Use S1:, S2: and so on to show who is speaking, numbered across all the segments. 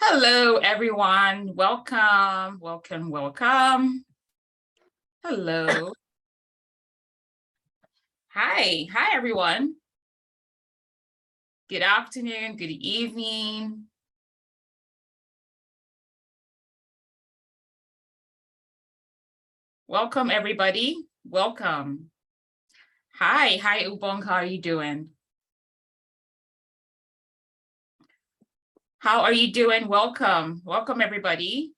S1: Hello, everyone. Welcome, welcome, welcome. Hello. Hi, everyone. Good afternoon, good evening. Welcome, everybody. Welcome. Hi, Ubong. How are you doing? How are you doing? Welcome, everybody.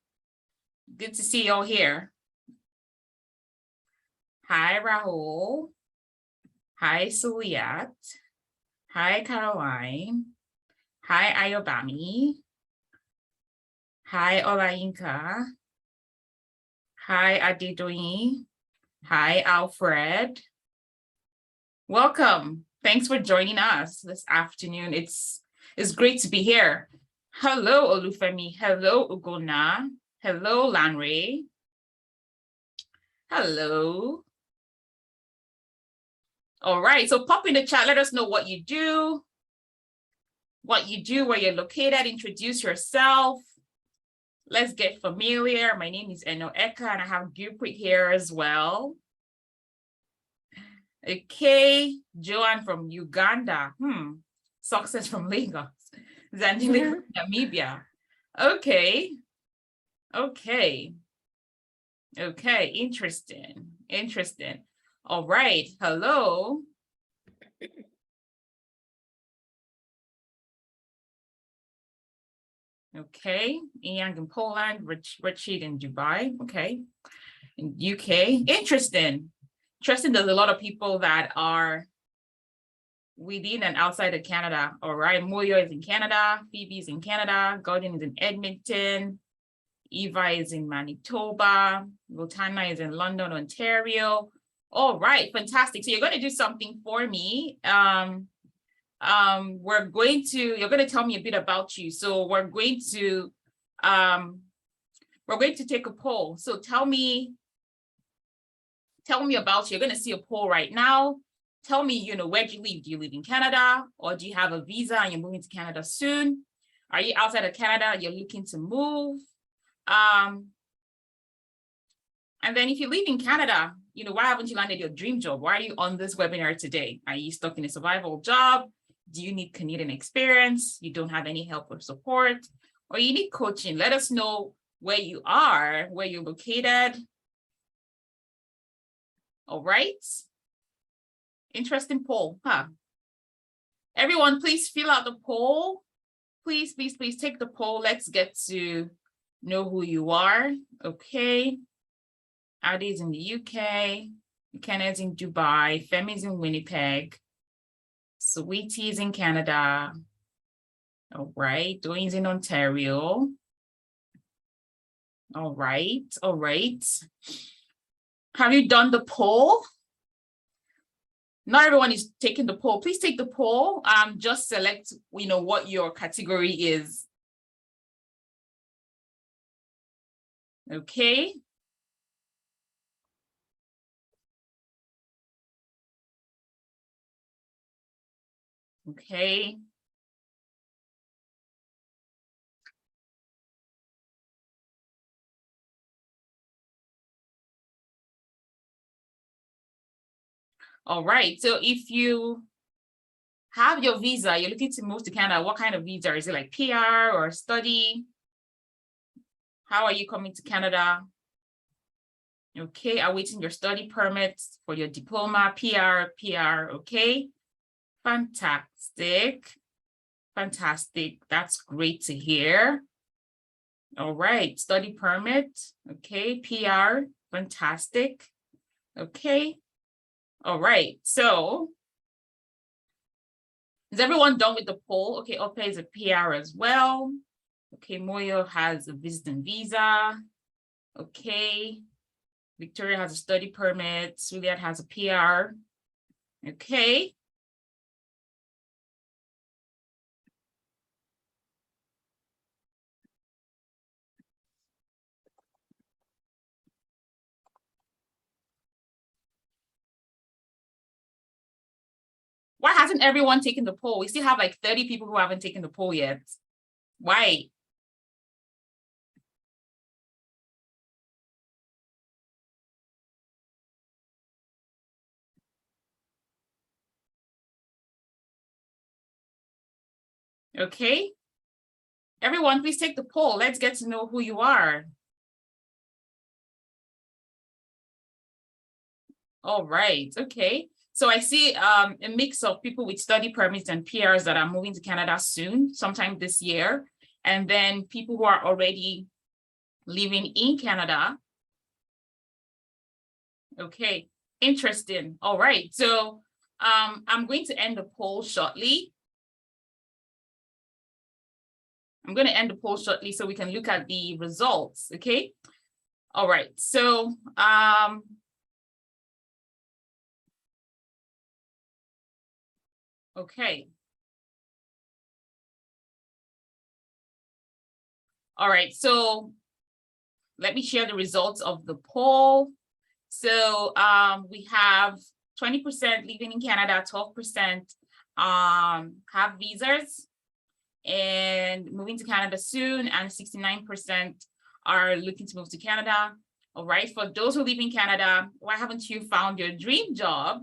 S1: Good to see you all here. Hi, Rahul. Hi, Suliat. Hi, Caroline. Hi, Ayobami. Hi, Olainka. Hi, Adedoyin. Hi, Alfred. Welcome. Thanks for joining us this afternoon. It's great to be here. Hello, Olufemi. Hello, Ugona. Hello, Lanre. Hello. All right, so pop in the chat. Let us know what you do, where you're located. Introduce yourself. Let's get familiar. My name is Eno Eka, and I have Gurpreet here as well. Okay, Joanne from Uganda. Success from Lagos. Zandile from Namibia. Okay. Interesting. All right. Hello. Okay. Ian in Poland, Richard in Dubai. Okay. In UK. Interesting. There's a lot of people that are within and outside of Canada. All right. Moyo is in Canada. Phoebe is in Canada. Gordon is in Edmonton. Eva is in Manitoba. Rotana is in London, Ontario. All right, fantastic. So you're going to do something for me. You're going to tell me a bit about you. So we're going to take a poll. So tell me about you. You're going to see a poll right now. Tell me, where do you live? Do you live in Canada, or do you have a visa and you're moving to Canada soon? Are you outside of Canada? You're looking to move? And then if you live in Canada, why haven't you landed your dream job? Why are you on this webinar today? Are you stuck in a survival job? Do you need Canadian experience? You don't have any help or support, or you need coaching? Let us know where you are, where you're located. All right. Interesting poll, huh? Everyone, please fill out the poll. Please take the poll. Let's get to know who you are. Okay. Adi's in the UK, Kenneth's in Dubai, Femi's in Winnipeg, Sweetie's in Canada. All right, Doyne's in Ontario. All right. Have you done the poll? Not everyone is taking the poll. Please take the poll. Just select, what your category is. Okay. Okay. All right. So if you have your visa, you're looking to move to Canada, what kind of visa? Is it like PR or study? How are you coming to Canada? Okay, awaiting your study permits for your diploma, PR, okay? Fantastic. That's great to hear. All right, study permit, okay, PR, fantastic. Okay, all right, so is everyone done with the poll? Okay, Ope is a PR as well. Okay, Moyo has a visiting visa. Okay, Victoria has a study permit. Juliet has a PR. Okay. Why hasn't everyone taken the poll? We still have like 30 people who haven't taken the poll yet. Why? Okay. Everyone, please take the poll. Let's get to know who you are. All right. Okay. So I see a mix of people with study permits and PRs that are moving to Canada soon, sometime this year, and then people who are already living in Canada. Okay, interesting. All right. So I'm going to end the poll shortly. I'm going to end the poll shortly so we can look at the results. Okay. All right. So okay. All right, so let me share the results of the poll. So we have 20% living in Canada, 12% have visas and moving to Canada soon, and 69% are looking to move to Canada. All right, for those who live in Canada, why haven't you found your dream job?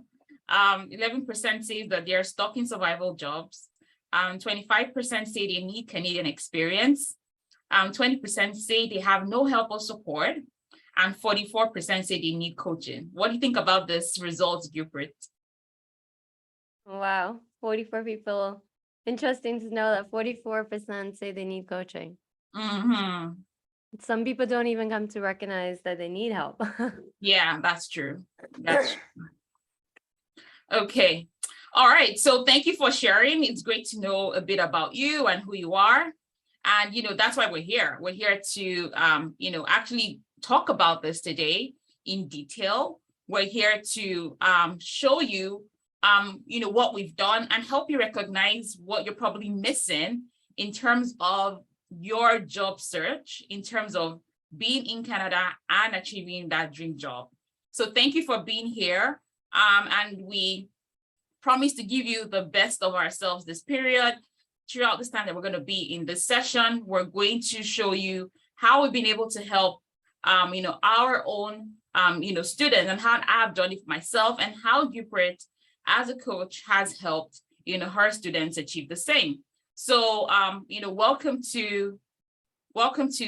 S1: 11% say that they're stuck in survival jobs. 25% say they need Canadian experience. 20% say they have no help or support, and 44% say they need coaching. What do you think about this results, Gurpreet?
S2: Wow, 44 people. Interesting to know that 44% say they need coaching.
S1: Mm-hmm.
S2: Some people don't even come to recognize that they need help.
S1: Yeah, that's true. That's true. Okay. All right. So thank you for sharing. It's great to know a bit about you and who you are. And, that's why we're here. We're here to, actually talk about this today in detail. We're here to show you, what we've done and help you recognize what you're probably missing in terms of your job search, in terms of being in Canada and achieving that dream job. So thank you for being here. And we promise to give you the best of ourselves this period. Throughout this time that we're going to be in this session, we're going to show you how we've been able to help, our own, students, and how I've done it for myself, and how Gurpreet, as a coach, has helped, her students achieve the same. So, welcome to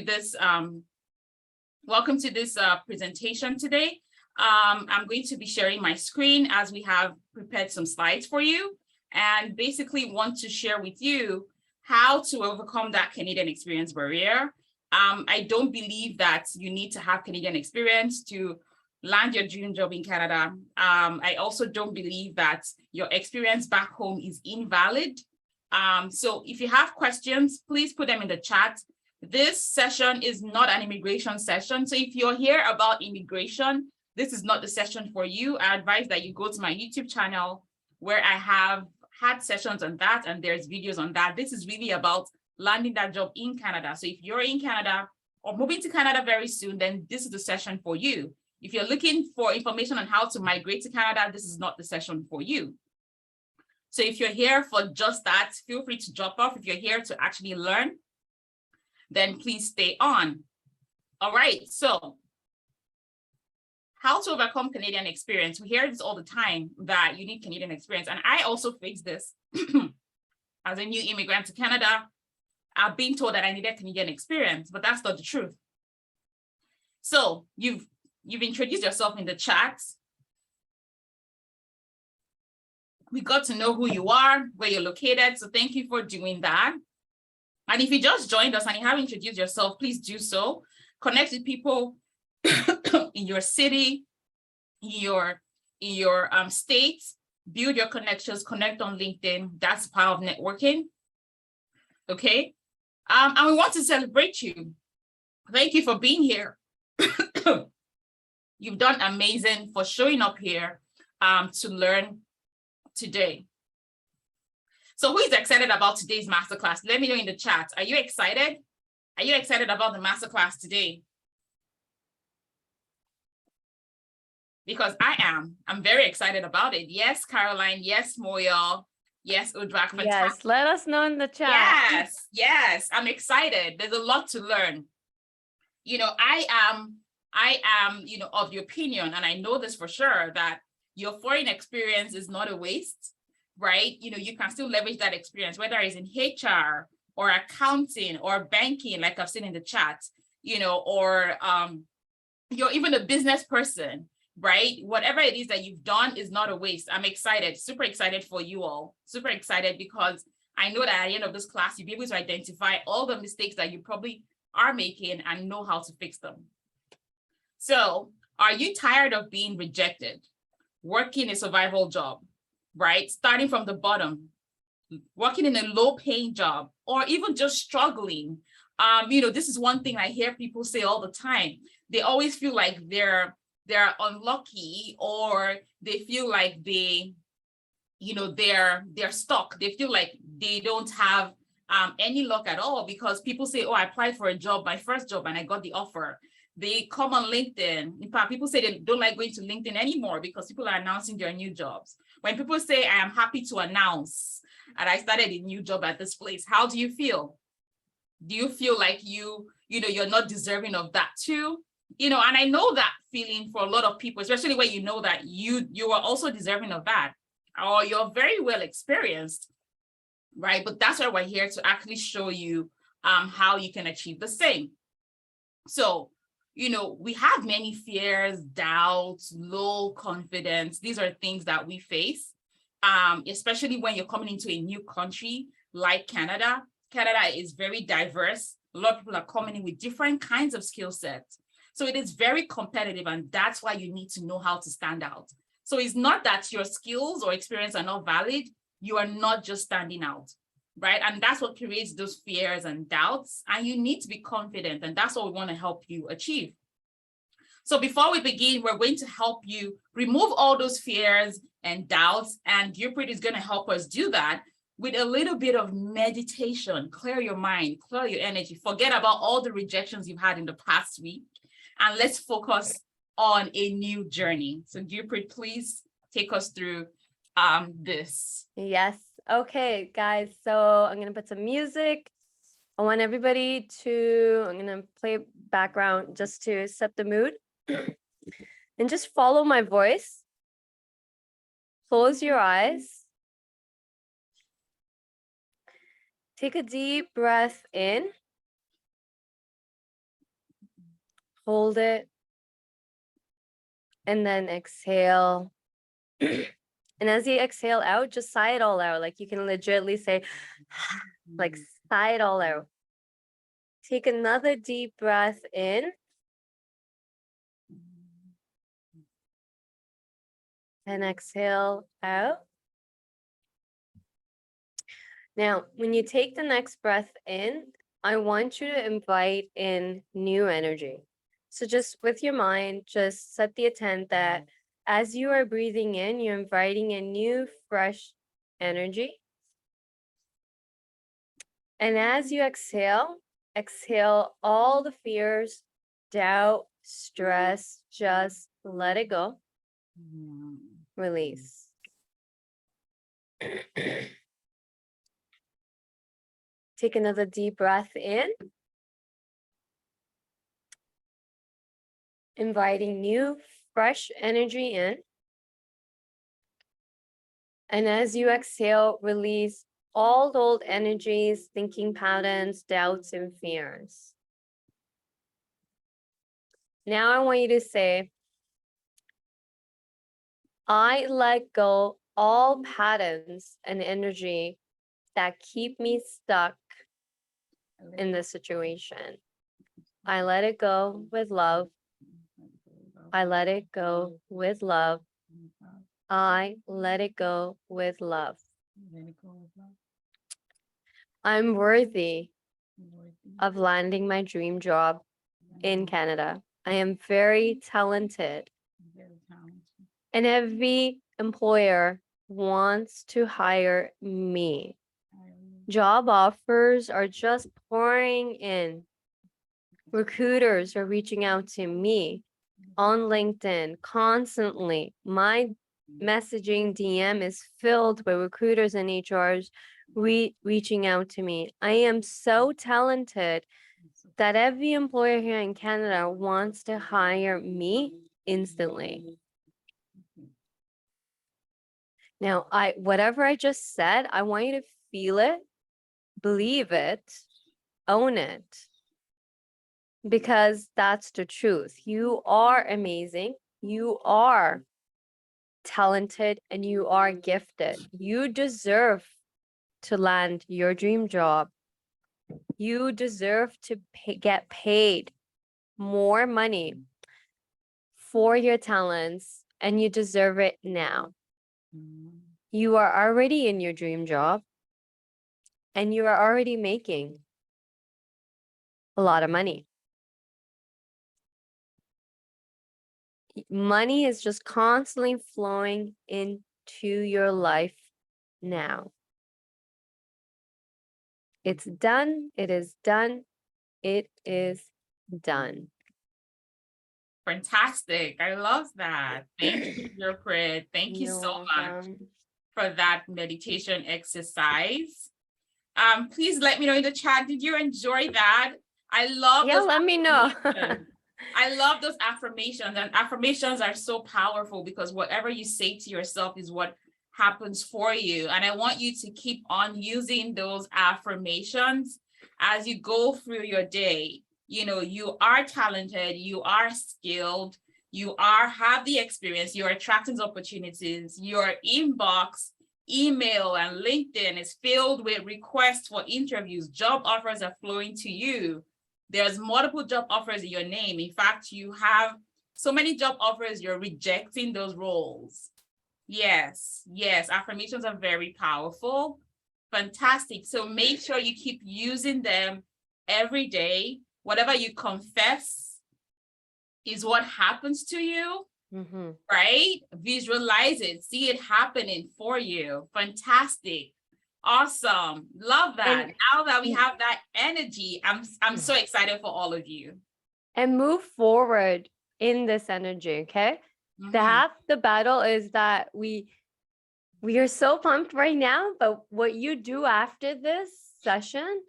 S1: this presentation today. I'm going to be sharing my screen as we have prepared some slides for you, and basically want to share with you how to overcome that Canadian experience barrier. I don't believe that you need to have Canadian experience to land your dream job in Canada. I also don't believe that your experience back home is invalid. So if you have questions, please put them in the chat. This session is not an immigration session. So if you're here about immigration, this is not the session for you. I advise that you go to my YouTube channel where I have had sessions on that, and there's videos on that. This is really about landing that job in Canada. So if you're in Canada or moving to Canada very soon, then this is the session for you. If you're looking for information on how to migrate to Canada, this is not the session for you. So if you're here for just that, feel free to drop off. If you're here to actually learn, then please stay on. All right, so how to overcome Canadian experience. We hear this all the time, that you need Canadian experience. And I also face this as a new immigrant to Canada. I've been told that I needed Canadian experience, but that's not the truth. So you've introduced yourself in the chat. We got to know who you are, where you're located. So thank you for doing that. And if you just joined us and you haven't introduced yourself, please do so. Connect with people in your city, in your state, build your connections, connect on LinkedIn. That's the power of networking. Okay. And we want to celebrate you. Thank you for being here. You've done amazing for showing up here to learn today. So who is excited about today's masterclass? Let me know in the chat. Are you excited? Are you excited about the masterclass today? Because I am. I'm very excited about it. Yes, Caroline. Yes, Moyo. Yes, Udrak.
S2: Yes, let us know in the chat.
S1: Yes, yes, I'm excited. There's a lot to learn. I am, of the opinion, and I know this for sure, that your foreign experience is not a waste. right? You can still leverage that experience, whether it's in HR or accounting or banking, like I've seen in the chat, or you're even a business person, right? Whatever it is that you've done is not a waste. I'm excited, super excited for you all, super excited, because I know that at the end of this class, you'll be able to identify all the mistakes that you probably are making and know how to fix them. So, are you tired of being rejected? Working a survival job, right? Starting from the bottom, working in a low-paying job, or even just struggling. This is one thing I hear people say all the time. They always feel like they're unlucky, or they feel like they're stuck. They feel like they don't have any luck at all, because people say, oh, I applied for a job, my first job, and I got the offer. They come on LinkedIn. In fact, people say they don't like going to LinkedIn anymore because people are announcing their new jobs. When people say, I am happy to announce, and I started a new job at this place, how do you feel? Do you feel like you're not deserving of that too? And I know that feeling for a lot of people, especially when you know that you are also deserving of that, or you're very well experienced, right? But that's why we're here, to actually show you how you can achieve the same. So, we have many fears, doubts, low confidence. These are things that we face, especially when you're coming into a new country like Canada. Canada is very diverse. A lot of people are coming in with different kinds of skill sets. So it is very competitive, and that's why you need to know how to stand out. So it's not that your skills or experience are not valid. You are not just standing out, right? And that's what creates those fears and doubts. And you need to be confident, and that's what we want to help you achieve. So before we begin, we're going to help you remove all those fears and doubts, and Gurpreet is going to help us do that with a little bit of meditation. Clear your mind, clear your energy, forget about all the rejections you've had in the past week, and let's focus on a new journey. So Gurpreet, please take us through this.
S2: Yes. Okay, guys. So I'm going to put some music. I want everybody to, I'm going to play background just to set the mood. And just follow my voice. Close your eyes. Take a deep breath in. Hold it. And then exhale. And as you exhale out, just sigh it all out. Like you can legitimately say, like sigh it all out. Take another deep breath in. And exhale out. Now, when you take the next breath in, I want you to invite in new energy. So just with your mind, just set the intent that as you are breathing in, you're inviting in new, fresh energy. And as you exhale, exhale all the fears, doubt, stress, just let it go. Release. Take another deep breath in. Inviting new, fresh energy in. And as you exhale, release all the old energies, thinking patterns, doubts, and fears. Now I want you to say, I let go all patterns and energy that keep me stuck in this situation. I let it go with love. I let it go with love. I let it go with love. I'm worthy of landing my dream job in Canada. I am very talented. And every employer wants to hire me. Job offers are just pouring in. Recruiters are reaching out to me on LinkedIn constantly. My messaging DM is filled with recruiters and HRs reaching out to me. I am so talented that every employer here in Canada wants to hire me instantly. Now, whatever I just said, I want you to feel it, believe it, own it, because that's the truth. You are amazing. You are talented and you are gifted. You deserve to land your dream job. You deserve to get paid more money for your talents, and you deserve it now. You are already in your dream job and you are already making a lot of money. Money is just constantly flowing into your life now. It's done. It is done. It is done.
S1: Fantastic. I love that. Thank you, Gurpreet. Thank you
S2: You're
S1: so much
S2: welcome.
S1: for that meditation exercise. Please let me know in the chat, did you enjoy that? I love
S2: Yeah,
S1: those
S2: let me know.
S1: affirmations. I love those affirmations, and affirmations are so powerful because whatever you say to yourself is what happens for you. And I want you to keep on using those affirmations as you go through your day. You know, you are talented, you are skilled, you have the experience, you're attracting opportunities, your inbox, email, and LinkedIn is filled with requests for interviews. Job offers are flowing to you. There's multiple job offers in your name. In fact, you have so many job offers, you're rejecting those roles. Yes, affirmations are very powerful. Fantastic. So make sure you keep using them every day. Whatever you confess is what happens to you, right? Visualize it, see it happening for you. Fantastic. Awesome. Love that. Now that we have that energy, I'm so excited for all of you.
S2: And move forward in this energy, okay? The half the battle is that we are so pumped right now, but what you do after this session,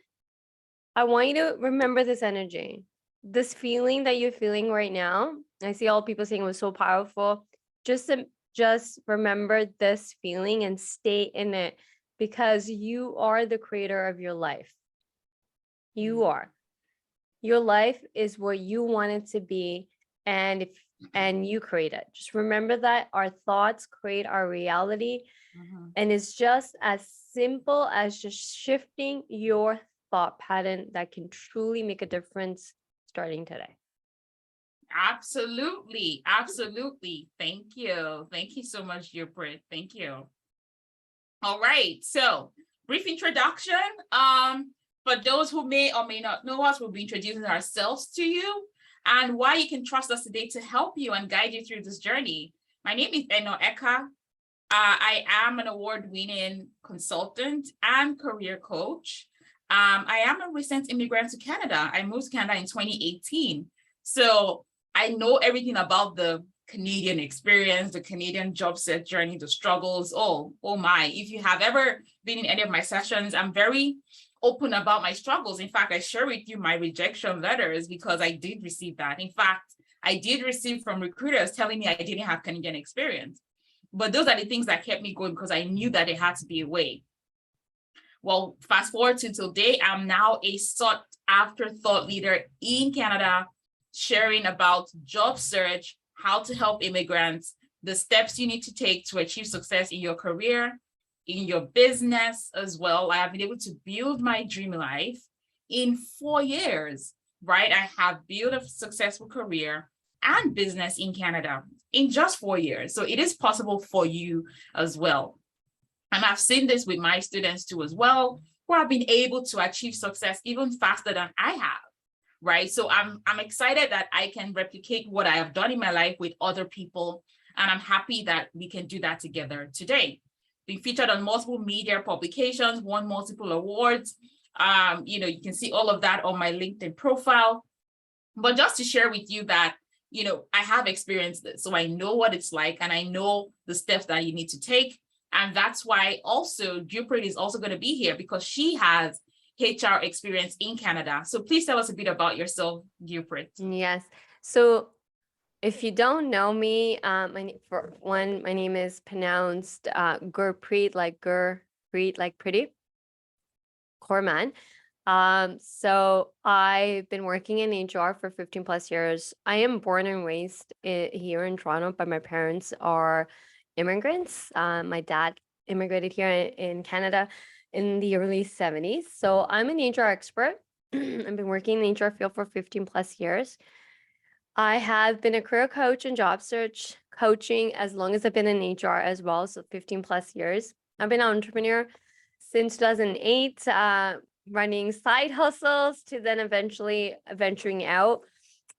S2: I want you to remember this energy, this feeling that you're feeling right now. I see all people saying it was so powerful. Just remember this feeling and stay in it, because you are the creator of your life. You are. Your life is what you want it to be, and you create it. Just remember that our thoughts create our reality, and it's just as simple as just shifting your thought pattern that can truly make a difference starting today.
S1: Absolutely. Thank you so much, Gurpreet. Thank you. All right, so brief introduction. For those who may or may not know us, we'll be introducing ourselves to you and why you can trust us today to help you and guide you through this journey. My name is Eno Eka. I am an award-winning consultant and career coach. I am a recent immigrant to Canada. I moved to Canada in 2018. So I know everything about the Canadian experience, the Canadian job search journey, the struggles. Oh my. If you have ever been in any of my sessions, I'm very open about my struggles. In fact, I share with you my rejection letters because I did receive that. In fact, I did receive from recruiters telling me I didn't have Canadian experience. But those are the things that kept me going because I knew that there had to be a way. Well, fast forward to today, I'm now a sought after thought leader in Canada, sharing about job search, how to help immigrants, the steps you need to take to achieve success in your career, in your business as well. I have been able to build my dream life in 4 years, right? I have built a successful career and business in Canada in just 4 years. So it is possible for you as well. And I've seen this with my students too as well, who have been able to achieve success even faster than I have, right? So I'm excited that I can replicate what I have done in my life with other people. And I'm happy that we can do that together today. Been featured on multiple media publications, won multiple awards. You can see all of that on my LinkedIn profile. But just to share with you that, I have experienced this. So I know what it's like, and I know the steps that you need to take. And that's why also Gurpreet is also going to be here, because she has HR experience in Canada. So please tell us a bit about yourself, Gurpreet.
S2: Yes. So If you don't know me, for one, my name is pronounced Gurpreet, like pretty, Kaur Mann. So I've been working in HR for 15 plus years. I am born and raised here in Toronto, but my parents are immigrants. My dad immigrated here in Canada in the early 70s. So I'm an HR expert. I've been working in the HR field for 15 plus years. I have been a career coach and job search coaching as long as I've been in HR as well, so 15 plus years. I've been an entrepreneur since 2008, running side hustles to then eventually venturing out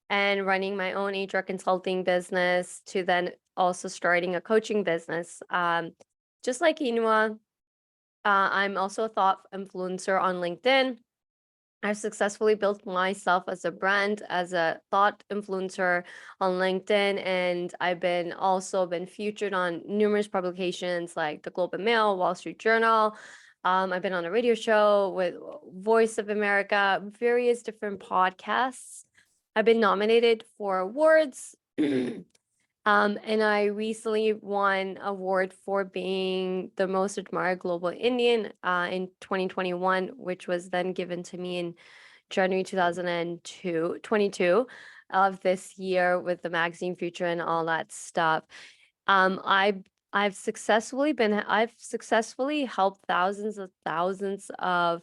S2: and running my own HR consulting business to then also starting a coaching business. Just like Inua, I'm also a thought influencer on LinkedIn. I've successfully built myself as a brand, as a thought influencer on LinkedIn, and I've been also been featured on numerous publications like the Globe and Mail, Wall Street Journal. I've been on a radio show with Voice of America, various different podcasts. I've been nominated for awards. And I recently won award for being the most admired global Indian in 2021, which was then given to me in January 2022 of this year with the magazine Future and all that stuff. I've successfully helped thousands of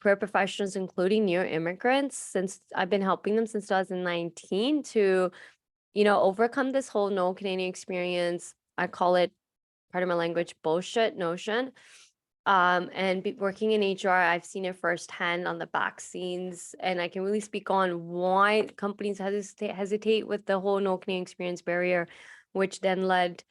S2: career professionals, including new immigrants, since I've been helping them since 2019 to overcome this whole no Canadian experience. I call it, pardon my language, bullshit notion. And working in HR, I've seen it firsthand on the back scenes, and I can really speak on why companies hesitate with the whole no Canadian experience barrier, which then led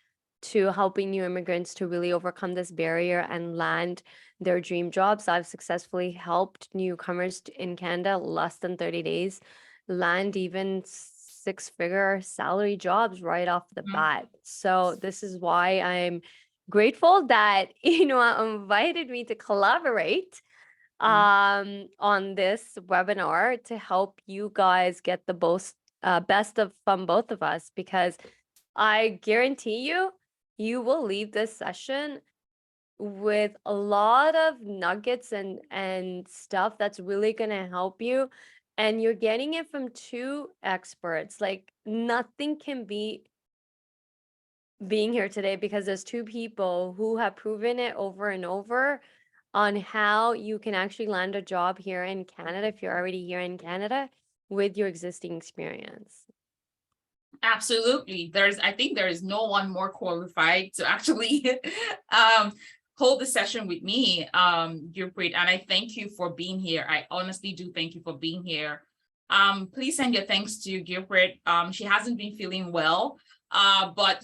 S2: to helping new immigrants to really overcome this barrier and land their dream jobs. I've successfully helped newcomers in Canada less than 30 days land even six-figure salary jobs right off the bat. So this is why I'm grateful that invited me to collaborate on this webinar to help you guys get the best of from both of us, because I guarantee you will leave this session with a lot of nuggets and stuff that's really going to help you. And you're getting it from two experts. Like, nothing can beat being here today, because there's two people who have proven it over and over on how you can actually land a job here in Canada if you're already here in Canada with your existing experience.
S1: Absolutely. I think there is no one more qualified to actually hold the session with me, Gurpreet, and I thank you for being here. I honestly do thank you for being here. Please send your thanks to Gurpreet. She hasn't been feeling well, but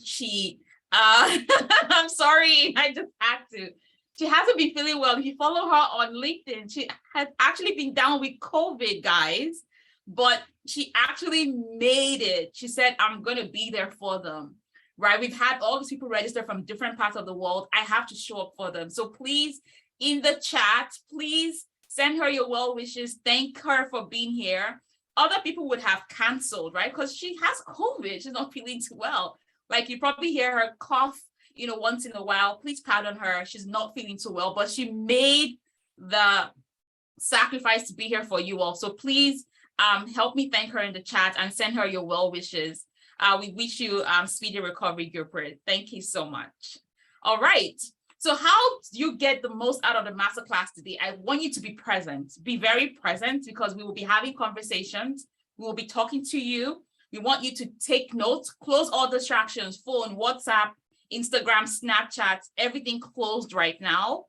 S1: I'm sorry, I just had to. She hasn't been feeling well. If you follow her on LinkedIn, she has actually been down with COVID, guys, but she actually made it. She said, I'm going to be there for them. Right? We've had all these people register from different parts of the world. I have to show up for them. So please, in the chat, please send her your well wishes. Thank her for being here. Other people would have canceled, right? Because she has COVID. She's not feeling too well. Like, you probably hear her cough, once in a while. Please pardon her. She's not feeling too well, but she made the sacrifice to be here for you all. So please help me thank her in the chat and send her your well wishes. We wish you speedy recovery, Gurpreet. Thank you so much. All right. So how do you get the most out of the masterclass today? I want you to be present. Be very present, because we will be having conversations. We will be talking to you. We want you to take notes, close all distractions, phone, WhatsApp, Instagram, Snapchat, everything closed right now.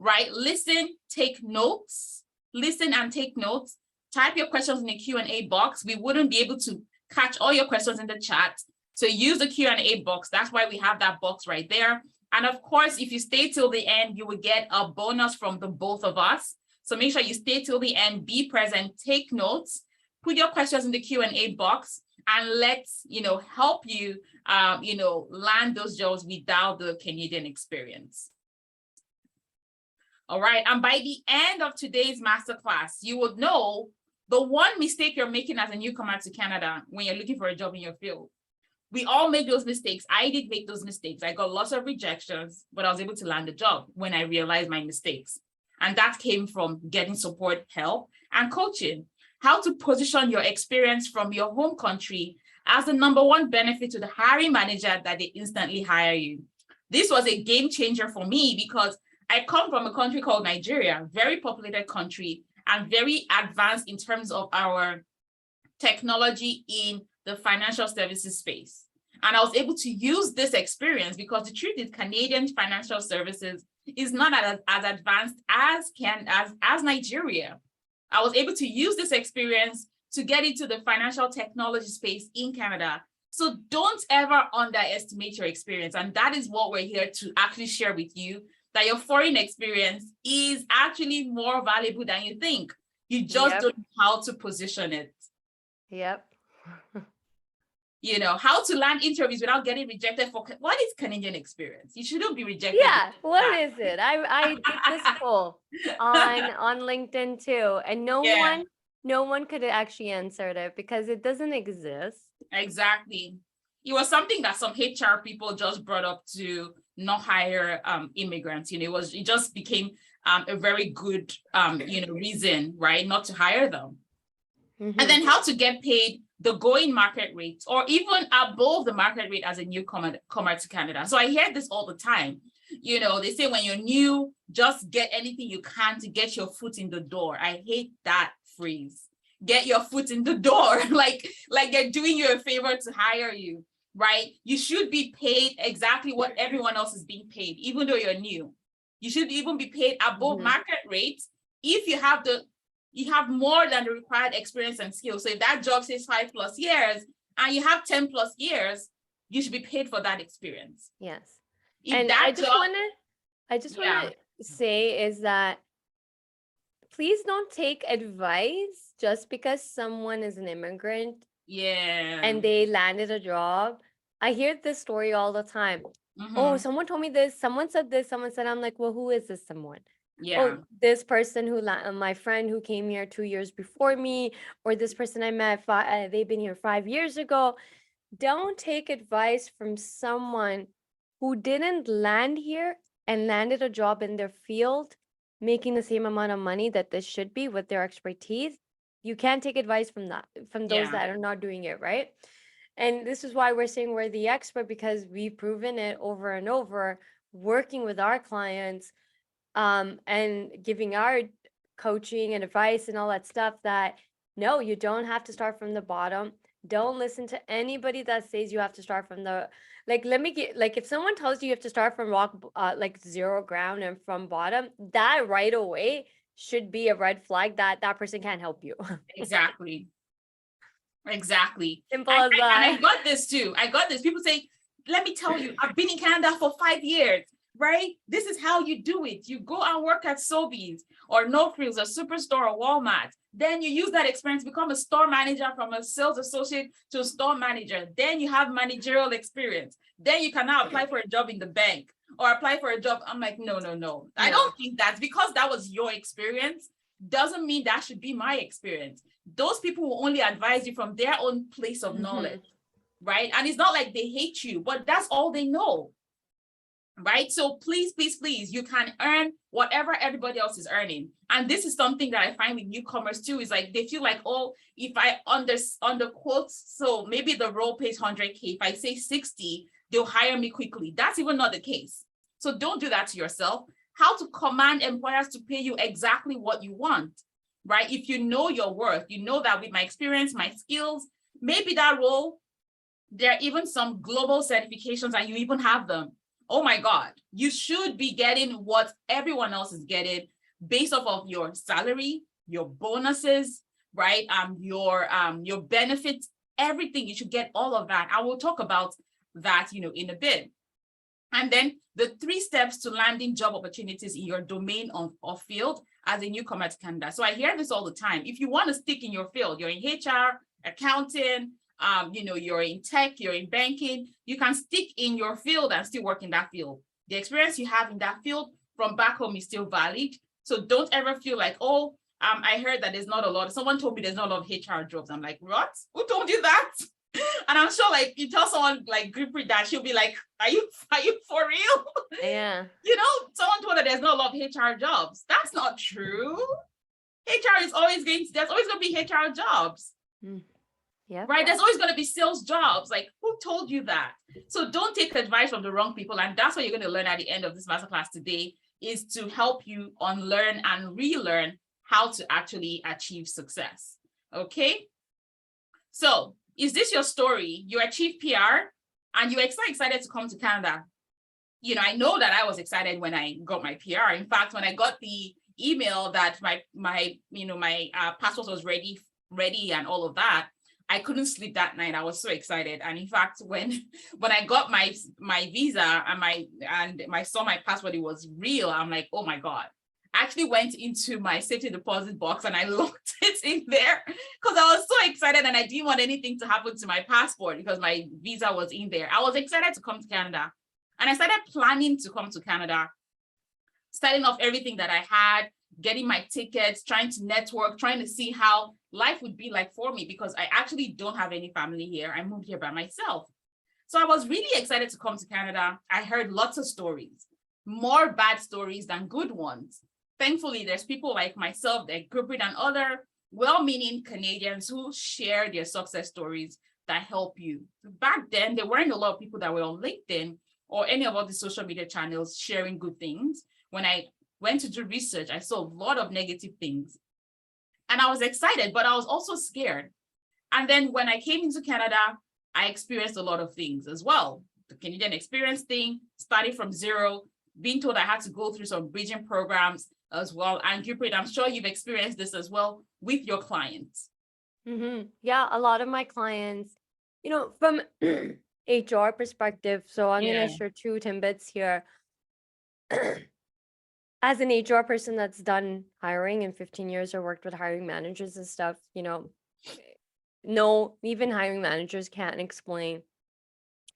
S1: Right? Listen, take notes. Listen and take notes. Type your questions in the Q&A box. We wouldn't be able to catch all your questions in the chat. So use the Q&A box. That's why we have that box right there. And of course, if you stay till the end, you will get a bonus from the both of us. So make sure you stay till the end, be present, take notes, put your questions in the Q&A box, and let's, help you, land those jobs without the Canadian experience. All right. And by the end of today's masterclass, you would know The one mistake you're making as a newcomer to Canada when you're looking for a job in your field, we all make those mistakes. I did make those mistakes. I got lots of rejections, but I was able to land a job when I realized my mistakes. And that came from getting support, help, and coaching. How to position your experience from your home country as the number one benefit to the hiring manager that they instantly hire you. This was a game changer for me because I come from a country called Nigeria, very populated country and very advanced in terms of our technology in the financial services space. And I was able to use this experience because the truth is Canadian financial services is not as advanced as Nigeria. I was able to use this experience to get into the financial technology space in Canada. So don't ever underestimate your experience. And that is what we're here to actually share with you, that your foreign experience is actually more valuable than you think. You just don't know how to position it.
S2: Yep.
S1: You know, how to land interviews without getting rejected for what is Canadian experience? You shouldn't be rejected.
S2: Yeah, what is it? I did this poll on LinkedIn too, and no one could actually answer it because it doesn't exist.
S1: Exactly. It was something that some HR people just brought up to not hire immigrants. You know, it just became a very good reason, right, not to hire them. Mm-hmm. And then how to get paid the going market rate or even above the market rate as a newcomer to Canada. So I hear this all the time. You know, they say when you're new, just get anything you can to get your foot in the door. I hate that phrase. Get your foot in the door, like they're doing you a favor to hire you, right? You should be paid exactly what everyone else is being paid, even though you're new. You should even be paid above market rate if you have more than the required experience and skills. So if that job says 5+ years and you have 10+ years, you should be paid for that experience.
S2: Yes.
S1: If
S2: and
S1: that
S2: I just want to say is that please don't take advice just because someone is an immigrant.
S1: Yeah.
S2: And they landed a job. I hear this story all the time. Mm-hmm. Oh, someone told me this, someone said this, someone said, I'm like, well, who is this someone? Yeah. Oh, this person my friend who came here 2 years before me, or this person I met, they've been here 5 years ago. Don't take advice from someone who didn't land here and landed a job in their field, making the same amount of money that this should be with their expertise. You can't take advice from those that are not doing it, right? And this is why we're saying we're the expert, because we've proven it over and over, working with our clients, and giving our coaching and advice and all that stuff, that no, you don't have to start from the bottom. Don't listen to anybody that says you have to start from the, if someone tells you have to start from zero ground and from bottom, that right away should be a red flag that person can't help you.
S1: Exactly. Simple
S2: as that.
S1: And I got this too. People say, let me tell you, I've been in Canada for 5 years. Right? This is how you do it. You go and work at Sobeys or No Frills or Superstore or Walmart. Then you use that experience to become a store manager, from a sales associate to a store manager. Then you have managerial experience. Then you can now apply for a job in the bank or apply for a job. I'm like, no. I don't think that's because that was your experience. Doesn't mean that should be my experience. Those people will only advise you from their own place of knowledge, right? And it's not like they hate you, but that's all they know. Right? So please, you can earn whatever everybody else is earning. And this is something that I find with newcomers too, is like, they feel like, oh, if I under quotes, so maybe the role pays 100K. If I say 60, they'll hire me quickly. That's even not the case. So don't do that to yourself. How to command employers to pay you exactly what you want, right? If you know your worth, you know that with my experience, my skills, maybe that role, there are even some global certifications and you even have them. Oh my God, you should be getting what everyone else is getting based off of your salary, your bonuses, right? Your benefits, everything. You should get all of that. I will talk about that, in a bit. And then the 3 steps to landing job opportunities in your domain or field as a newcomer to Canada. So I hear this all the time. If you want to stick in your field, you're in HR, accounting, you're in tech, you're in banking, you can stick in your field and still work in that field. The experience you have in that field from back home is still valid. So don't ever feel like, oh, I heard that there's not a lot. Someone told me there's not a lot of HR jobs. I'm like, what? Who told you that? And I'm sure, like, you tell someone like Gurpreet that, she'll be like, are you for real?
S2: Yeah.
S1: Someone told her there's not a lot of HR jobs. That's not true. HR is always there's always going to be HR jobs.
S2: Yeah.
S1: Right? There's always going to be sales jobs. Like, who told you that? So don't take advice from the wrong people. And that's what you're going to learn at the end of this masterclass today, is to help you unlearn and relearn how to actually achieve success. Okay? So is this your story? You achieved PR and you were so excited to come to Canada. I know that I was excited when I got my PR. In fact, when I got the email that my passport was ready and all of that, I couldn't sleep that night. I was so excited. And in fact, when I got my visa and I saw my passport, it was real. I'm like, oh my God. I actually went into my safety deposit box and I locked it in there because I was so excited and I didn't want anything to happen to my passport because my visa was in there. I was excited to come to Canada. And I started planning to come to Canada, starting off everything that I had, getting my tickets, trying to network, trying to see how life would be like for me, because I actually don't have any family here. I moved here by myself. So I was really excited to come to Canada. I heard lots of stories, more bad stories than good ones. Thankfully, there's people like myself, like Gurpreet and other well-meaning Canadians who share their success stories that help you. Back then, there weren't a lot of people that were on LinkedIn or any of all the social media channels sharing good things. When I went to do research, I saw a lot of negative things. And I was excited, but I was also scared. And then when I came into Canada, I experienced a lot of things as well. The Canadian experience thing, starting from zero, being told I had to go through some bridging programs as well. And Gurpreet, I'm sure you've experienced this as well with your clients.
S2: Yeah, a lot of my clients, from HR perspective. So I'm going to share 2 tidbits here. As an HR person that's done hiring in 15 years or worked with hiring managers and stuff, no, even hiring managers can't explain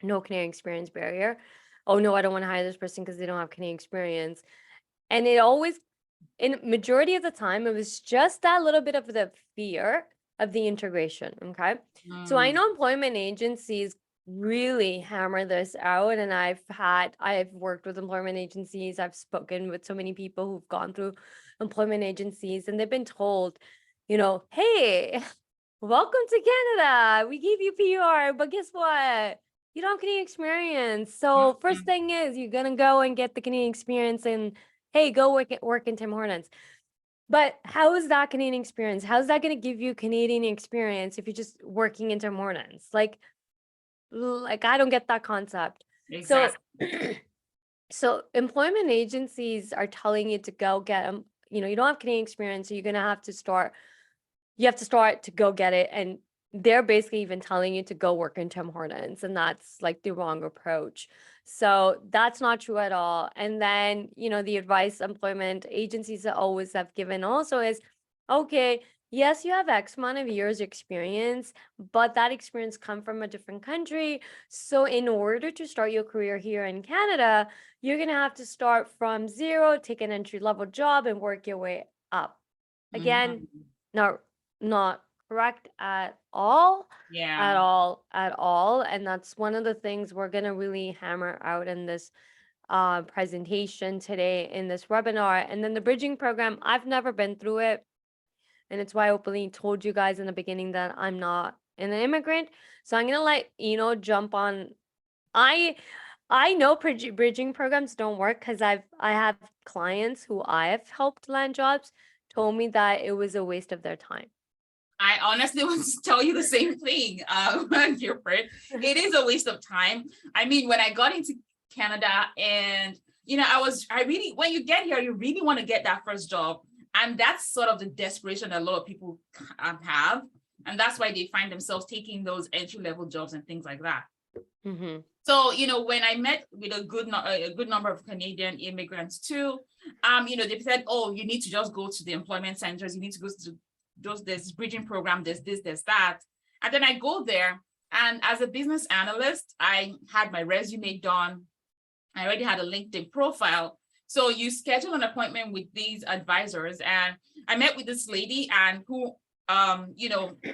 S2: no Canadian experience barrier. Oh no, I don't want to hire this person because they don't have Canadian experience. And it always, in majority of the time, it was just that little bit of the fear of the integration. Okay. So I know employment agencies really hammer this out, and I've worked with employment agencies. I've spoken with so many people who've gone through employment agencies, and they've been told, hey, welcome to Canada. We gave you PR, but guess what? You don't have Canadian experience. So first thing is you're gonna go and get the Canadian experience, and hey, go work in Tim Hortons. But how is that Canadian experience? How's that going to give you Canadian experience if you're just working in Tim Hortons? Like I don't get that concept. Exactly. So employment agencies are telling you to go get you don't have Canadian experience, so you're going to have to start. You have to start to go get it, and they're basically even telling you to go work in Tim Hortons, and that's like the wrong approach. So that's not true at all. And then, the advice employment agencies always have given also is, okay, yes, you have X amount of years experience, but that experience come from a different country. So in order to start your career here in Canada, you're going to have to start from zero, take an entry-level job and work your way up. Again, not correct at all. At all. And that's one of the things we're going to really hammer out in this presentation today, in this webinar. And then the bridging program, I've never been through it, and it's why I openly told you guys in the beginning that I'm not an immigrant. So I'm going to let jump on. I know bridging programs don't work because I have clients who I have helped land jobs told me that it was a waste of their time.
S1: I honestly want to tell you the same thing, Gurpreet. It is a waste of time. I mean, when I got into Canada and, when you get here, you really want to get that first job. And that's sort of the desperation that a lot of people have. And that's why they find themselves taking those entry-level jobs and things like that. So, when I met with a good number of Canadian immigrants too, they said, oh, you need to just go to the employment centers. You need to go to there's bridging program, there's this, there's that. And then I go there, and as a business analyst, I had my resume done. I already had a LinkedIn profile. So you schedule an appointment with these advisors, and I met with this lady and who,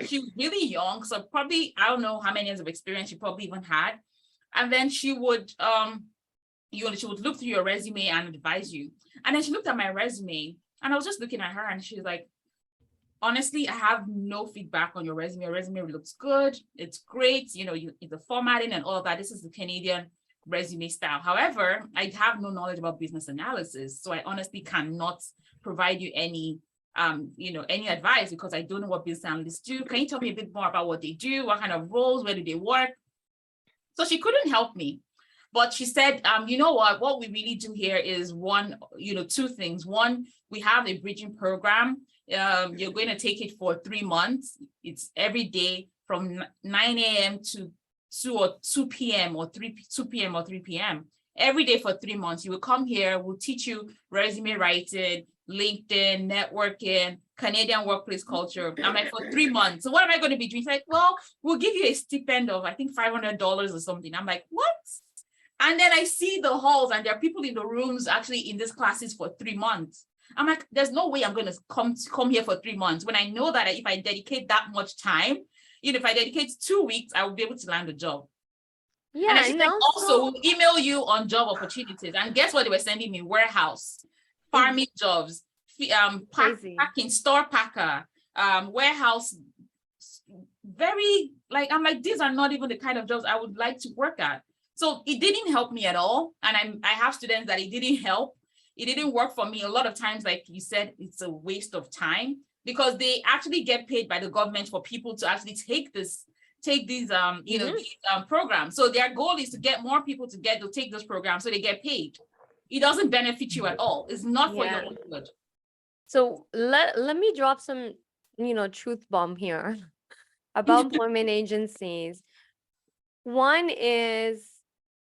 S1: she was really young. So probably, I don't know how many years of experience she probably even had. And then she would, she would look through your resume and advise you. And then she looked at my resume and I was just looking at her and she's like, honestly, I have no feedback on your resume. Your resume looks good. It's great. The formatting and all of that. This is the Canadian resume style. However, I have no knowledge about business analysis. So I honestly cannot provide you any advice because I don't know what business analysts do. Can you tell me a bit more about what they do? What kind of roles? Where do they work? So she couldn't help me. But she said, you know what we really do here is two things. One, we have a bridging program. You're going to take it for 3 months. It's every day from 9 a.m. to 2 p.m. or 2 p.m. or 3 p.m. Every day for 3 months. You will come here. We'll teach you resume writing, LinkedIn, networking, Canadian workplace culture. I'm like, for 3 months. So what am I going to be doing? She's like, well, we'll give you a stipend of, I think, $500 or something. I'm like, what? And then I see the halls and there are people in the rooms actually in these classes for 3 months. I'm like, there's no way I'm going to come here for 3 months when I know that if I dedicate that much time, if I dedicate 2 weeks, I will be able to land a job. Yeah, and then also we'll email you on job opportunities. And guess what they were sending me? Warehouse, farming jobs, packing, store packer, warehouse. I'm like, these are not even the kind of jobs I would like to work at. So it didn't help me at all. And I have students that it didn't help. It didn't work for me. A lot of times, like you said, it's a waste of time because they actually get paid by the government for people to actually take these programs. So their goal is to get more people to take those programs so they get paid. It doesn't benefit you at all. It's not for your own good.
S2: So let me drop some, truth bomb here about employment agencies. One is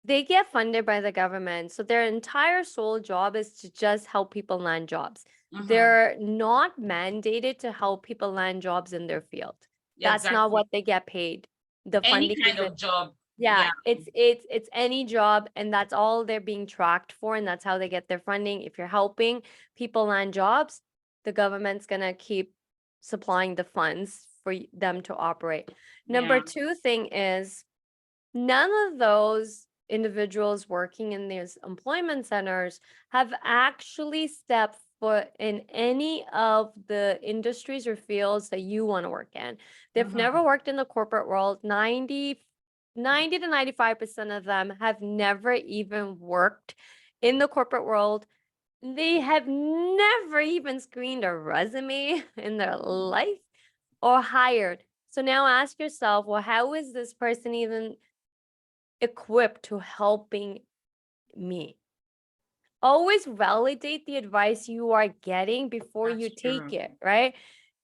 S2: they get funded by the government. So their entire sole job is to just help people land jobs. They're not mandated to help people land jobs in their field. That's not what they get paid. The funding
S1: any kind of job.
S2: Yeah, it's any job, and that's all they're being tracked for, and that's how they get their funding. If you're helping people land jobs, the government's gonna keep supplying the funds for them to operate. Number two thing is none of those individuals working in these employment centers have actually stepped foot in any of the industries or fields that you want to work in. They've never worked in the corporate world. 90 to 95% of them have never even worked in the corporate world. They have never even screened a resume in their life or hired. So now ask yourself, well, how is this person even equipped to helping me? Always validate the advice you are getting before you take it, right?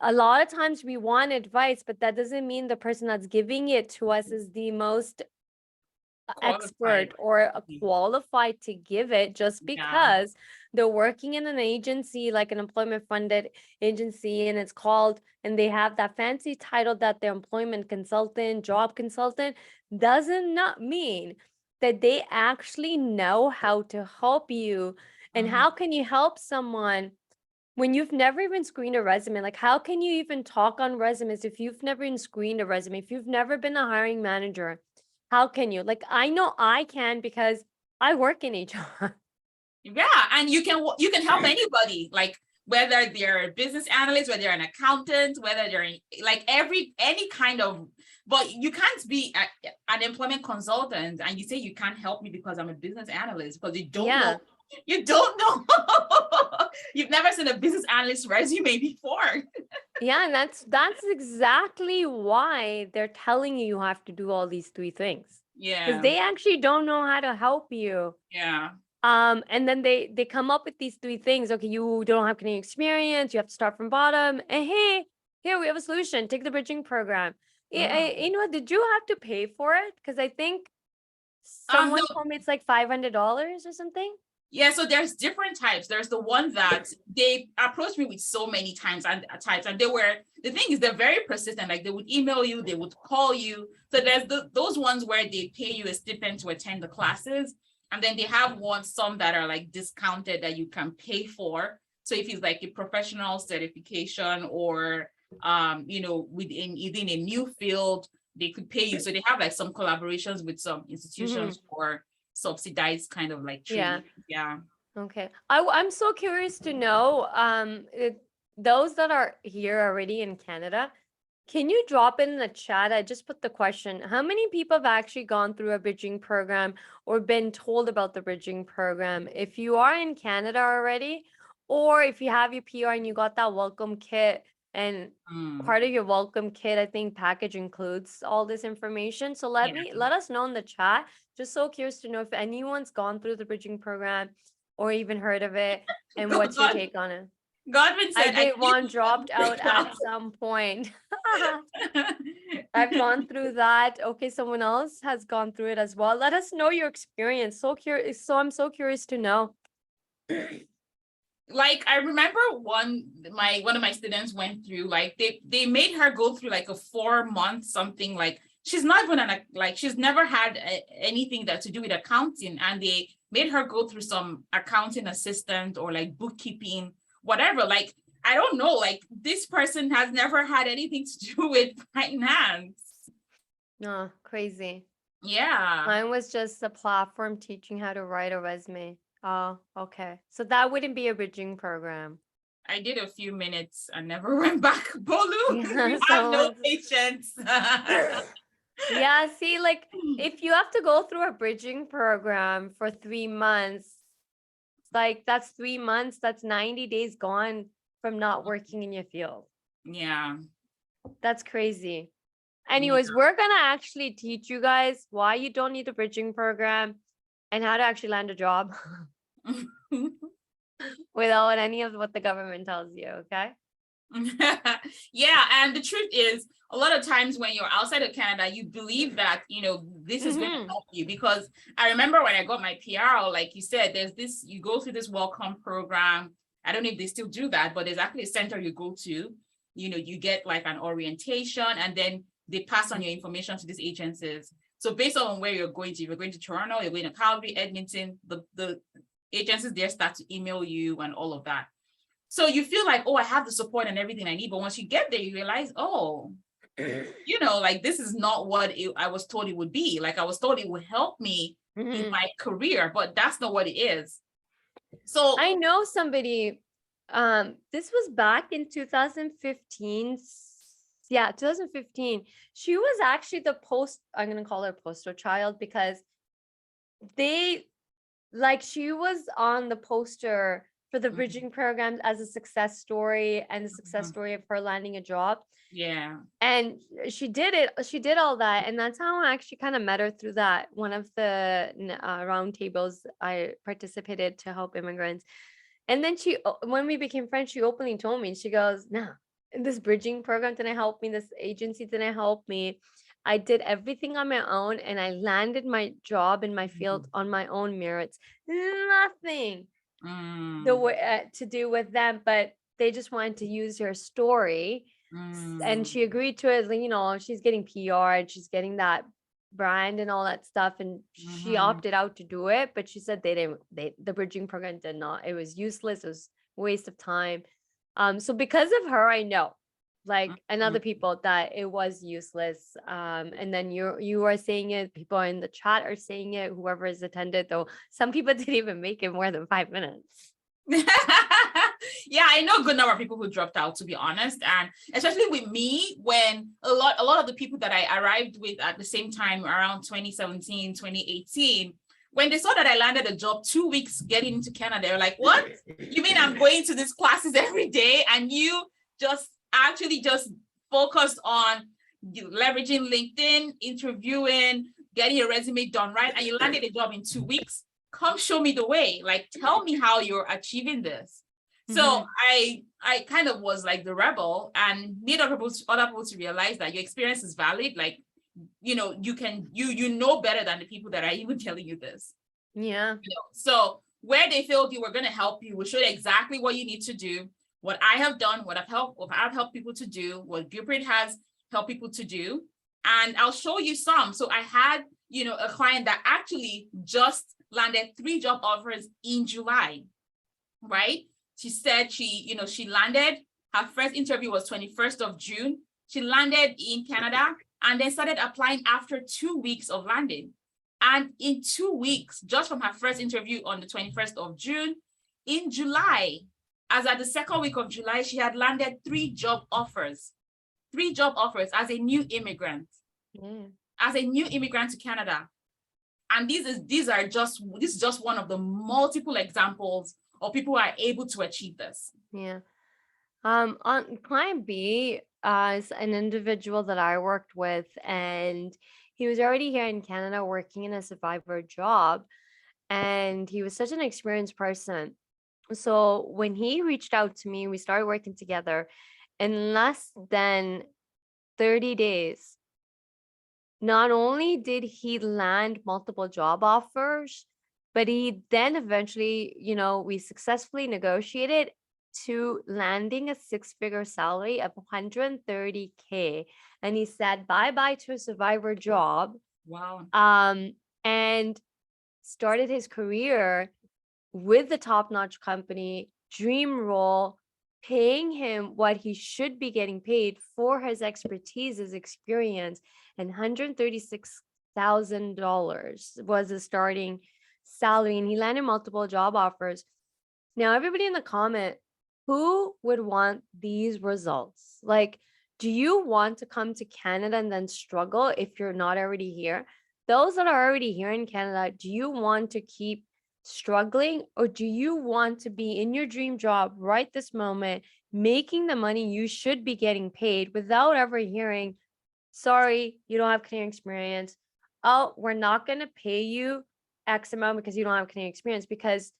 S2: A lot of times we want advice, but that doesn't mean the person that's giving it to us is the most expert or qualified to give it just because they're working in an agency like an employment funded agency and they have that fancy title that they're employment consultant, job consultant, doesn't not mean that they actually know how to help you. And how can you help someone when you've never even screened a resume? Like, how can you even talk on resumes if you've never even screened a resume? If you've never been a hiring manager, how can you? Like, I know I can because I work in HR.
S1: Yeah, and you can help anybody, like whether they're a business analyst, whether they're an accountant, whether they're like any kind of, but you can't be an employment consultant and you say you can't help me because I'm a business analyst because you don't know. You don't know. You've never seen a business analyst resume before.
S2: Yeah, and that's exactly why they're telling you have to do all these 3 things.
S1: Yeah.
S2: Because they actually don't know how to help you.
S1: Yeah.
S2: And then they come up with these 3 things. Okay, you don't have any experience. You have to start from bottom. And hey, here we have a solution. Take the bridging program. Did you have to pay for it? Because I think someone told me it's like $500 or something.
S1: Yeah, so there's different types. There's the one that they approached me with so many times and the thing is they're very persistent. Like they would email you, they would call you. So there's those ones where they pay you a stipend to attend the classes. And then they have some that are like discounted that you can pay for. So if it's like a professional certification or, within a new field, they could pay you. So they have like some collaborations with some institutions for subsidized kind of like training. Yeah.
S2: Okay. I'm so curious to know, those that are here already in Canada, can you drop in the chat? I just put the question, how many people have actually gone through a bridging program or been told about the bridging program? If you are in Canada already, or if you have your PR and you got that welcome kit, and part of your welcome kit, I think package includes all this information. So let us know in the chat. Just so curious to know if anyone's gone through the bridging program or even heard of it, and what's your take on it?
S1: Godwin said,
S2: I think one dropped out at some point. I've gone through that. Okay, someone else has gone through it as well. Let us know your experience. So curious. So I'm so curious to know.
S1: Like, I remember one of my students went through, like, they made her go through like a 4-month something, like she's not even she's never had anything that to do with accounting, and they made her go through some accounting assistant or like bookkeeping, whatever. Like, I don't know, like this person has never had anything to do with finance.
S2: No, crazy.
S1: Yeah.
S2: Mine was just a platform teaching how to write a resume. Oh, okay. So that wouldn't be a bridging program.
S1: I did a few minutes and never went back. Bolu,
S2: Yeah,
S1: I have no patience.
S2: Yeah, see, like if you have to go through a bridging program for 3 months, like that's 3 months, that's 90 days gone from not working in your field.
S1: Yeah.
S2: That's crazy. Anyways, we're gonna actually teach you guys why you don't need a bridging program and how to actually land a job without any of what the government tells you, okay?
S1: Yeah, and the truth is, a lot of times when you're outside of Canada, you believe that, this is going to help you. Because I remember when I got my PR, like you said, there's this, you go through this welcome program. I don't know if they still do that, but there's actually a center you go to, you get like an orientation, and then they pass on your information to these agencies. So based on where you're going to, if you're going to Toronto, you're going to Calgary, Edmonton, the agencies there start to email you and all of that. So you feel like, oh, I have the support and everything I need. But once you get there, you realize, oh, like this is not what I was told it would be. Like I was told it would help me in my career, but that's not what it is. So
S2: I know somebody, this was back in 2015. Yeah, 2015. She was actually I'm going to call her poster child, because she was on the poster for the bridging programs as a success story, and the success story of her landing a job.
S1: Yeah.
S2: And she did it. She did all that. And that's how I actually kind of met her, through that one of the round tables I participated to help immigrants. And then when we became friends, she openly told me, she goes, "No, this bridging program didn't help me. This agency didn't help me. I did everything on my own, and I landed my job in my field on my own merits. Nothing the way to do with them, but they just wanted to use her story." And she agreed to it. She's getting PR, she's getting that brand and all that stuff, and she opted out to do it. But she said the bridging program did not. It was useless. It was a waste of time. So because of her, I know, and other people, that it was useless. And then you are saying it, people in the chat are saying it, whoever has attended, though some people didn't even make it more than 5 minutes.
S1: Yeah, I know a good number of people who dropped out, to be honest. And especially with me, when a lot of the people that I arrived with at the same time around 2017, 2018, when they saw that I landed a job 2 weeks getting into Canada, they were like, "What? You mean I'm going to these classes every day and you just focused on leveraging LinkedIn, interviewing, getting your resume done right, and you landed a job in 2 weeks? Come show me the way. Like, tell me how you're achieving this." So I kind of was like the rebel, and need other people to realize that your experience is valid. Like, you know better than the people that are even telling you this.
S2: Yeah.
S1: So where they feel we're going to help you, we'll show you exactly what you need to do. What I have done, what I've helped people to do, what Gurpreet has helped people to do, and I'll show you some. So I had, a client that actually just landed 3 job offers in July, right? She said she landed, her first interview was 21st of June. She landed in Canada and then started applying after 2 weeks of landing. And in 2 weeks, just from her first interview on the 21st of June, in July, as at the second week of July, she had landed 3 job offers. 3 job offers as a new immigrant. As a new immigrant to Canada. And this is just one of the multiple examples of people who are able to achieve this.
S2: Yeah. On client B is an individual that I worked with, and he was already here in Canada working in a survivor job, and he was such an experienced person. So when he reached out to me, we started working together. In less than 30 days, not only did he land multiple job offers, but he then eventually, we successfully negotiated to landing a 6-figure salary of 130K. And he said bye-bye to a survivor job.
S1: Wow.
S2: And started his career with the top-notch company, dream role, paying him what he should be getting paid for his expertise, his experience, and $136,000 was the starting salary. And he landed multiple job offers. Now, everybody in the comment, who would want these results? Like, do you want to come to Canada and then struggle if you're not already here? Those that are already here in Canada, do you want to keep struggling, or do you want to be in your dream job right this moment, making the money you should be getting paid without ever hearing, sorry, you don't have Canadian experience. Oh, we're not going to pay you X amount because you don't have Canadian experience, because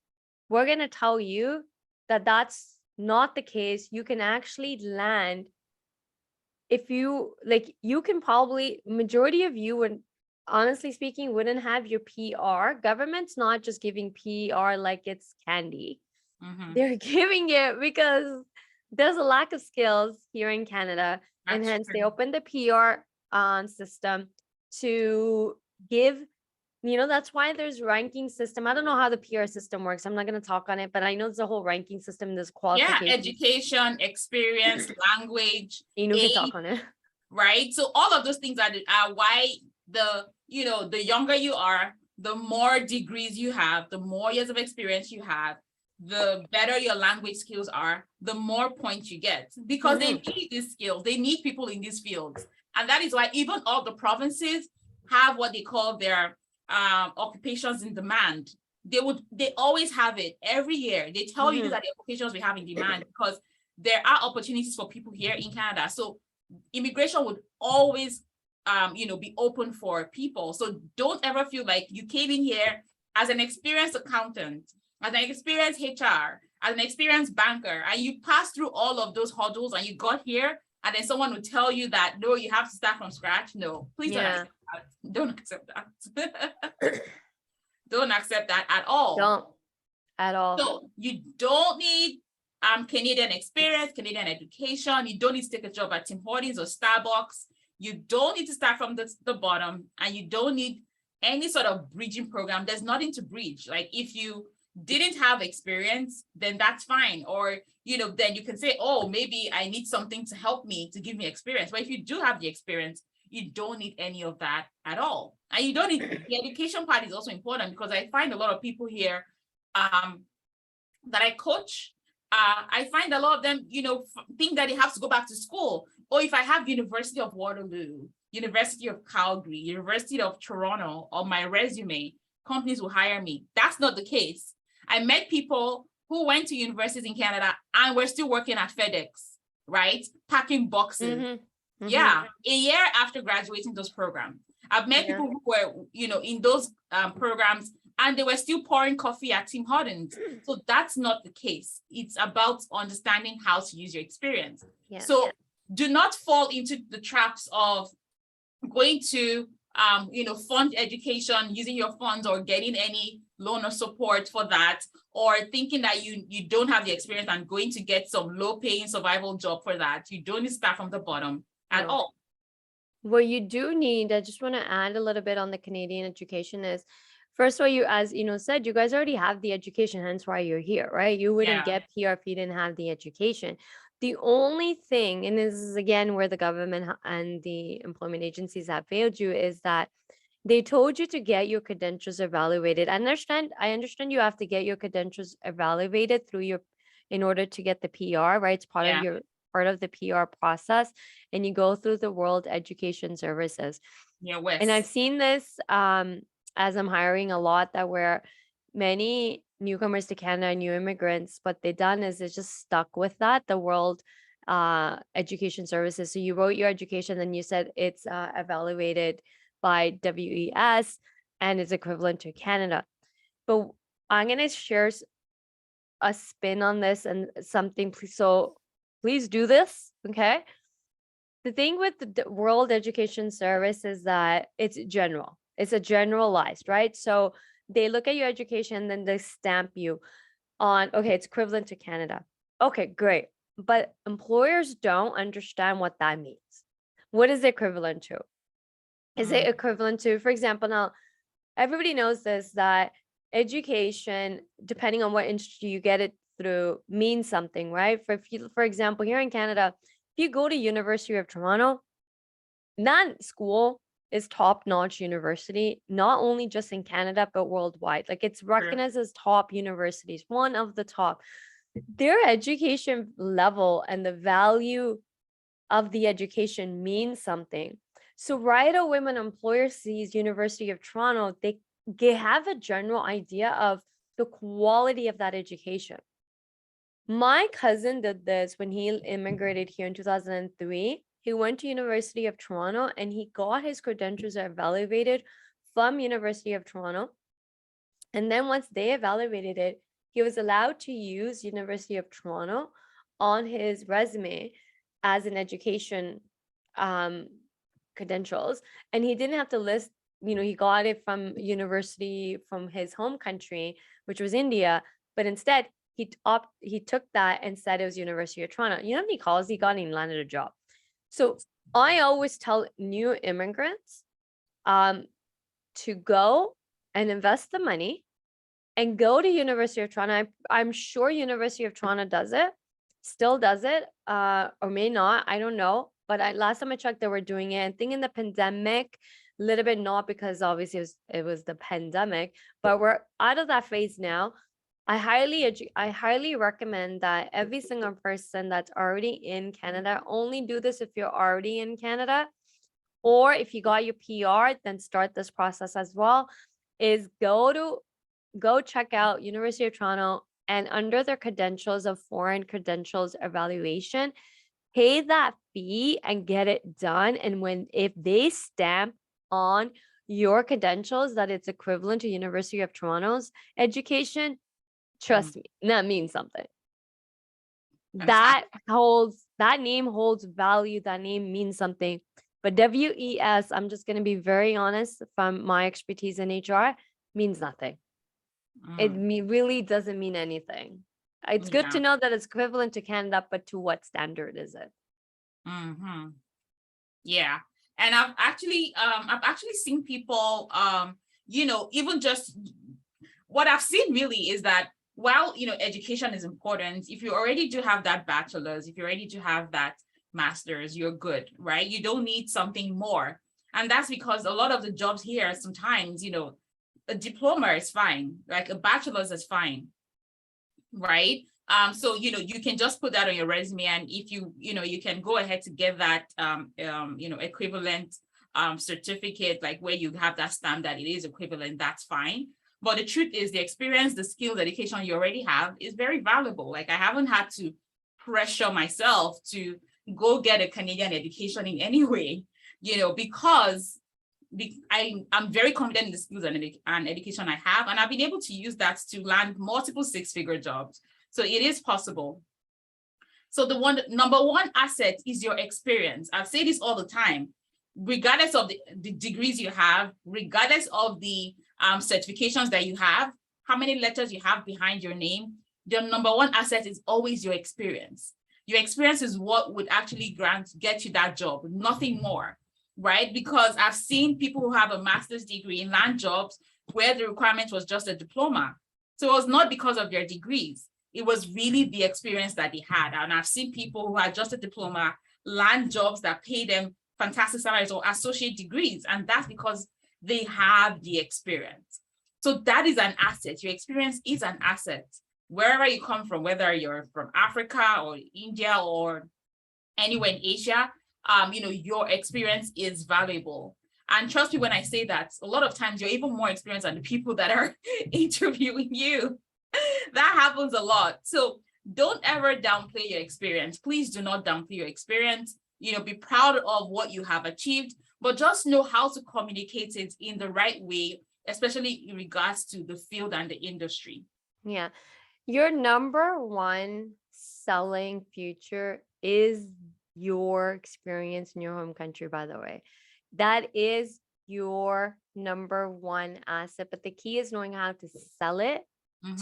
S2: we're going to tell you that that's not the case. You can actually land, if you you can probably, majority of you would, honestly speaking, wouldn't have your PR. Government's not just giving PR like it's candy. They're giving it because there's a lack of skills here in Canada. And hence they opened the PR system to give, that's why there's ranking system. I don't know how the PR system works. I'm not going to talk on it, but I know there's a whole ranking system. There's qualification.
S1: Yeah, education, experience, language.
S2: You can talk on it.
S1: Right. So all of those things are why the younger you are, the more degrees you have, the more years of experience you have, the better your language skills are, the more points you get, because they need these skills. They need people in these fields. And that is why even all the provinces have what they call their occupations in demand. They always have it every year. They tell you that the occupations we have in demand, because there are opportunities for people here in Canada. So immigration would always be open for people. So don't ever feel like you came in here as an experienced accountant, as an experienced HR, as an experienced banker, and you passed through all of those hurdles and you got here, and then someone would tell you that, no, you have to start from scratch. No, please don't accept that. Don't accept that at all.
S2: Don't at all.
S1: So you don't need Canadian experience, Canadian education. You don't need to take a job at Tim Hortons or Starbucks. You don't need to start from the bottom, and you don't need any sort of bridging program. There's nothing to bridge. Like, if you didn't have experience, then that's fine. Or, then you can say, oh, maybe I need something to help me, to give me experience. But if you do have the experience, you don't need any of that at all. And you don't need, the education part is also important, because I find a lot of people here that I coach, I find a lot of them, think that they have to go back to school. Or if I have University of Waterloo, University of Calgary, University of Toronto on my resume, companies will hire me. That's not the case. I met people who went to universities in Canada and were still working at FedEx, right? Packing boxes. Yeah, a year after graduating those programs. I've met people who were, in those programs, and they were still pouring coffee at Tim Hortons. So that's not the case. It's about understanding how to use your experience. So do not fall into the traps of going to, fund education, using your funds or getting any loan or support for that, or thinking that you don't have the experience and going to get some low-paying survival job for that. You don't need to start from the bottom at all.
S2: What you do need, I just want to add a little bit on the Canadian education, is First of all, you, as said, you guys already have the education, hence why you're here, right? You wouldn't
S1: Yeah.
S2: get PR if you didn't have the education. The only thing, and this is again where the government and the employment agencies have failed you, is that they told you to get your credentials evaluated. I understand you have to get your credentials evaluated through your, in order to get the PR, right? It's part of your, part of the PR process, and you go through the World Education Services.
S1: Yeah,
S2: And I've
S1: West.
S2: seen this as I'm hiring a lot, that where many newcomers to Canada, new immigrants, what they've done is it's just stuck with that, the World Education Services. So you wrote your education, and you said it's evaluated by WES and is equivalent to Canada. But I'm going to share a spin on this and something, so please do this, okay? The thing with the World Education Service is that it's general. It's a generalized, right? So they look at your education, then they stamp you on, okay, it's equivalent to Canada. Okay, great. But employers don't understand what that means. What is it equivalent to? Is it equivalent to, for example, now everybody knows this, that education, depending on what industry you get it through, means something, right? For example, here in Canada, if you go to University of Toronto, that school is top-notch university, not only just in Canada, but worldwide. Like, it's recognized as top universities, one of the top. Their education level and the value of the education means something. So right away, when an employer sees University of Toronto, they have a general idea of the quality of that education. My cousin did this when he immigrated here in 2003. He went to University of Toronto and he got his credentials evaluated from University of Toronto. And then once they evaluated it, he was allowed to use University of Toronto on his resume as an education credentials. And he didn't have to list, he got it from university from his home country, which was India, but instead he took that and said it was University of Toronto. You know how many calls he got, and he landed a job. So I always tell new immigrants to go and invest the money and go to University of Toronto. I'm sure University of Toronto does it, still does it, or may not, I don't know. But last time I checked, they were doing it. I think in the pandemic, a little bit not, because obviously it was the pandemic, but we're out of that phase now. I highly recommend that every single person that's already in Canada, only do this if you're already in Canada, or if you got your PR, then start this process as well, is go check out University of Toronto, and under their credentials of foreign credentials evaluation, pay that fee and get it done. And if they stamp on your credentials that it's equivalent to University of Toronto's education, trust me, that means something. That name holds value. That name means something. But WES, I'm just going to be very honest, from my expertise in HR, means nothing. It really doesn't mean anything. It's good to know that it's equivalent to Canada, but to what standard is it?
S1: Yeah. And I've actually seen people, even just what I've seen really is that, while, education is important, if you already do have that bachelor's, if you already do have that master's, you're good, right? You don't need something more. And that's because a lot of the jobs here, sometimes, a diploma is fine, like a bachelor's is fine, right? So, you can just put that on your resume, and if you can go ahead to get that, equivalent certificate, like where you have that stamp that it is equivalent, that's fine. But the truth is, the experience, the skills, education you already have is very valuable. Like, I haven't had to pressure myself to go get a Canadian education in any way, because I'm very confident in the skills and education I have, and I've been able to use that to land multiple six-figure jobs. So it is possible. So the number one asset is your experience. I've said this all the time. Regardless of the degrees you have, regardless of the certifications that you have, how many letters you have behind your name, your number one asset is always your experience. Your experience is what would actually get you that job, nothing more, right? Because I've seen people who have a master's degree in land jobs where the requirement was just a diploma. So it was not because of their degrees. It was really the experience that they had. And I've seen people who had just a diploma land jobs that pay them fantastic salaries or associate degrees. And that's because they have the experience. So that is an asset. Your experience is an asset. Wherever you come from, whether you're from Africa or India or anywhere in Asia, your experience is valuable. And trust me when I say that, a lot of times you're even more experienced than the people that are interviewing you. That happens a lot. So don't ever downplay your experience. Please do not downplay your experience. Be proud of what you have achieved, but just know how to communicate it in the right way, especially in regards to the field and the industry.
S2: Yeah. Your number one selling feature is your experience in your home country, by the way. That is your number one asset. But the key is knowing how to sell it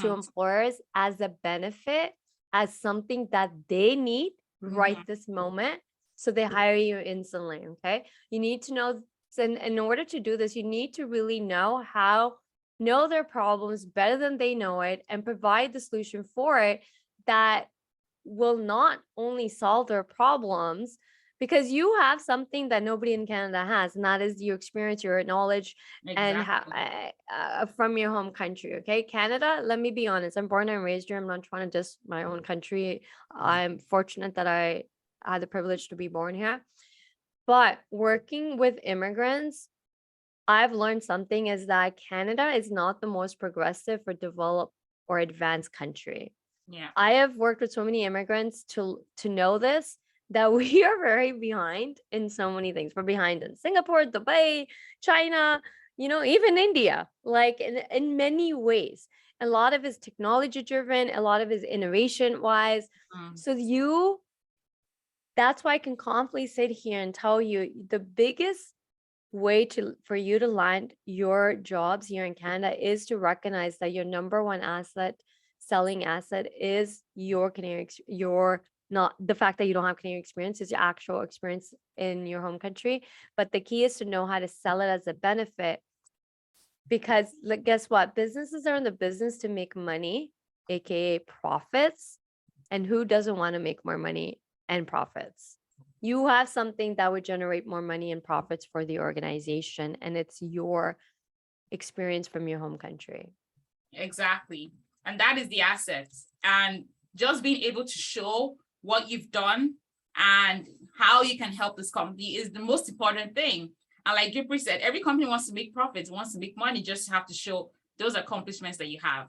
S2: to employers as a benefit, as something that they need right this moment. So they hire you instantly. Okay. You need to know, and in order to do this, you need to really know their problems better than they know it and provide the solution for it that will not only solve their problems, because you have something that nobody in Canada has, and that is your experience, your knowledge,
S1: Exactly.
S2: and from your home country. Okay. Canada, let me be honest, I'm born and raised here. I'm not trying to diss my own country. I'm fortunate that I had the privilege to be born here. But working with immigrants, I've learned something is that Canada is not the most progressive or developed or advanced country.
S1: Yeah.
S2: I have worked with so many immigrants to know this, that we are very behind in so many things. We're behind in Singapore, Dubai, China, even India, like in many ways. A lot of it is technology driven, a lot of it is innovation wise. So that's why I can confidently sit here and tell you the biggest way for you to land your jobs here in Canada is to recognize that your number one selling asset is your Canadian, not the fact that you don't have Canadian experience, is your actual experience in your home country. But the key is to know how to sell it as a benefit, because guess what? Businesses are in the business to make money, aka profits. And who doesn't want to make more money and profits? You have something that would generate more money and profits for the organization, and it's your experience from your home country.
S1: Exactly. And that is the assets. And just being able to show what you've done and how you can help this company is the most important thing. And like Gurpreet said, every company wants to make profits, wants to make money, just have to show those accomplishments that you have.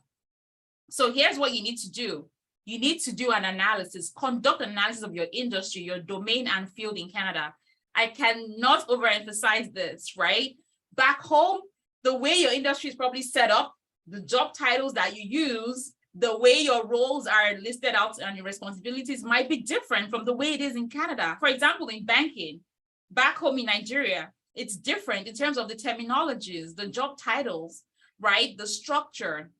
S1: So here's what you need to do. You need to do an analysis, conduct an analysis of your industry, your domain and field in Canada. I cannot overemphasize this, right? Back home, the way your industry is probably set up, the job titles that you use, the way your roles are listed out and your responsibilities might be different from the way it is in Canada. For example, in banking, back home in Nigeria, it's different in terms of the terminologies, the job titles, right? The structure.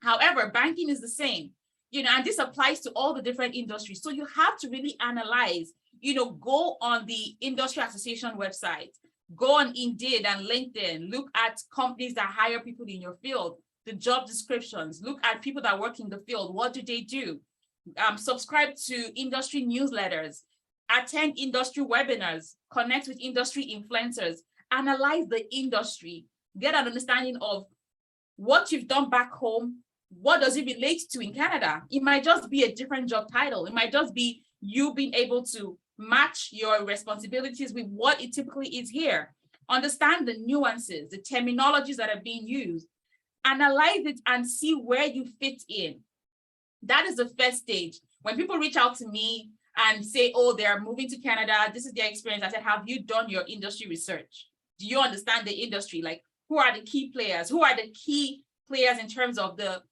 S1: However, banking is the same. And this applies to all the different industries. So you have to really analyze, go on the industry association website, go on Indeed and LinkedIn, look at companies that hire people in your field, the job descriptions, look at people that work in the field. What do they do? Subscribe to industry newsletters, attend industry webinars, connect with industry influencers, analyze the industry, get an understanding of what you've done back home. What does it relate to in Canada? It might just be a different job title. It might just be you being able to match your responsibilities with what it typically is here. Understand the nuances, the terminologies that are being used. Analyze it and see where you fit in. That is the first stage. When people reach out to me and say, oh, they're moving to Canada, this is their experience, I said, have you done your industry research? Do you understand the industry? Like, who are the key players? Who are the key players in terms of the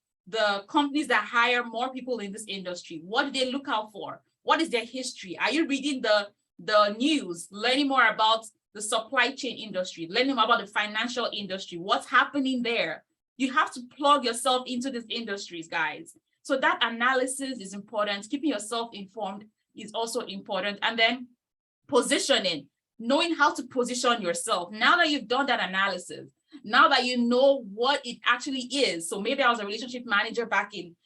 S1: companies that hire more people in this industry? What do they look out for? What is their history? Are you reading the news, learning more about the supply chain industry, learning more about the financial industry? What's happening there? You have to plug yourself into these industries, guys. So that analysis is important. Keeping yourself informed is also important. And then positioning, knowing how to position yourself. Now that you've done that analysis, Now that you know what it actually is. So maybe I was a relationship manager back in,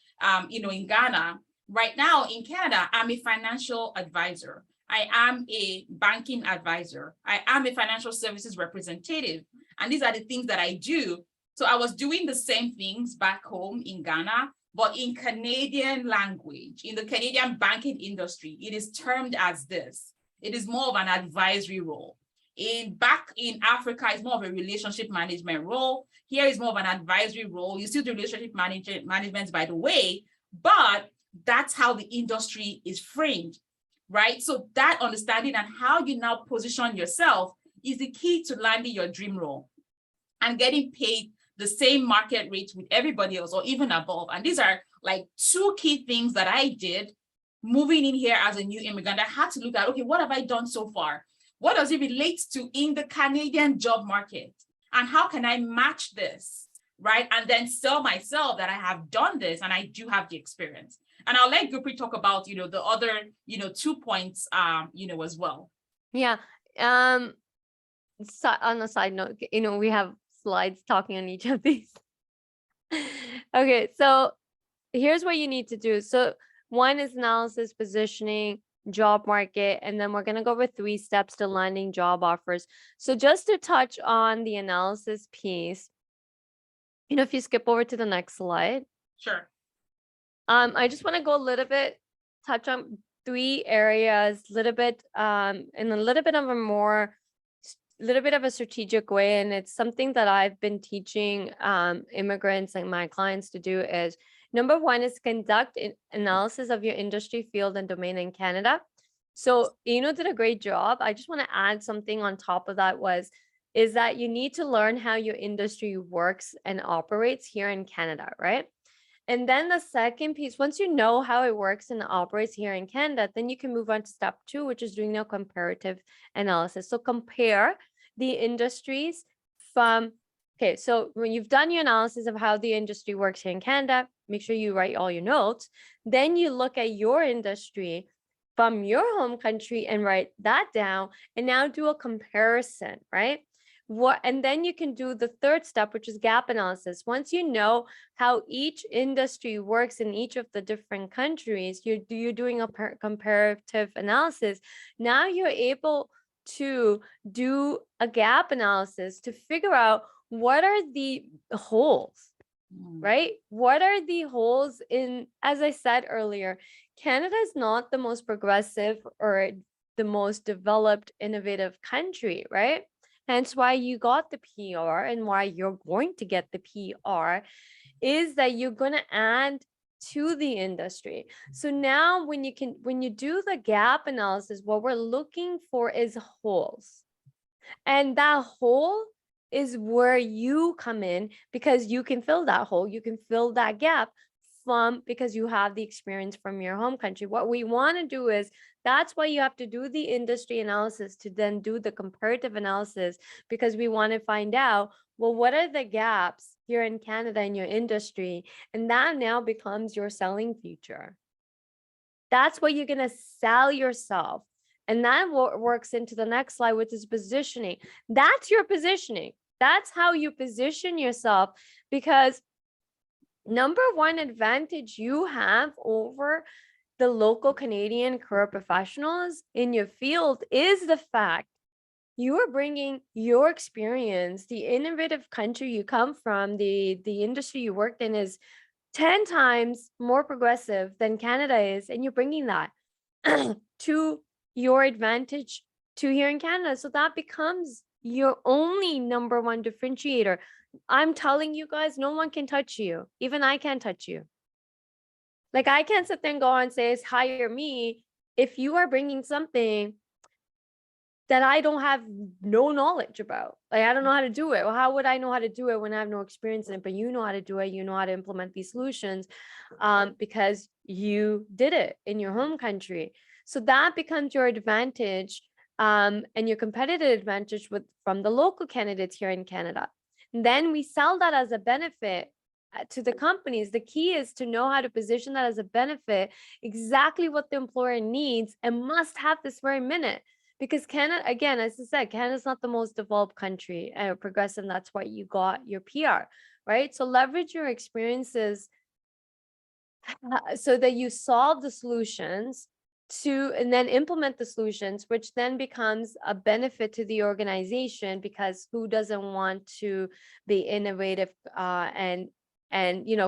S1: in Ghana. Right now in Canada, I'm a financial advisor. I am a banking advisor. I am a financial services representative. And these are the things that I do. So I was doing the same things back home in Ghana, but in Canadian language, in the Canadian banking industry, it is termed as this. It is more of an advisory role. Back in Africa, it's more of a relationship management role. Here is more of an advisory role. You still do relationship management, by the way, but that's how the industry is framed, right? So that understanding and how you now position yourself is the key to landing your dream role and getting paid the same market rate with everybody else or even above. And these are like two key things that I did moving in here as a new immigrant. I had to look at, okay, what have I done so far? What does it relate to in the Canadian job market? And how can I match this, right? And then sell myself that I have done this and I do have the experience. And I'll let Gurpreet talk about, the other, 2 points, as well.
S2: Yeah. On a side note, we have slides talking on each of these. Okay, so here's what you need to do. So one is analysis, positioning, job market, and then we're going to go over 3 steps to landing job offers. So just to touch on the analysis piece, if you skip over to the next slide.
S1: Sure.
S2: I just want to go a little bit, touch on 3 areas, in a little bit of a strategic way. And it's something that I've been teaching immigrants and my clients to do is, number 1 is conduct analysis of your industry, field, and domain in Canada. So, did a great job. I just want to add something on top of that is that you need to learn how your industry works and operates here in Canada, right? And then the second piece, once you know how it works and operates here in Canada, then you can move on to step 2, which is doing a comparative analysis. So compare the industries so when you've done your analysis of how the industry works here in Canada, make sure you write all your notes. Then you look at your industry from your home country and write that down and now do a comparison, right? And then you can do the third step, which is gap analysis. Once you know how each industry works in each of the different countries, you're doing a comparative analysis. Now you're able to do a gap analysis to figure out what are the holes, right? What are the holes in, as I said earlier, Canada is not the most progressive or the most developed, innovative country, right? Hence why you got the PR and why you're going to get the PR is that you're going to add to the industry. So now when you do the gap analysis, what we're looking for is holes. And that hole is where you come in because you can fill that hole. You can fill that gap because you have the experience from your home country. What we want to do is, that's why you have to do the industry analysis to then do the comparative analysis, because we want to find out, well, what are the gaps here in Canada in your industry? And that now becomes your selling feature. That's what you're going to sell yourself. And that works into the next slide, which is positioning. That's your positioning. That's how you position yourself, because number 1 advantage you have over the local Canadian career professionals in your field is the fact you are bringing your experience. The innovative country you come from, the industry you worked in is 10 times more progressive than Canada is, and you're bringing that to your advantage to here in Canada. So that becomes your only number 1 differentiator. I'm telling you guys, no one can touch you. Even I can't touch you. Like, I can't sit there and go and say, hire me if you are bringing something that I don't have no knowledge about. Like, I don't know how to do it. Well, how would I know how to do it when I have no experience in it? But you know how to do it. You know how to implement these solutions because you did it in your home country. So that becomes your advantage and your competitive advantage from the local candidates here in Canada. And then we sell that as a benefit to the companies. The key is to know how to position that as a benefit, exactly what the employer needs and must have this very minute. Because Canada, again, as I said, Canada's not the most developed country and progressive. And that's why you got your PR, right? So leverage your experiences so that you solve the solutions and then implement the solutions, which then becomes a benefit to the organization, because who doesn't want to be innovative and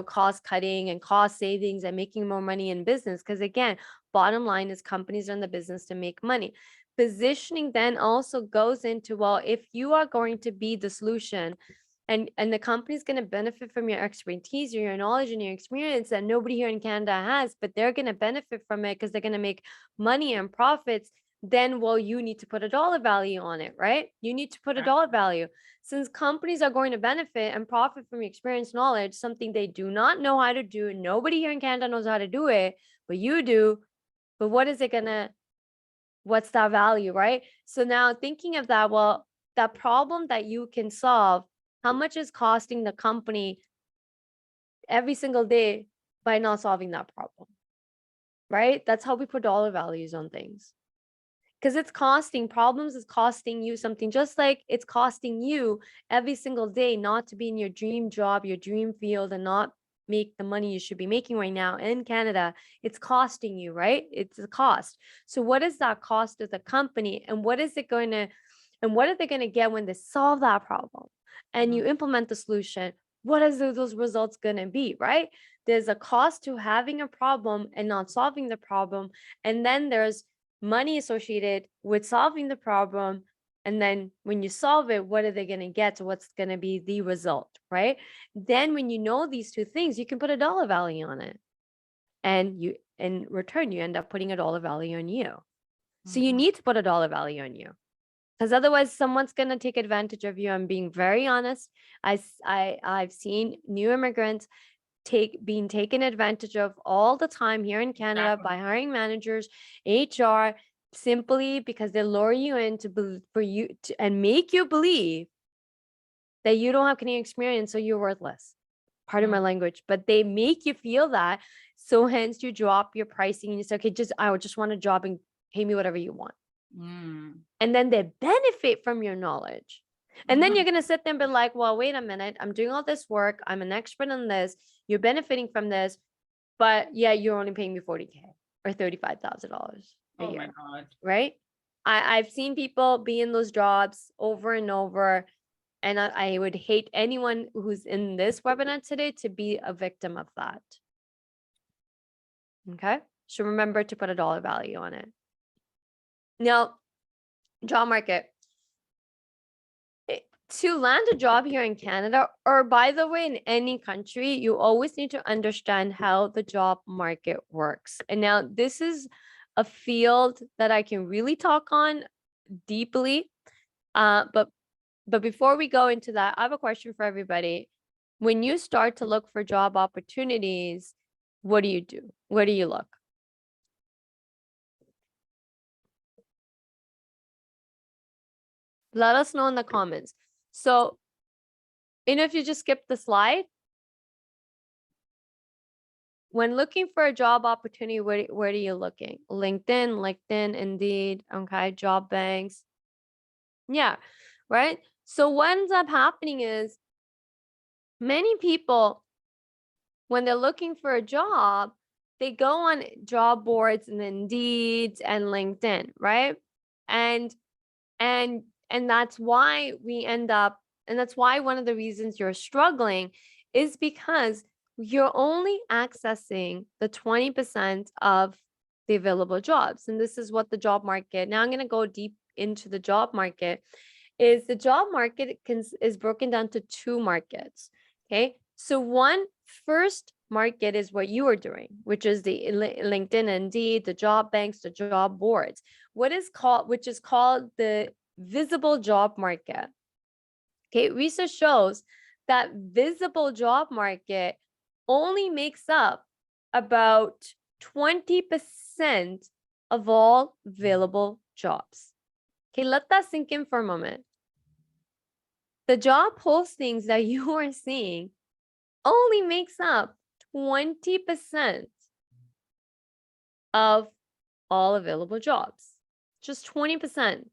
S2: cost cutting and cost savings and making more money in business? Because again, bottom line is companies are in the business to make money. Positioning then also goes into, well, if you are going to be the solution, and the company's going to benefit from your expertise or your knowledge and your experience that nobody here in Canada has, but they're going to benefit from it because they're going to make money and profits, then, well, you need to put a dollar value on it, right? You need to put a dollar value. Since companies are going to benefit and profit from your experience, knowledge, something they do not know how to do. Nobody here in Canada knows how to do it, but you do. But what's that value, right? So now thinking of that, well, that problem that you can solve, how much is costing the company every single day by not solving that problem, right? That's how we put dollar values on things. Because it's costing you something, just like it's costing you every single day not to be in your dream job, your dream field, and not make the money you should be making right now in Canada. It's costing you, right? It's a cost. So what is that cost to the company, and what are they going to get when they solve that problem and you implement the solution? What is those results going to be, right? There's a cost to having a problem and not solving the problem, and then there's money associated with solving the problem. And then when you solve it, what are they going to get? So what's going to be the result, right? Then when you know these two things, you can put a dollar value on it. And you, in return, you end up putting a dollar value on you. So you need to put a dollar value on you, because otherwise someone's going to take advantage of you. I'm being very honest. I've seen new immigrants being taken advantage of all the time here in Canada by hiring managers, HR, simply because they lure you in and make you believe that you don't have Canadian experience, so you're worthless. Pardon my language, but they make you feel that. So hence you drop your pricing and you say, okay, I would just want a job and pay me whatever you want. And then they benefit from your knowledge. And then you're going to sit there and be like, well, wait a minute, I'm doing all this work, I'm an expert in this, you're benefiting from this, but yeah, you're only paying me $40,000 or $35,000 a year. My God. Right? I've seen people be in those jobs over and over, and I would hate anyone who's in this webinar today to be a victim of that. Okay? So remember to put a dollar value on it. Now, job market. To land a job here in Canada, or by the way, in any country, you always need to understand how the job market works. And now this is a field that I can really talk on deeply. But before we go into that, I have a question for everybody. When you start to look for job opportunities, what do you do? Where do you look? Let us know in the comments. So, if you just skip the slide, when looking for a job opportunity, where are you looking? LinkedIn, Indeed, okay, job banks. Yeah, right? So what ends up happening is many people, when they're looking for a job, they go on job boards and Indeed and LinkedIn, right? And that's why we end up, and that's why one of the reasons you're struggling is because you're only accessing the 20% of the available jobs. And this is what the job market, now I'm going to go deep into the job market, is the job market is broken down to two markets. Okay. So one first market is what you are doing, which is the LinkedIn, Indeed, the job banks, the job boards, which is called the visible job market. Okay, research shows that visible job market only makes up about 20% of all available jobs. Okay, let that sink in for a moment. The job postings that you are seeing only makes up 20% of all available jobs. Just 20%.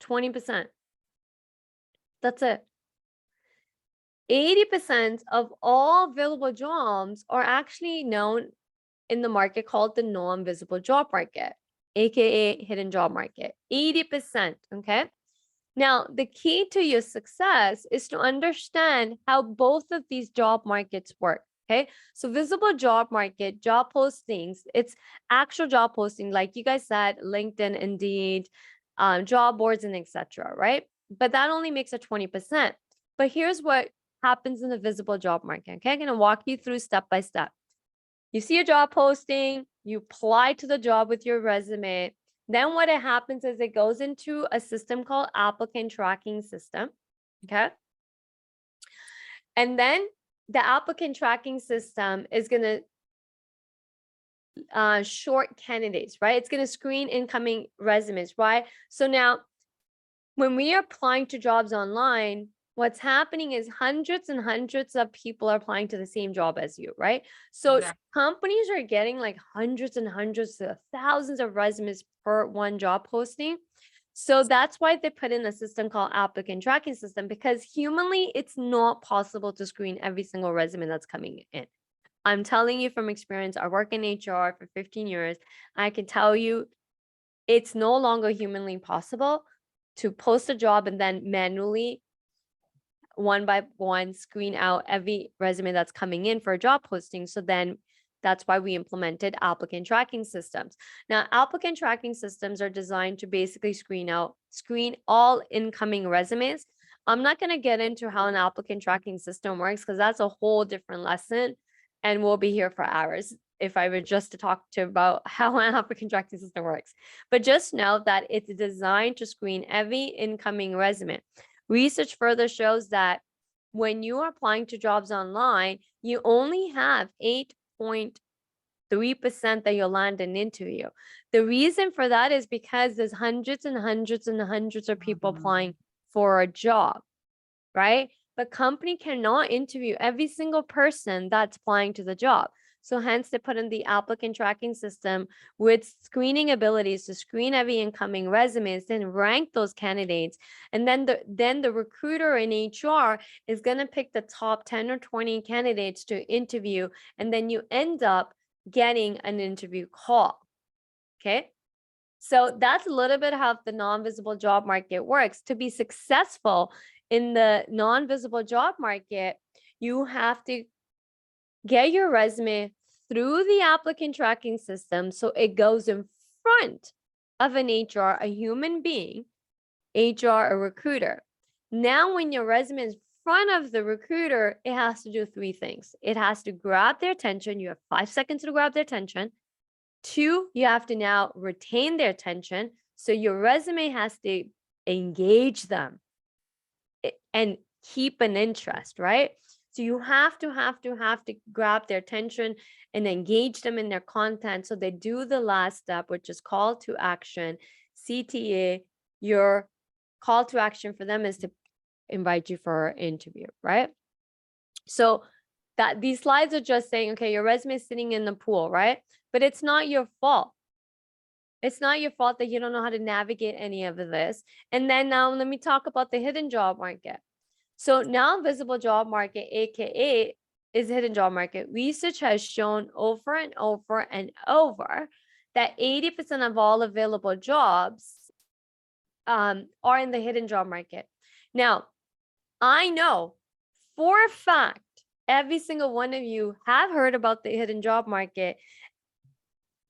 S2: 20%. That's it. 80% of all available jobs are actually known in the market called the non-visible job market, aka hidden job market. 80%. Okay. Now, the key to your success is to understand how both of these job markets work. Okay. So visible job market, job postings, it's actual job posting, like you guys said, LinkedIn, Indeed, job boards, and etc. Right? But that only makes it 20%. But here's what happens in the visible job market. Okay. I'm going to walk you through step by step. You see a job posting, you apply to the job with your resume. Then what happens is it goes into a system called applicant tracking system. Okay. And then the applicant tracking system is going to short candidates, right? It's going to screen incoming resumes, right? So now when we are applying to jobs online, what's happening is hundreds and hundreds of people are applying to the same job as you, right? So
S1: Exactly.
S2: companies are getting like hundreds and hundreds of thousands of resumes per one job posting. So that's why they put in a system called applicant tracking system, because humanly, it's not possible to screen every single resume that's coming in. I'm telling you from experience, I work in HR for 15 years. I can tell you it's no longer humanly possible to post a job and then manually, one by one, screen out every resume that's coming in for a job posting. So then that's why we implemented applicant tracking systems. Now, applicant tracking systems are designed to basically screen all incoming resumes. I'm not going to get into how an applicant tracking system works because that's a whole different lesson, and we'll be here for hours if I were just to talk to about how an applicant tracking system works. But just know that it's designed to screen every incoming resume. Research further shows that when you are applying to jobs online, you only have 8.3% that you'll land an interview. The reason for that is because there's hundreds and hundreds and hundreds of people applying for a job, right? But company cannot interview every single person that's applying to the job. So hence they put in the applicant tracking system with screening abilities to screen every incoming resumes, then rank those candidates. And then the recruiter in HR is going to pick the top 10 or 20 candidates to interview. And then you end up getting an interview call. Okay. So that's a little bit how the non-visible job market works. To be successful in the non-visible job market, you have to get your resume through the applicant tracking system so it goes in front of an HR, a human being, HR, a recruiter. Now, when your resume is in front of the recruiter, it has to do three things. It has to grab their attention. You have 5 seconds to grab their attention. 2, you have to now retain their attention. So your resume has to engage them and keep an interest, right? So you have to grab their attention and engage them in their content. So they do the last step, which is call to action. CTA, your call to action for them is to invite you for an interview, right? So that these slides are just saying, okay, your resume is sitting in the pool, right? But it's not your fault. It's not your fault that you don't know how to navigate any of this. And then now let me talk about the hidden job market. So now visible job market, AKA, is hidden job market. Research has shown over and over and over that 80% of all available jobs are in the hidden job market. Now, I know for a fact, every single one of you have heard about the hidden job market.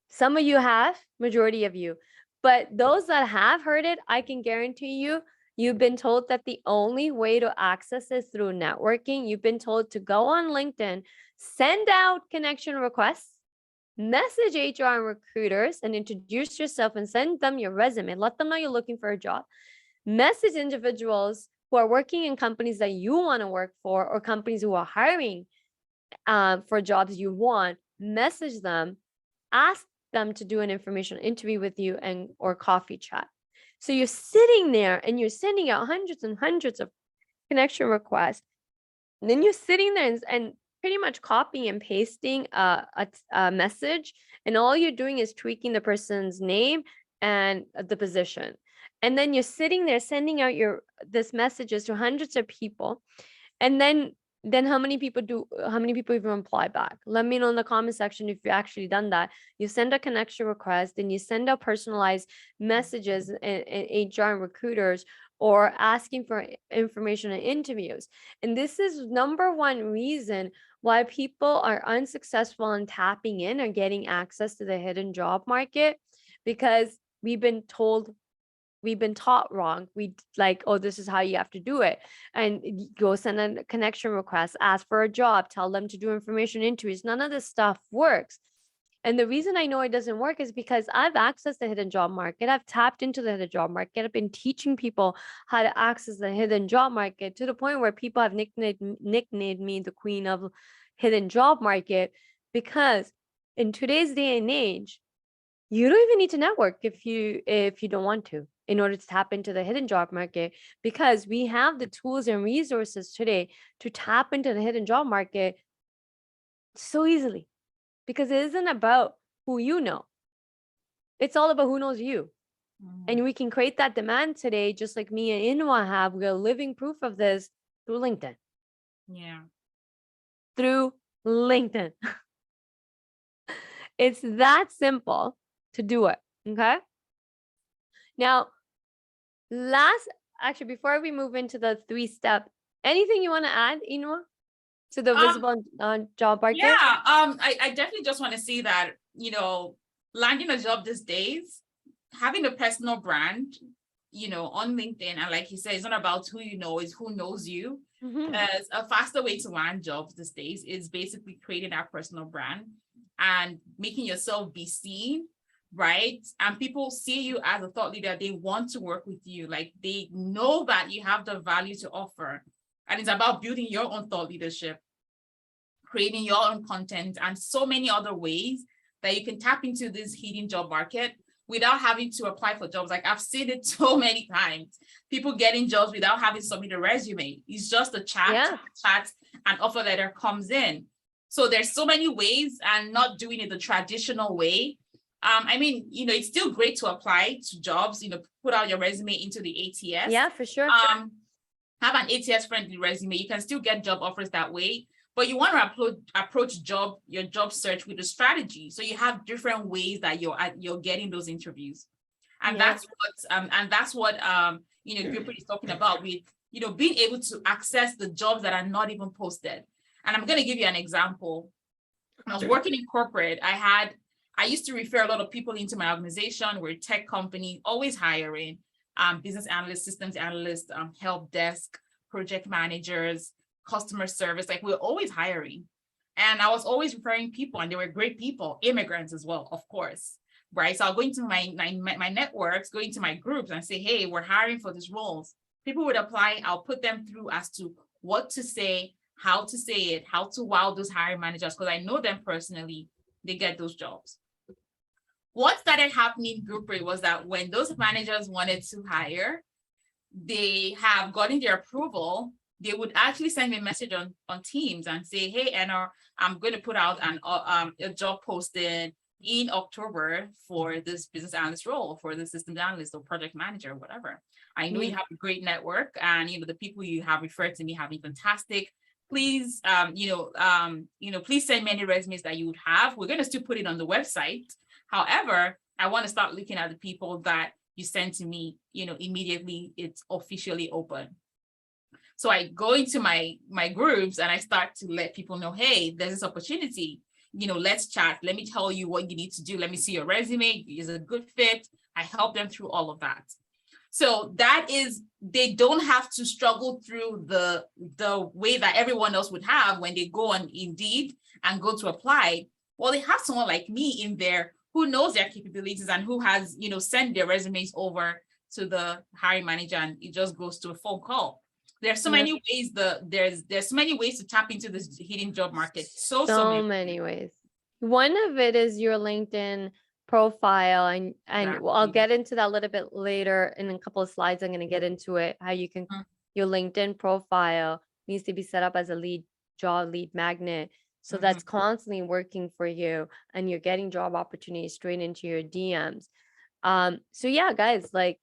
S2: Some of you have, majority of you, but those that have heard it, I can guarantee you, you've been told that the only way to access is through networking. You've been told to go on LinkedIn, send out connection requests, message HR and recruiters and introduce yourself and send them your resume. Let them know you're looking for a job. Message individuals who are working in companies that you want to work for or companies who are hiring for jobs you want. Message them, ask them to do an informational interview with you and or coffee chat. So you're sitting there and you're sending out hundreds and hundreds of connection requests. And then you're sitting there and pretty much copying and pasting a message. And all you're doing is tweaking the person's name and the position. And then you're sitting there sending out this messages to hundreds of people. And then how many people even reply back? Let me know in the comment section if you actually done that. You send a connection request, then you send out personalized messages in HR and recruiters, or asking for information and interviews. And this is number one reason why people are unsuccessful in tapping in or getting access to the hidden job market, because we've been taught wrong. We like, oh, this is how you have to do it. And go send a connection request, ask for a job, tell them to do information interviews. None of this stuff works. And the reason I know it doesn't work is because I've accessed the hidden job market. I've tapped into the hidden job market. I've been teaching people how to access the hidden job market, to the point where people have nicknamed me the queen of hidden job market, because in today's day and age, you don't even need to network if you don't want to, in order to tap into the hidden job market, because we have the tools and resources today to tap into the hidden job market so easily, because it isn't about who you know. It's all about who knows you. And we can create that demand today, just like me and Inwa have. We're living proof of this through LinkedIn.
S1: Yeah.
S2: Through LinkedIn. It's that simple to do it. Okay. Now, actually, before we move into the 3-step, anything you want to add, Inwa, to the visible job market?
S1: Yeah, I definitely just want to say that, landing a job these days, having a personal brand, on LinkedIn, and like you said, it's not about who you know, it's who knows you. As a faster way to land jobs these days is basically creating that personal brand and making yourself be seen, right? And people see you as a thought leader. They want to work with you. Like, they know that you have the value to offer. And it's about building your own thought leadership, creating your own content, and so many other ways that you can tap into this hidden job market without having to apply for jobs. Like, I've seen it so many times, people getting jobs without having to submit a resume. It's just a chat, and offer letter comes in. So there's so many ways, and not doing it the traditional way. I mean, it's still great to apply to jobs, put out your resume into the ATS.
S2: Yeah, for sure.
S1: Have an ATS friendly resume. You can still get job offers that way, but you want to approach your job search with a strategy. So you have different ways that you're getting those interviews. And that's what Gurpreet is talking about, with, being able to access the jobs that are not even posted. And I'm going to give you an example. When I was working in corporate, I used to refer a lot of people into my organization. We're a tech company, always hiring business analysts, systems analysts, help desk, project managers, customer service. Like, we're always hiring. And I was always referring people, and they were great people, immigrants as well, of course, right? So I'll go into my networks, go into my groups and say, hey, we're hiring for these roles. People would apply. I'll put them through as to what to say, how to say it, how to wow those hiring managers, because I know them personally. They get those jobs. What started happening, Gurpreet, was that when those managers wanted to hire, they have gotten their approval, they would actually send me a message on Teams and say, hey, Anna, I'm going to put out a job posted in October for this business analyst role, for the systems analyst or project manager, whatever. I know you have a great network, and the people you have referred to me have been fantastic. Please, please send me any resumes that you would have. We're going to still put it on the website. However, I want to start looking at the people that you send to me, immediately it's officially open. So I go into my groups and I start to let people know, hey, there's this opportunity, let's chat. Let me tell you what you need to do. Let me see your resume. Is a good fit. I help them through all of that. So that is, they don't have to struggle through the way that everyone else would have when they go on Indeed and go to apply. Well, they have someone like me in there who knows their capabilities and who has, sent their resumes over to the hiring manager, and it just goes to a phone call. There's so many ways. There's so many ways to tap into this hidden job market. So many ways.
S2: One of it is your LinkedIn profile, and
S1: Exactly.
S2: I'll get into that a little bit later in a couple of slides. I'm going to get into it, how you can your LinkedIn profile needs to be set up as a lead magnet. So that's constantly working for you, and you're getting job opportunities straight into your DMs. So yeah, guys, like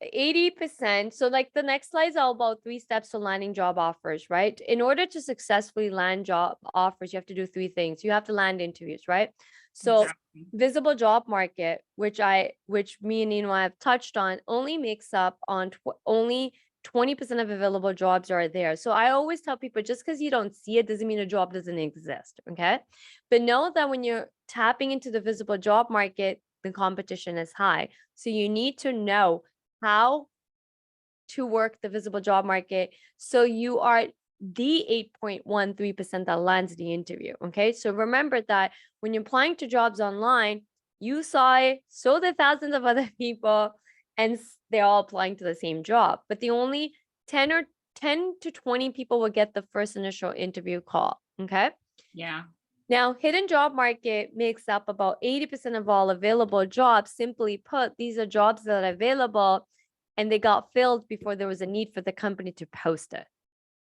S2: 80%. So like the next slide is all about 3 steps to landing job offers, right? In order to successfully land job offers, you have to do 3 things. You have to land interviews, right? So
S1: Exactly.
S2: visible job market, which me and Nino have touched on, only makes up on only 20% of available jobs are there. So I always tell people, just because you don't see it doesn't mean a job doesn't exist, okay? But know that when you're tapping into the visible job market, the competition is high. So you need to know how to work the visible job market so you are the 8.13% that lands the interview. Okay, so remember that when you're applying to jobs online, you saw it, so did thousands of other people, and they're all applying to the same job, but the only 10 to 20 people will get the first initial interview call. Okay.
S1: Yeah.
S2: Now, hidden job market makes up about 80% of all available jobs. Simply put, these are jobs that are available and they got filled before there was a need for the company to post it.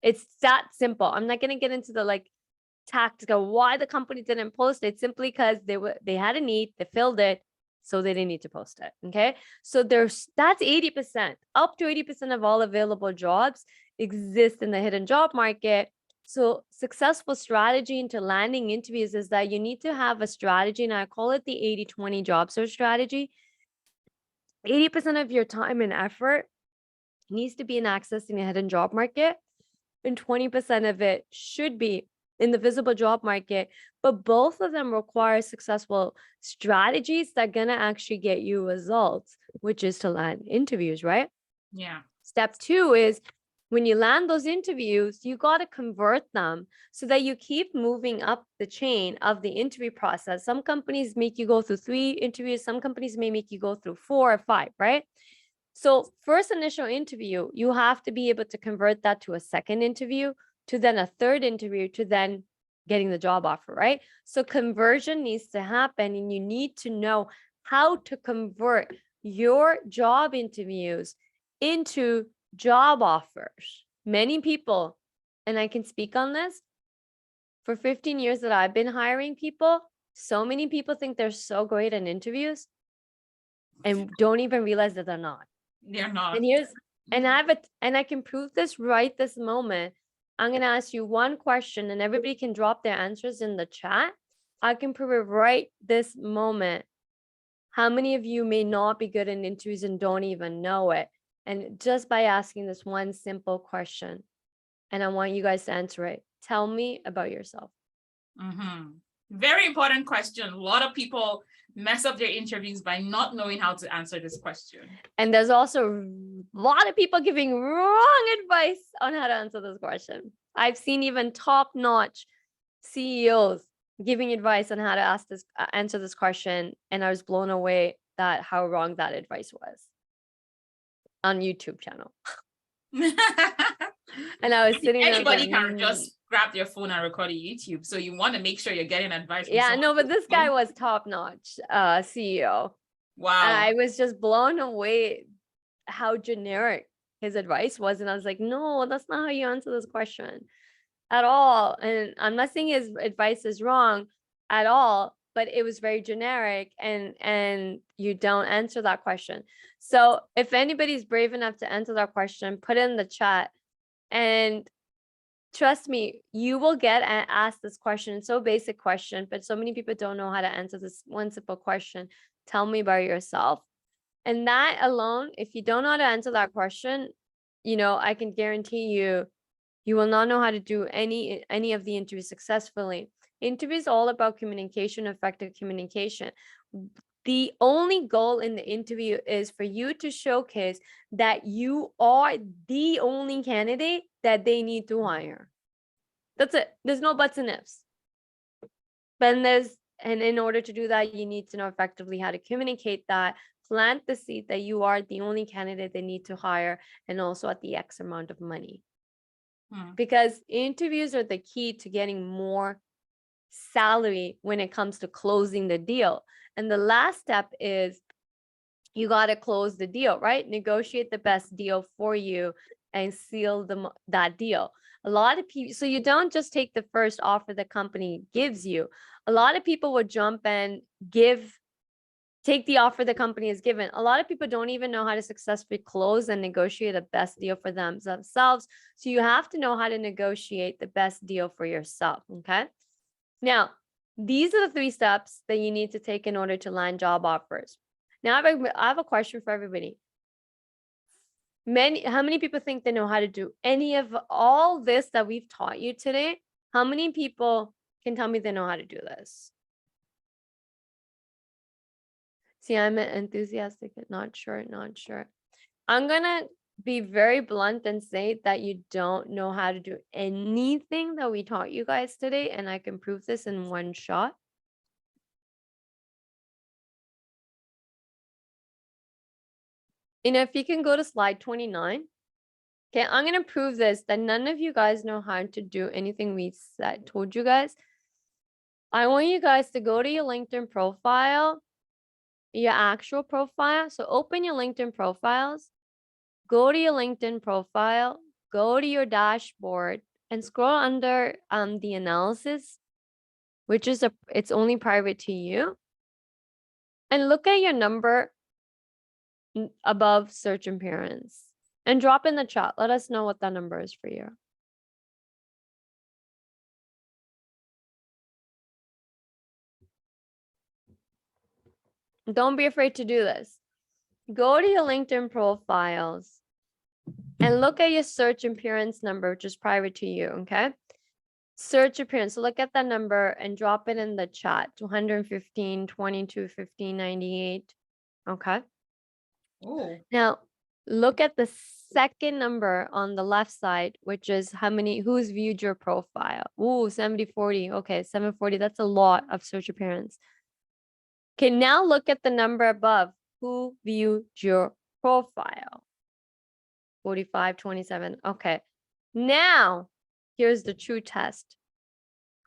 S2: It's that simple. I'm not going to get into the like tactical why the company didn't post it, simply because they had a need, they filled it, so they didn't need to post it. Okay. So that's 80%. Up to 80% of all available jobs exist in the hidden job market. So successful strategy into landing interviews is that you need to have a strategy, and I call it the 80-20 job search strategy. 80% of your time and effort needs to be in accessing a hidden job market, and 20% of it should be in the visible job market. But both of them require successful strategies that are going to actually get you results, which is to land interviews, right?
S1: Yeah.
S2: Step 2 is when you land those interviews, you got to convert them so that you keep moving up the chain of the interview process. Some companies make you go through 3 interviews. Some companies may make you go through 4 or 5, right? So first initial interview, you have to be able to convert that to a second interview, to then a third interview, to then getting the job offer, right? So conversion needs to happen, and you need to know how to convert your job interviews into job offers. Many people, and I can speak on this, for 15 years that I've been hiring people, so many people think they're so great in interviews and don't even realize that they're not.
S1: They're not.
S2: And I can prove this right this moment. I'm going to ask you one question and everybody can drop their answers in the chat. I can prove it right this moment. How many of you may not be good in interviews and don't even know it? And just by asking this one simple question, and I want you guys to answer it. Tell me about yourself.
S1: Very important question. A lot of people mess up their interviews by not knowing how to answer this question.
S2: And there's also a lot of people giving wrong advice on how to answer this question. I've seen even top-notch CEOs giving advice on how to answer this question, and I was blown away that how wrong that advice was on YouTube channel. And I was sitting there.
S1: Anybody can just grab their phone and record a YouTube. So you want to make sure you're getting advice.
S2: Yeah, no, but this guy was top-notch CEO.
S1: Wow.
S2: And I was just blown away how generic his advice was. And I was like, no, that's not how you answer this question at all. And I'm not saying his advice is wrong at all, but it was very generic, and you don't answer that question. So if anybody's brave enough to answer that question, put it in the chat. And trust me, you will get asked this question. It's so basic question, but so many people don't know how to answer this one simple question. Tell me about yourself. And that alone, if you don't know how to answer that question, I can guarantee you, you will not know how to do any of the interviews successfully. Interview is all about communication, effective communication. The only goal in the interview is for you to showcase that you are the only candidate that they need to hire. That's it. There's no buts and ifs. And in order to do that, you need to know effectively how to communicate that, plant the seed that you are the only candidate they need to hire, and also at the X amount of money. Because interviews are the key to getting more salary when it comes to closing the deal. And the last step is you got to close the deal, right? Negotiate the best deal for you and seal that deal. A lot of people, so you don't just take the first offer the company gives you. A lot of people would jump and give Take the offer the company is given. A lot of people don't even know how to successfully close and negotiate the best deal for themselves. So you have to know how to negotiate the best deal for yourself, okay? Now, these are the 3 steps that you need to take in order to land job offers. Now, I have a question for everybody. How many people think they know how to do any of all this that we've taught you today? How many people can tell me they know how to do this? See, I'm enthusiastic, not sure. I'm gonna be very blunt and say that you don't know how to do anything that we taught you guys today, and I can prove this in one shot. And if you can go to slide 29. Okay, I'm gonna prove this, that none of you guys know how to do anything we told you guys. I want you guys to go to your LinkedIn profile, your actual profile. So open your LinkedIn profiles, go to your LinkedIn profile, go to your dashboard and scroll under the analysis, which is it's only private to you. And look at your number above search appearance and drop in the chat. Let us know what that number is for you. Don't be afraid to do this. Go to your LinkedIn profiles and look at your search appearance number, which is private to you, okay? Search appearance. So look at that number and drop it in the chat. 215, 22, 15, 98. Okay.
S1: Oh.
S2: Now look at the second number on the left side, which is who's viewed your profile. Ooh, 70, 40. Okay, 740. That's a lot of search appearance. Okay, now look at the number above. Who viewed your profile? 45, 27. Okay. Now, here's the true test.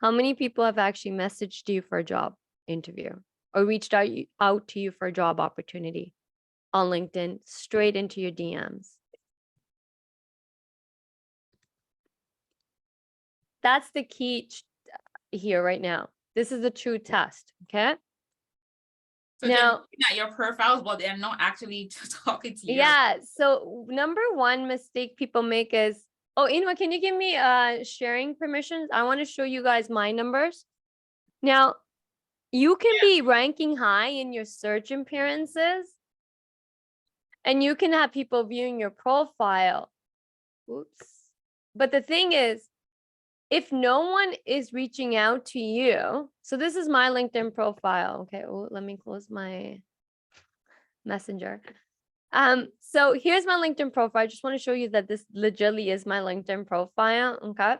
S2: How many people have actually messaged you for a job interview or reached out to you for a job opportunity on LinkedIn straight into your DMs? That's the key here right now. This is a true test, okay?
S1: So they're looking at your profiles, but they're not actually talking to you.
S2: Yeah. So number one mistake people make is, oh, Inwa, can you give me sharing permissions? I want to show you guys my numbers. Now, you can be ranking high in your search appearances, and you can have people viewing your profile. Oops. But the thing is, if no one is reaching out to you, so this is my LinkedIn profile. Okay, oh, let me close my messenger. So here's my LinkedIn profile. I just want to show you that this legitimately is my LinkedIn profile. Okay.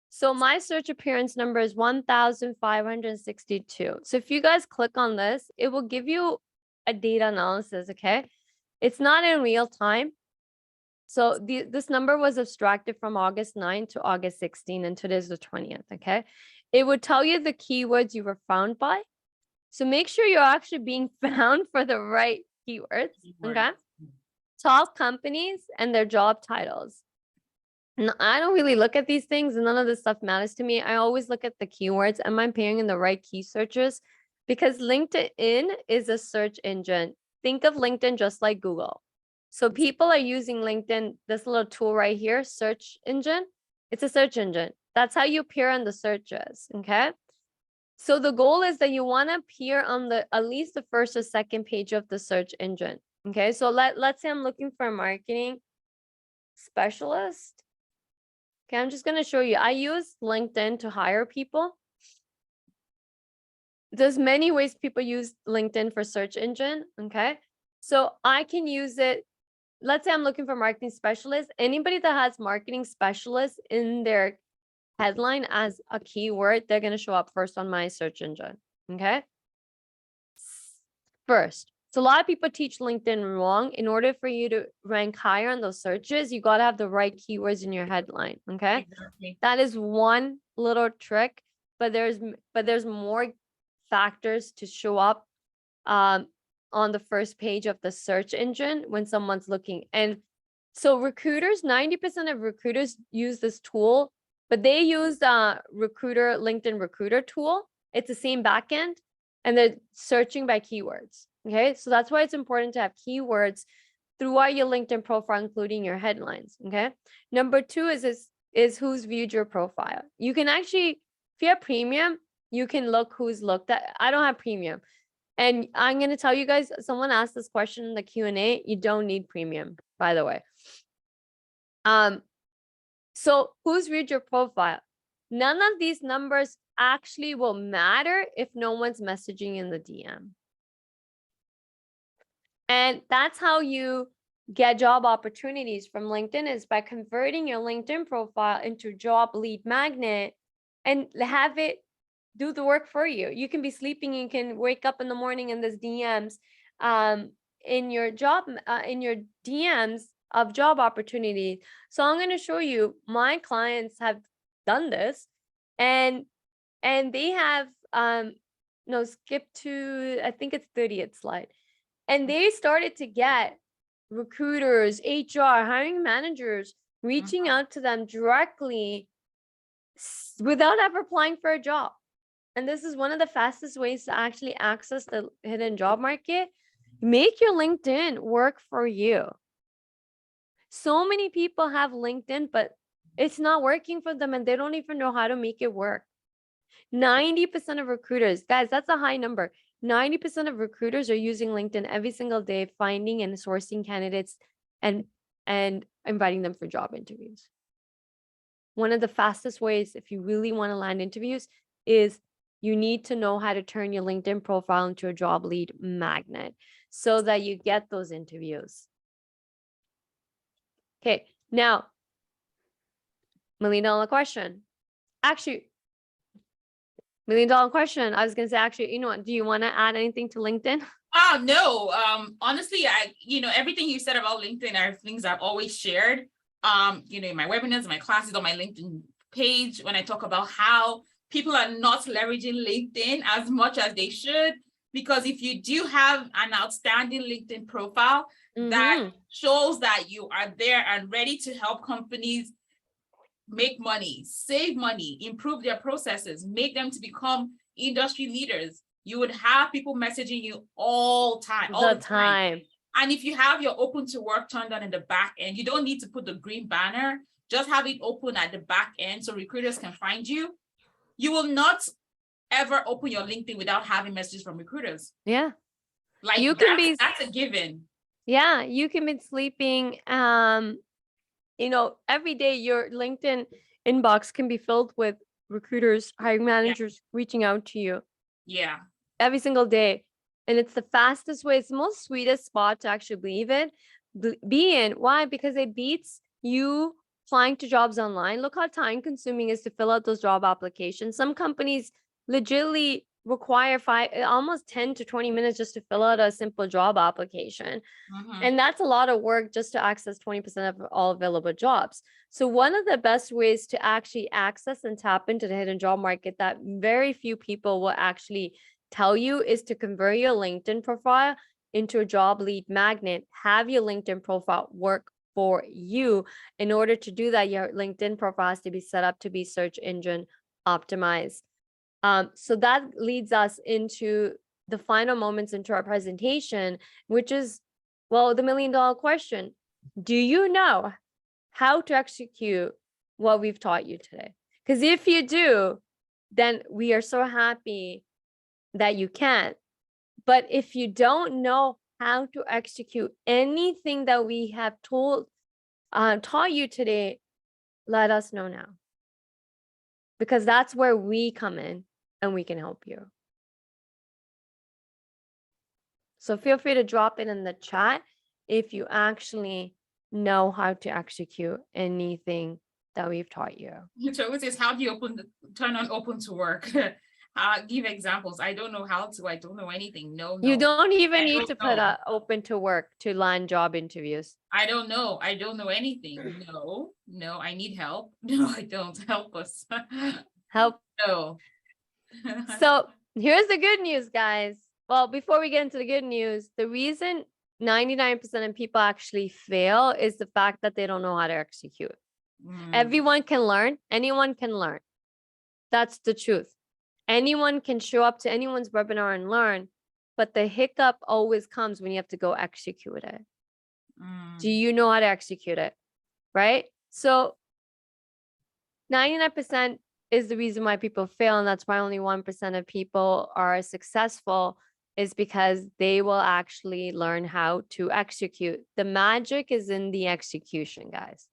S2: So my search appearance number is 1,562. So if you guys click on this, it will give you a data analysis. Okay. It's not in real time. So this number was abstracted from August 9 to August 16, and today's the 20th. Okay. It would tell you the keywords you were found by. So make sure you're actually being found for the right keywords. Okay. Top companies and their job titles. And I don't really look at these things, and none of this stuff matters to me. I always look at the keywords. Am I appearing in the right key searches? Because LinkedIn is a search engine. Think of LinkedIn just like Google. So people are using LinkedIn, this little tool right here, search engine. It's a search engine. That's how you appear on the searches. Okay. So the goal is that you want to appear on at least the first or second page of the search engine. Okay, so let's say I'm looking for a marketing specialist. Okay, I'm just going to show you. I use LinkedIn to hire people. There's many ways people use LinkedIn for search engine. Okay, so I can use it. Let's say I'm looking for marketing specialist. Anybody that has marketing specialist in their headline as a keyword, they're going to show up first on my search engine. Okay, first. So a lot of people teach LinkedIn wrong. In order for you to rank higher on those searches, you got to have the right keywords in your headline. Okay. Exactly. That is one little trick, but there's more factors to show up on the first page of the search engine when someone's looking. And so recruiters, 90% of recruiters use this tool, but they use LinkedIn recruiter tool. It's the same backend, and they're searching by keywords. Okay, so that's why it's important to have keywords throughout your LinkedIn profile, including your headlines. Okay. Number two is who's viewed your profile. You can actually, if you have premium, you can look who's looked at. I don't have premium. And I'm going to tell you guys, someone asked this question in the Q&A. You don't need premium, by the way. So who's viewed your profile? None of these numbers actually will matter if no one's messaging in the DM. And that's how you get job opportunities from LinkedIn, is by converting your LinkedIn profile into job lead magnet and have it do the work for you. You can be sleeping, you can wake up in the morning and there's DMs in your DMs of job opportunities. So I'm going to show you, my clients have done this, and they have no, skip to, I think it's 30th slide. And they started to get recruiters, HR, hiring managers reaching out to them directly without ever applying for a job. And this is one of the fastest ways to actually access the hidden job market. Make your LinkedIn work for you. So many people have LinkedIn, but it's not working for them and they don't even know how to make it work. 90% of recruiters, guys, that's a high number. 90% of recruiters are using LinkedIn every single day, finding and sourcing candidates and inviting them for job interviews. One of the fastest ways, if you really want to land interviews, is you need to know how to turn your LinkedIn profile into a job lead magnet so that you get those interviews. Okay, now, $1 million question. Actually, $1 million question. I was going to say, actually, you know what? Do you want to add anything to LinkedIn?
S1: Oh, no. Honestly, everything you said about LinkedIn are things I've always shared. In my webinars, my classes, on my LinkedIn page, when I talk about how people are not leveraging LinkedIn as much as they should. Because if you do have an outstanding LinkedIn profile, that shows that you are there and ready to help companies make money, save money, improve their processes, make them to become industry leaders. You would have people messaging you all the time. And if you have your open to work turned on in the back end, you don't need to put the green banner, just have it open at the back end so recruiters can find you. You will not ever open your LinkedIn without having messages from recruiters.
S2: Yeah.
S1: Like that's a given. Yeah,
S2: you can be sleeping. Every day your LinkedIn inbox can be filled with recruiters, hiring managers reaching out to you.
S1: Yeah.
S2: Every single day. And it's the fastest way. It's the most sweetest spot to actually be in. Why? Because it beats you applying to jobs online. Look how time consuming it is to fill out those job applications. Some companies legitimately require almost 10 to 20 minutes just to fill out a simple job application. And that's a lot of work just to access 20% of all available jobs. So one of the best ways to actually access and tap into the hidden job market that very few people will actually tell you is to convert your LinkedIn profile into a job lead magnet. Have your LinkedIn profile work for you. In order to do that, your LinkedIn profile has to be set up to be search engine optimized. So that leads us into the final moments into our presentation, which is, well, the $1 million question. Do you know how to execute what we've taught you today? Because if you do, then we are so happy that you can. But if you don't know how to execute anything that we have taught you today, let us know now. Because that's where we come in and we can help you. So feel free to drop it in the chat if you actually know how to execute anything that we've taught you.
S1: So it is, how do you turn on open to work? Give examples. I don't know how to. I don't know anything. No.
S2: You don't even need to put open to work to land job interviews.
S1: I don't know. I don't know anything. No, I need help. No, I don't. Help us.
S2: Help.
S1: No.
S2: So here's the good news, guys. Well, before we get into the good news, the reason 99% of people actually fail is the fact that they don't know how to execute. Everyone can learn. Anyone can learn. That's the truth. Anyone can show up to anyone's webinar and learn. but the hiccup always comes when you have to go execute it. Do
S1: Mm.
S2: you know how to execute it? Right? So 99% is the reason why people fail, and that's why only 1% of people are successful, is because they will actually learn how to execute. The magic is in the execution, guys.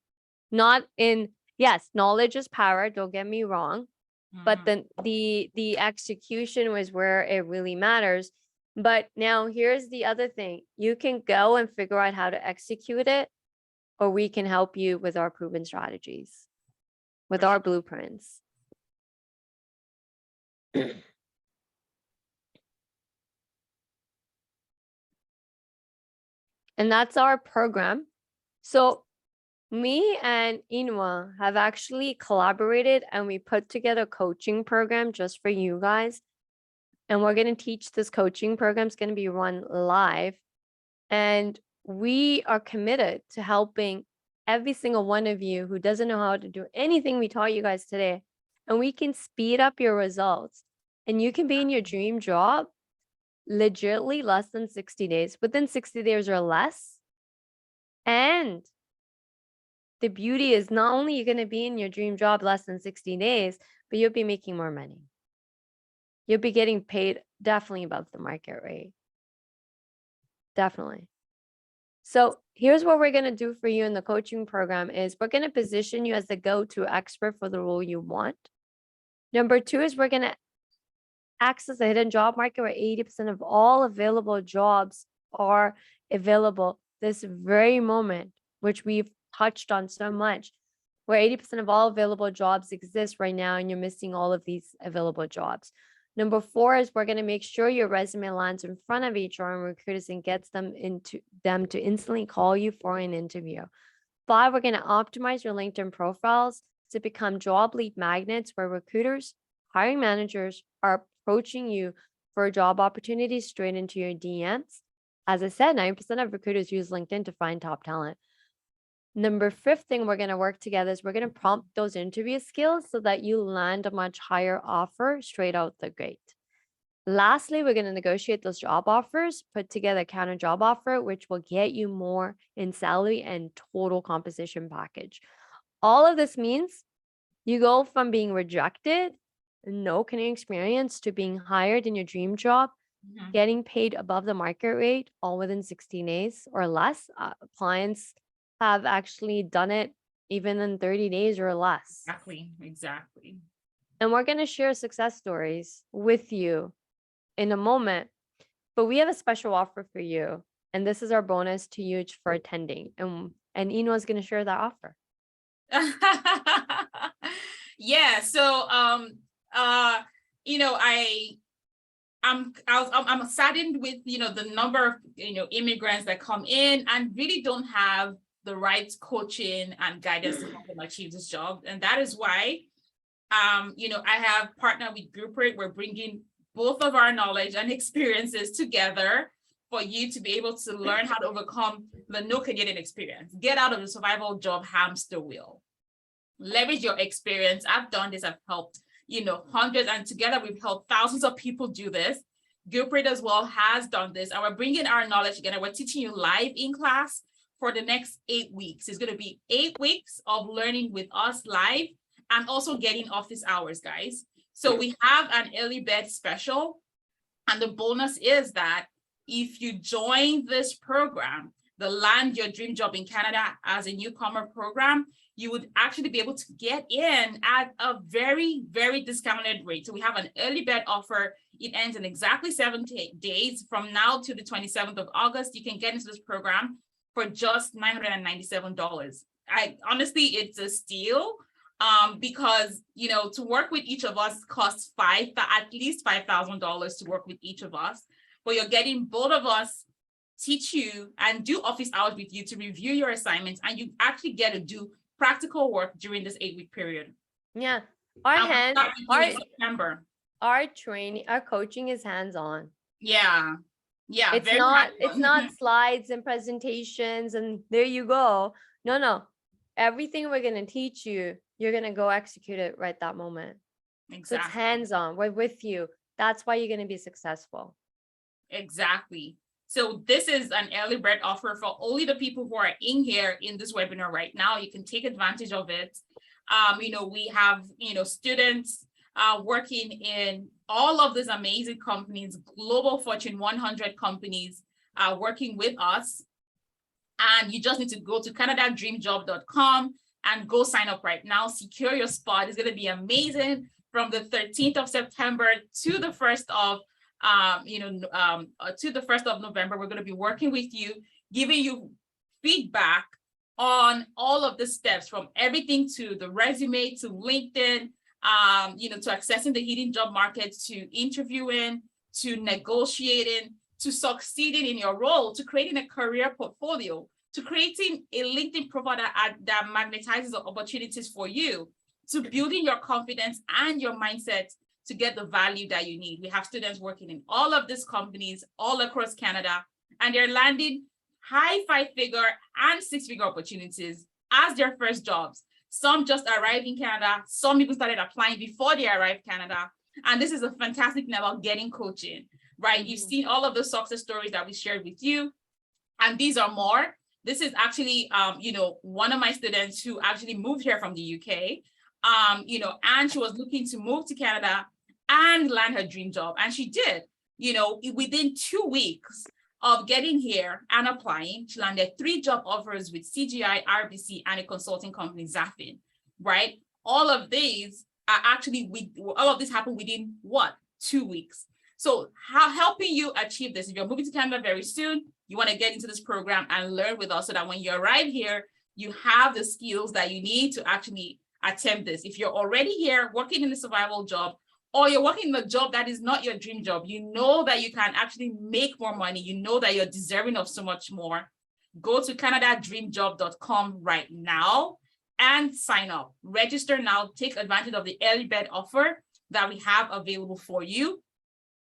S2: Not in, yes, knowledge is power, don't get me wrong, but
S1: Mm.
S2: the execution was where it really matters. But now here's the other thing. You can go and figure out how to execute it, or we can help you with our proven strategies, with
S1: For
S2: our
S1: sure.
S2: blueprints. And that's our program. So me and Inwa have actually collaborated, and we put together a coaching program just for you guys. And we're going to teach this coaching program. It's going to be run live. And we are committed to helping every single one of you who doesn't know how to do anything we taught you guys today. And we can speed up your results. And you can be in your dream job legitimately less than 60 days, within 60 days or less. And the beauty is not only you're going to be in your dream job less than 60 days, but you'll be making more money. You'll be getting paid definitely above the market rate. Definitely. So here's what we're going to do for you in the coaching program is we're going to position you as the go-to expert for the role you want. Number 2 is we're going to access the hidden job market where 80% of all available jobs are available this very moment, which we've touched on so much, where 80% of all available jobs exist right now, and you're missing all of these available jobs. Number 4 is we're going to make sure your resume lands in front of HR and recruiters and gets them to instantly call you for an interview. 5, we're going to optimize your LinkedIn profiles to become job lead magnets where recruiters, hiring managers are approaching you for job opportunities straight into your DMs. As I said, 9% of recruiters use LinkedIn to find top talent. Number 5 thing we're going to work together is we're going to prompt those interview skills so that you land a much higher offer straight out the gate. Lastly, we're going to negotiate those job offers, put together a counter job offer, which will get you more in salary and total compensation package. All of this means you go from being rejected, no Canadian experience, to being hired in your dream job,
S1: Mhm.
S2: getting paid above the market rate, all within 60 days or less. Clients have actually done it even in 30 days or less.
S1: Exactly.
S2: And we're going to share success stories with you in a moment, but we have a special offer for you. And this is our bonus to you for attending. And Ino is going to share that offer.
S1: Yeah. So, I'm saddened with, the number of, immigrants that come in and really don't have the right coaching and guidance to help them achieve this job. And that is why, I have partnered with Gurpreet. We're bringing both of our knowledge and experiences together for you to be able to learn how to overcome the no Canadian experience, get out of the survival job hamster wheel, leverage your experience. I've done this. I've helped, hundreds, and together we've helped thousands of people do this. Gurpreet as well has done this, and we're bringing our knowledge together. We're teaching you live in class for the next 8 weeks. It's going to be 8 weeks of learning with us live and also getting office hours, guys. So we have an early bed special, and the bonus is that if you join this program, the Land Your Dream Job in Canada as a newcomer program, you would actually be able to get in at a very, very discounted rate. So we have an early bird offer. It ends in exactly 7 days from now to the 27th of August. You can get into this program for just $997. Honestly, it's a steal because, to work with each of us costs at least $5,000 to work with each of us. But you're getting both of us teach you and do office hours with you to review your assignments, and you actually get to do practical work during this 8-week period.
S2: Yeah.
S1: September.
S2: Our training, our coaching is hands-on.
S1: Yeah.
S2: It's not slides and presentations and there you go. No. Everything we're going to teach you, you're going to go execute it right that moment. Exactly. So it's hands-on. We're with you. That's why you're going to be successful.
S1: Exactly. So this is an early bird offer for only the people who are in here in this webinar right now. You can take advantage of it. We have, students working in all of these amazing companies, global Fortune 100 companies working with us. And you just need to go to canadadreamjob.com and go sign up right now. Secure your spot. It's going to be amazing from the 13th of September to the 1st of to the 1st of November. We're going to be working with you, giving you feedback on all of the steps, from everything to the resume, to LinkedIn, to accessing the hidden job market, to interviewing, to negotiating, to succeeding in your role, to creating a career portfolio, to creating a LinkedIn profile that magnetizes opportunities for you, to building your confidence and your mindset to get the value that you need. We have students working in all of these companies all across Canada, and they're landing high 5-figure and 6-figure opportunities as their first jobs. Some just arrived in Canada. Some even started applying before they arrived in Canada. And this is a fantastic thing about getting coaching, right? You've seen all of the success stories that we shared with you, and these are more. This is actually, one of my students who actually moved here from the UK, and she was looking to move to Canada and land her dream job. And she did, within 2 weeks of getting here and applying, she landed 3 job offers with CGI, RBC, and a consulting company, Zafin, right? All of these are actually, all of this happened within what? 2 weeks. So helping you achieve this, if you're moving to Canada very soon, you want to get into this program and learn with us so that when you arrive here, you have the skills that you need to actually attempt this. If you're already here working in a survival job, or you're working in a job that is not your dream job, you know that you can actually make more money, you know that you're deserving of so much more, go to canadadreamjob.com right now and sign up. Register now, take advantage of the early bird offer that we have available for you.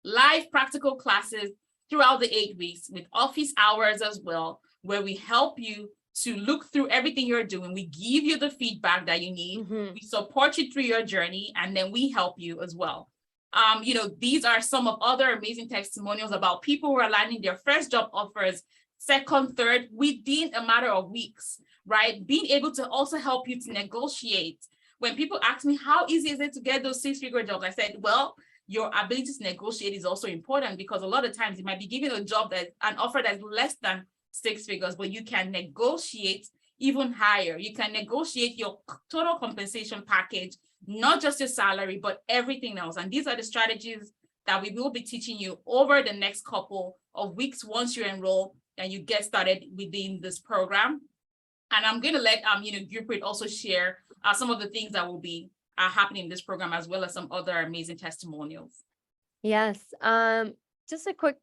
S1: Live practical classes throughout the 8 weeks with office hours as well, where we help you to look through everything you're doing. We give you the feedback that you need. We support you through your journey, and then we help you as well. These are some of other amazing testimonials about people who are landing their first job offers, second, third, within a matter of weeks, right? Being able to also help you to negotiate. When people ask me, how easy is it to get those 6-figure jobs? I said, well, your ability to negotiate is also important, because a lot of times you might be given a job an offer that's less than 6 figures, but you can negotiate even higher. You can negotiate your total compensation package, not just your salary, but everything else. And these are the strategies that we will be teaching you over the next couple of weeks once you enroll and you get started within this program. And I'm going to let Gurpreet also share some of the things that will be happening in this program, as well as some other amazing testimonials.
S2: Yes. Just a quick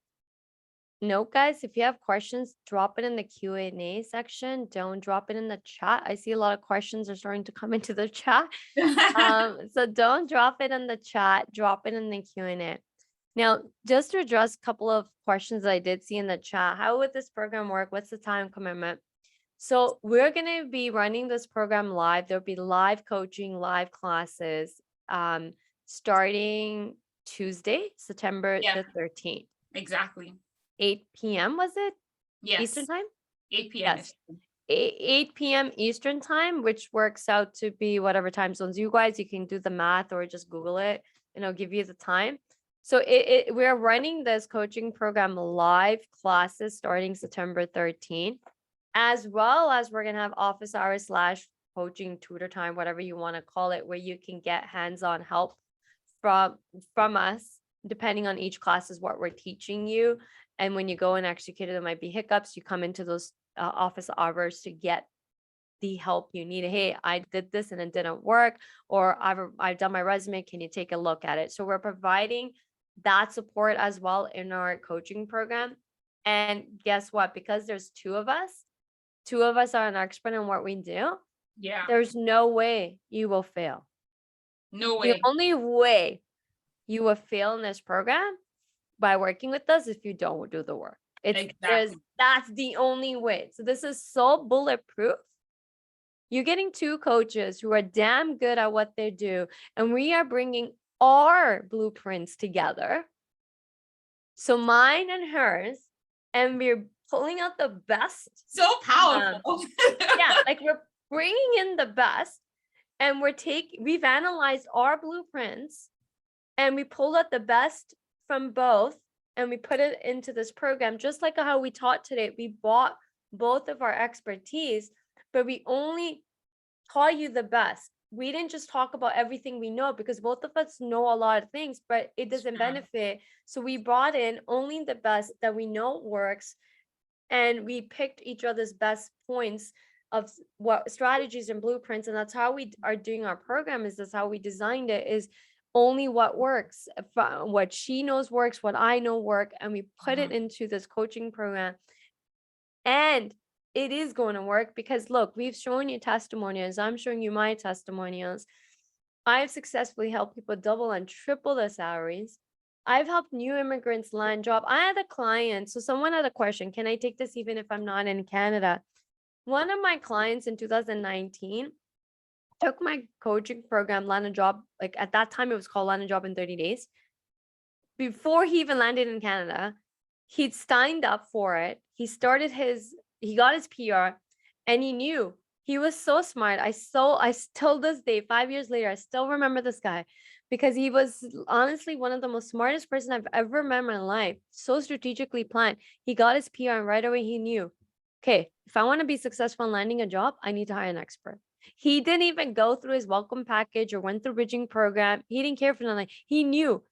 S2: note, guys, if you have questions, drop it in the Q&A section. Don't drop it in the chat. I see a lot of questions are starting to come into the chat. So don't drop it in the chat, drop it in the Q&A. Now, just to address a couple of questions I did see in the chat, how would this program work? What's the time commitment? So we're going to be running this program live. There'll be live coaching, live classes, starting Tuesday, September the 13th.
S1: Exactly.
S2: 8 p.m. was it?
S1: Yes.
S2: Eastern time?
S1: 8 p.m.
S2: Yes. 8 p.m. Eastern time, which works out to be whatever time zones you guys, you can do the math or just Google it and it'll give you the time. So we're running this coaching program live classes starting September 13th, as well as we're going to have office hours / coaching tutor time, whatever you want to call it, where you can get hands-on help from us, depending on each class is what we're teaching you. And when you go and execute it, there might be hiccups. You come into those office hours to get the help you need. Hey, I did this and it didn't work, or I've done my resume. Can you take a look at it? So we're providing that support as well in our coaching program. And guess what? Because there's two of us are an expert in what we do.
S1: Yeah.
S2: There's no way you will fail.
S1: No way.
S2: The only way you will fail in this program by working with us if you don't do the work. That's the only way. So this is so bulletproof. You're getting 2 coaches who are damn good at what they do, and we are bringing our blueprints together So mine and hers, and we're pulling out the best.
S1: So powerful.
S2: Yeah, like we're bringing in the best, and we've analyzed our blueprints, and we pulled out the best from both, and we put it into this program, just like how we taught today. We bought both of our expertise, but we only taught you the best. We didn't just talk about everything we know, because both of us know a lot of things, but it doesn't benefit. So we brought in only the best that we know works, and we picked each other's best points of what strategies and blueprints, and that's how we are doing our program. Is that's how we designed it, is only what works, what she knows works, what I know work, and we put it into this coaching program. And it is going to work, because look, we've shown you testimonials. I'm showing you my testimonials. I've successfully helped people double and triple their salaries. I've helped new immigrants land job. I had a client. So someone had a question, can I take this even if I'm not in Canada? One of my clients in 2019 took my coaching program, land a job. Like at that time, it was called Land a Job in 30 days. Before he even landed in Canada, he'd signed up for it. He got his PR, and he knew. He was so smart. I still this day, 5 years later, I still remember this guy, because he was honestly one of the most smartest person I've ever met in my life. So strategically planned. He got his PR, and right away he knew, okay, if I want to be successful in landing a job, I need to hire an expert. He didn't even go through his welcome package or went through bridging program. He didn't care for nothing. He knew.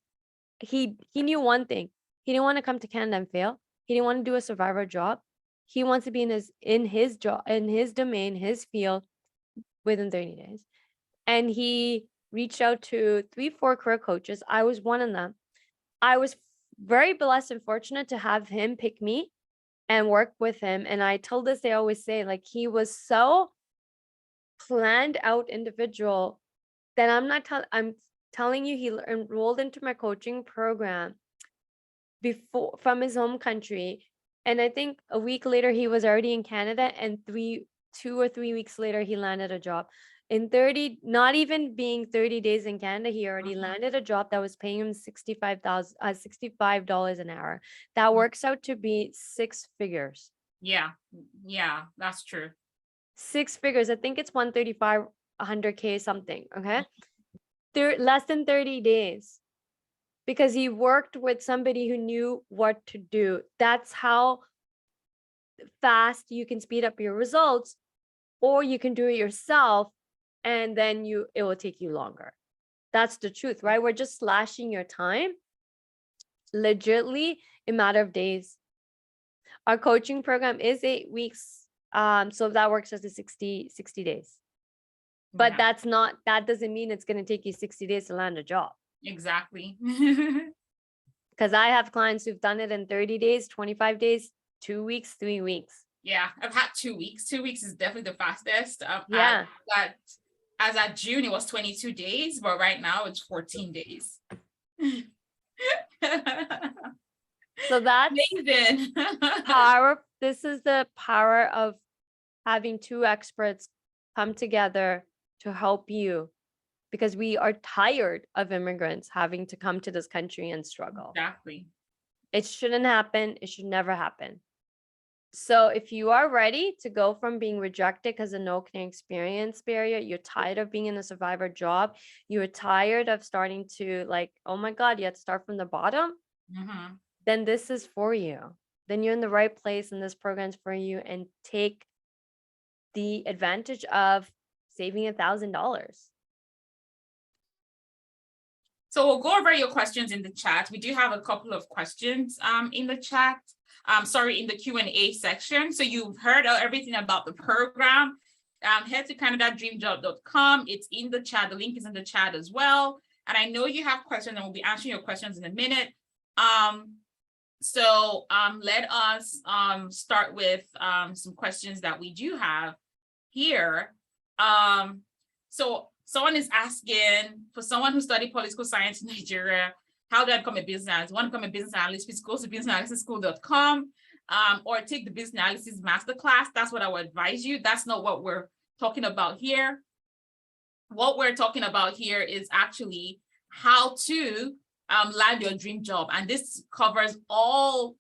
S2: He knew one thing. He didn't want to come to Canada and fail. He didn't want to do a survivor job. He wants to be in his job, in his domain, his field, within 30 days. And he reached out to 3-4 career coaches. I was one of them. I was very blessed and fortunate to have him pick me and work with him. And I till this day always say, like, he was so planned out individual that I'm telling you, he enrolled into my coaching program before from his home country. And I think a week later he was already in Canada, and 2 or 3 weeks later he landed a job. In 30, not even being 30 days in Canada, he already landed a job that was paying him $65 an hour. That works out to be 6 figures.
S1: Yeah, that's true.
S2: 6 figures. I think it's 135, 100K something. Okay. Less than 30 days. Because he worked with somebody who knew what to do. That's how fast you can speed up your results, or you can do it yourself, and then it will take you longer. That's the truth, right? We're just slashing your time legitly in a matter of days. Our coaching program is 8 weeks. So that works as a 60 days. But that doesn't mean it's going to take you 60 days to land a job.
S1: Exactly.
S2: Because I have clients who've done it in 30 days, 25 days, 2 weeks, 3 weeks.
S1: Yeah, I've had 2 weeks. 2 weeks is definitely the fastest.
S2: Yeah.
S1: As at June, it was 22 days, but right now it's 14 days.
S2: So that's
S1: amazing.
S2: power. This is the power of having 2 experts come together to help you, because we are tired of immigrants having to come to this country and struggle.
S1: Exactly.
S2: It shouldn't happen. It should never happen. So if you are ready to go from being rejected because of no Canadian experience barrier, you're tired of being in a survivor job, you're tired of starting to like, oh my God, you have to start from the bottom, then this is for you. Then you're in the right place, and this program's for you, and take the advantage of saving $1,000.
S1: So we'll go over your questions in the chat. We do have a couple of questions in the chat. In the Q&A section. So you've heard everything about the program. Head to canadadreamjob.com. It's in the chat. The link is in the chat as well. And I know you have questions, and we'll be answering your questions in a minute. Let us start with some questions that we do have here. So someone is asking, for someone who studied political science in Nigeria, how do I become a business analyst? Want to become a business analyst? Please go to businessalysicschool.com or take the business analysis masterclass. That's what I would advise you. That's not what we're talking about here. What we're talking about here is actually how to land your dream job. And this covers all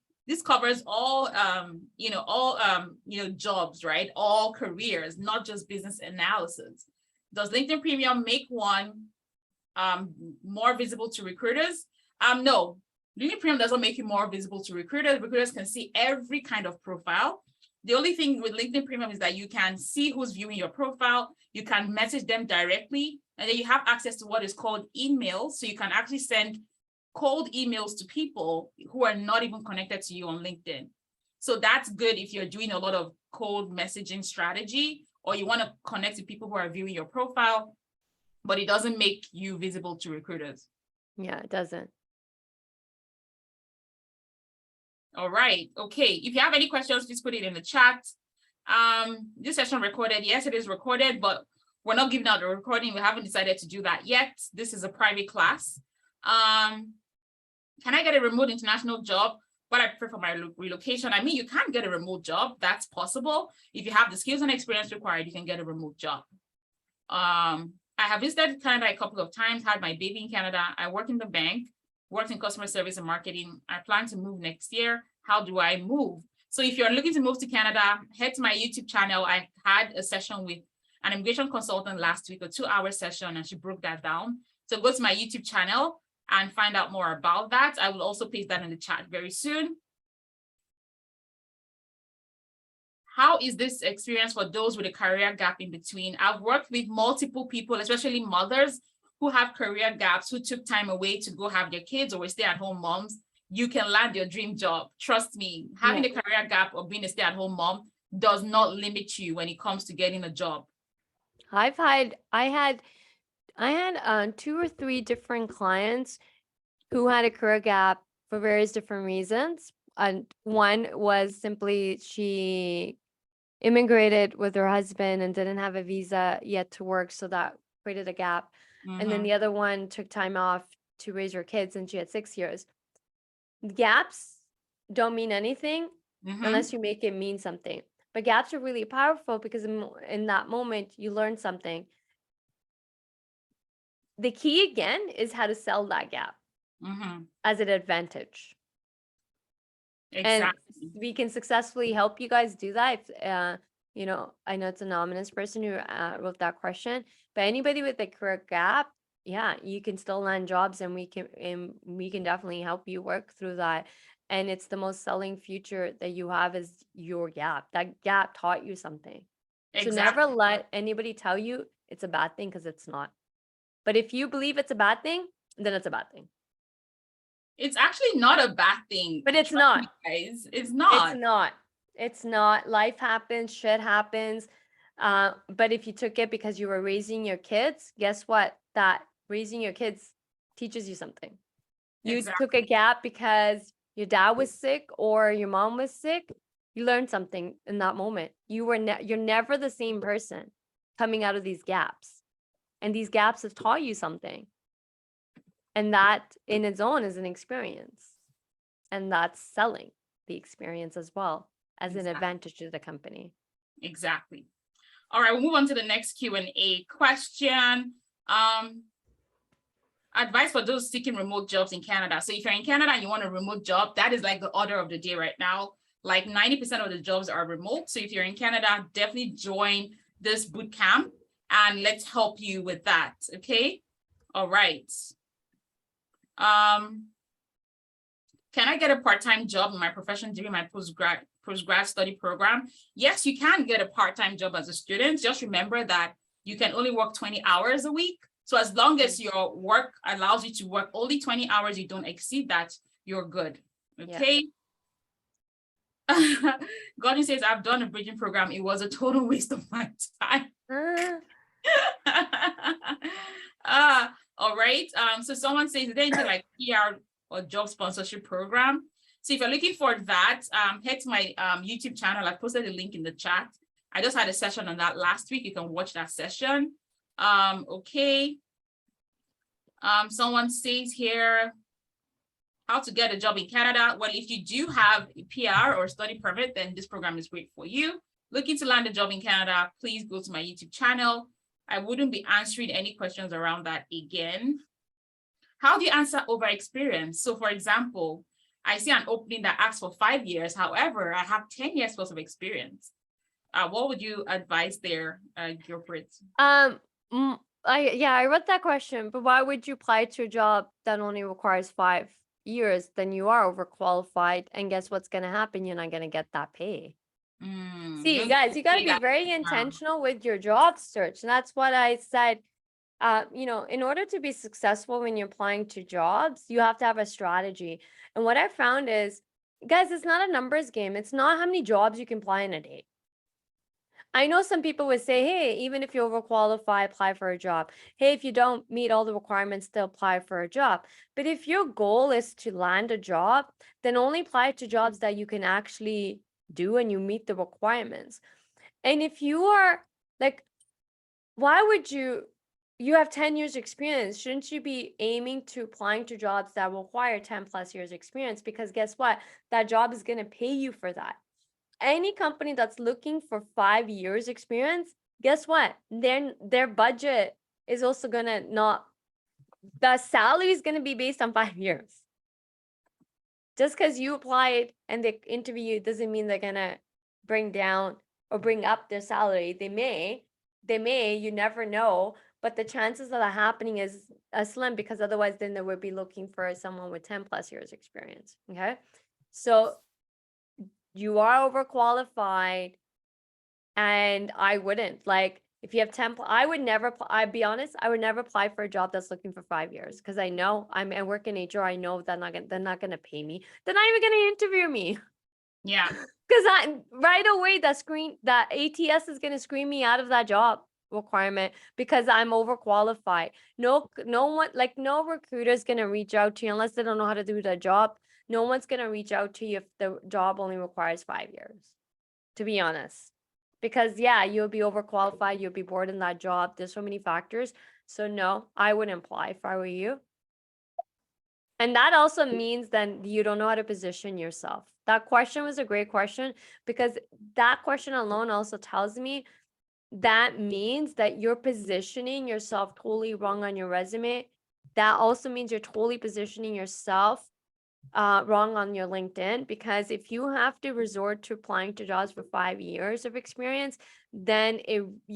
S1: jobs, right? All careers, not just business analysis. Does LinkedIn Premium make one more visible to recruiters? No, LinkedIn Premium doesn't make you more visible to recruiters. Recruiters can see every kind of profile. The only thing with LinkedIn Premium is that you can see who's viewing your profile. You can message them directly, and then you have access to what is called emails. So you can actually send cold emails to people who are not even connected to you on LinkedIn. So that's good if you're doing a lot of cold messaging strategy, or you want to connect to people who are viewing your profile, but it doesn't make you visible to recruiters.
S2: Yeah, it doesn't.
S1: All right. Okay. If you have any questions, please put it in the chat. This session recorded. Yes, it is recorded, but we're not giving out the recording. We haven't decided to do that yet. This is a private class. Can I get a remote international job? What I prefer for my relocation. I mean, you can get a remote job. That's possible. If you have the skills and experience required, you can get a remote job. I have visited Canada a couple of times, had my baby in Canada. I work in the bank, worked in customer service and marketing. I plan to move next year. How do I move? So if you're looking to move to Canada, head to my YouTube channel. I had a session with an immigration consultant last week, a 2-hour session, and she broke that down. So go to my YouTube channel and find out more about that. I will also paste that in the chat very soon. How is this experience for those with a career gap in between? I've worked with multiple people, especially mothers who have career gaps, who took time away to go have their kids or were stay-at-home moms. You can land your dream job. Trust me, having a career gap or being a stay-at-home mom does not limit you when it comes to getting a job.
S2: I had 2 or 3 different clients who had a career gap for various different reasons. And one was simply she immigrated with her husband and didn't have a visa yet to work, so that created a gap. And then the other one took time off to raise her kids, and she had 6 years. Gaps don't mean anything unless you make it mean something. But gaps are really powerful because in that moment, you learn something. The key again is how to sell that gap as an advantage.
S1: Exactly.
S2: And we can successfully help you guys do that. You know, I know it's an anonymous person who wrote that question, but anybody with a career gap, yeah, you can still land jobs, and we can definitely help you work through that. And it's the most selling future that you have is your gap. That gap taught you something.
S1: Exactly.
S2: So never let anybody tell you it's a bad thing, because it's not. But if you believe it's a bad thing, then it's a bad thing.
S1: It's actually not a bad thing.
S2: But it's not.
S1: Guys. It's not.
S2: It's not. It's not. Life happens, shit happens. But if you took it because you were raising your kids, guess what? That raising your kids teaches you something. You took a gap because your dad was sick or your mom was sick. You learned something in that moment. You're never the same person coming out of these gaps. And these gaps have taught you something. And that in its own is an experience. And that's selling the experience as well as an advantage to the company.
S1: Exactly. All right, we'll move on to the next Q&A question. Advice for those seeking remote jobs in Canada. So if you're in Canada and you want a remote job, that is like the order of the day right now. Like 90% of the jobs are remote. So if you're in Canada, definitely join this boot camp and let's help you with that. Okay. All right. Can I get a part-time job in my profession during my postgrad study program? Yes, you can get a part-time job as a student. Just remember that you can only work 20 hours a week. So as long as your work allows you to work only 20 hours, you don't exceed that, you're good. Okay. Yeah. Gordon says, I've done a bridging program. It was a total waste of my time. All right. So someone says, is there anything like PR or job sponsorship program? So if you're looking for that, head to my YouTube channel. I posted a link in the chat. I just had a session on that last week. You can watch that session. Okay. Someone says here, how to get a job in Canada. Well, if you do have a PR or study permit, then this program is great for you. Looking to land a job in Canada, please go to my YouTube channel. I wouldn't be answering any questions around that again. How do you answer over experience? So for example, I see an opening that asks for 5 years. However, I have 10 years worth of experience. What would you advise there, Gurpreet?
S2: I read that question, but why would you apply to a job that only requires 5 years? Then you are overqualified, and guess what's going to happen? You're not going to get that pay. See, guys, you got to be very intentional with your job search. And that's what I said. In order to be successful when you're applying to jobs, you have to have a strategy. And what I found is, guys, it's not a numbers game. It's not how many jobs you can apply in a day. I know some people would say, hey, even if you're overqualified, apply for a job. Hey, if you don't meet all the requirements, still apply for a job. But if your goal is to land a job, then only apply to jobs that you can actually do and you meet the requirements. And if you are like, why would you have 10 years experience? Shouldn't you be aiming to applying to jobs that require 10 plus years experience? Because guess what? That job is going to pay you for that. Any company that's looking for 5 years experience, guess what? Their budget is also gonna the salary is gonna be based on 5 years. Just because you applied and they interview you doesn't mean they're gonna bring down or bring up their salary. They may, you never know, but the chances of that happening is slim, because otherwise then they would be looking for someone with 10 plus years experience. Okay. So you are overqualified, and I wouldn't, like, if you have 10, I would never, I'd be honest, I would never apply for a job that's looking for 5 years, because I know I work in HR. I know they're not gonna pay me. They're not even gonna interview me.
S1: Yeah.
S2: Because right away that ATS is gonna screen me out of that job requirement because I'm overqualified. No one, like, no recruiter is gonna reach out to you unless they don't know how to do the job. No one's gonna reach out to you if the job only requires 5 years, to be honest. Because yeah, you'll be overqualified, you'll be bored in that job. There's so many factors. So no, I wouldn't apply if I were you. And that also means then you don't know how to position yourself. That question was a great question, because that question alone also tells me that means that you're positioning yourself totally wrong on your resume. That also means you're totally positioning yourself wrong on your LinkedIn, because if you have to resort to applying to jobs for 5 years of experience, then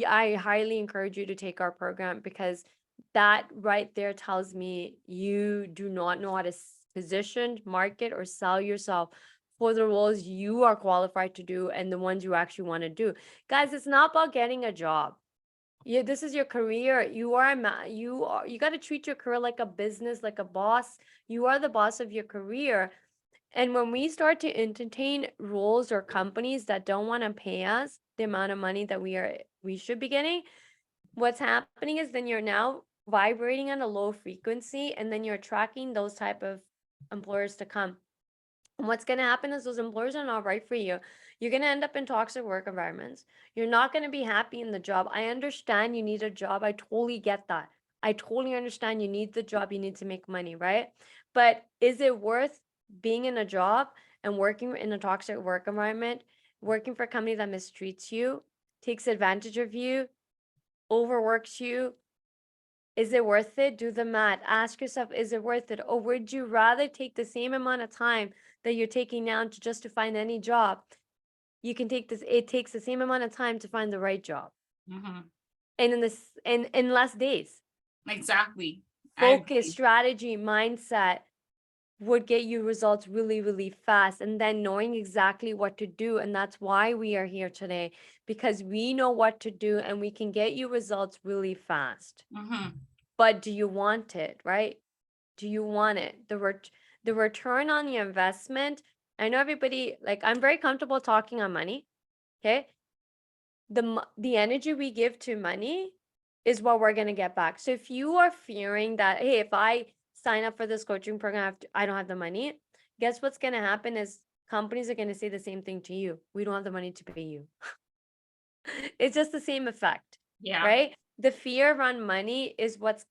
S2: I highly encourage you to take our program, because that right there tells me you do not know how to position, market, or sell yourself for the roles you are qualified to do and the ones you actually want to do. Guys, it's not about getting a job. Yeah, this is your career. You got to treat your career like a business, like a boss. You are the boss of your career. And when we start to entertain roles or companies that don't want to pay us the amount of money that we should be getting, what's happening is then you're now vibrating on a low frequency, and then you're attracting those type of employers to come. And what's going to happen is those employers are not right for you. You're going to end up in toxic work environments. You're not going to be happy in the job. I understand you need a job. I totally get that. I totally understand you need the job. You need to make money, right? But is it worth being in a job and working in a toxic work environment, working for a company that mistreats you, takes advantage of you, overworks you? Is it worth it? Do the math. Ask yourself, is it worth it? Or would you rather take the same amount of time that you're taking now to just to find any job? You can take this, it takes the same amount of time to find the right job.
S1: Mm-hmm.
S2: And in less days.
S1: Exactly.
S2: Focus, strategy, mindset would get you results really, really fast. And then knowing exactly what to do. And that's why we are here today, because we know what to do and we can get you results really fast.
S1: Mm-hmm.
S2: But do you want it, right? Do you want it? The return on the investment. I know everybody, like, I'm very comfortable talking on money. Okay. The energy we give to money is what we're going to get back. So if you are fearing that, hey, if I sign up for this coaching program, I don't have the money, guess what's going to happen is companies are going to say the same thing to you. We don't have the money to pay you. It's just the same effect.
S1: Yeah.
S2: Right? The fear around money is what's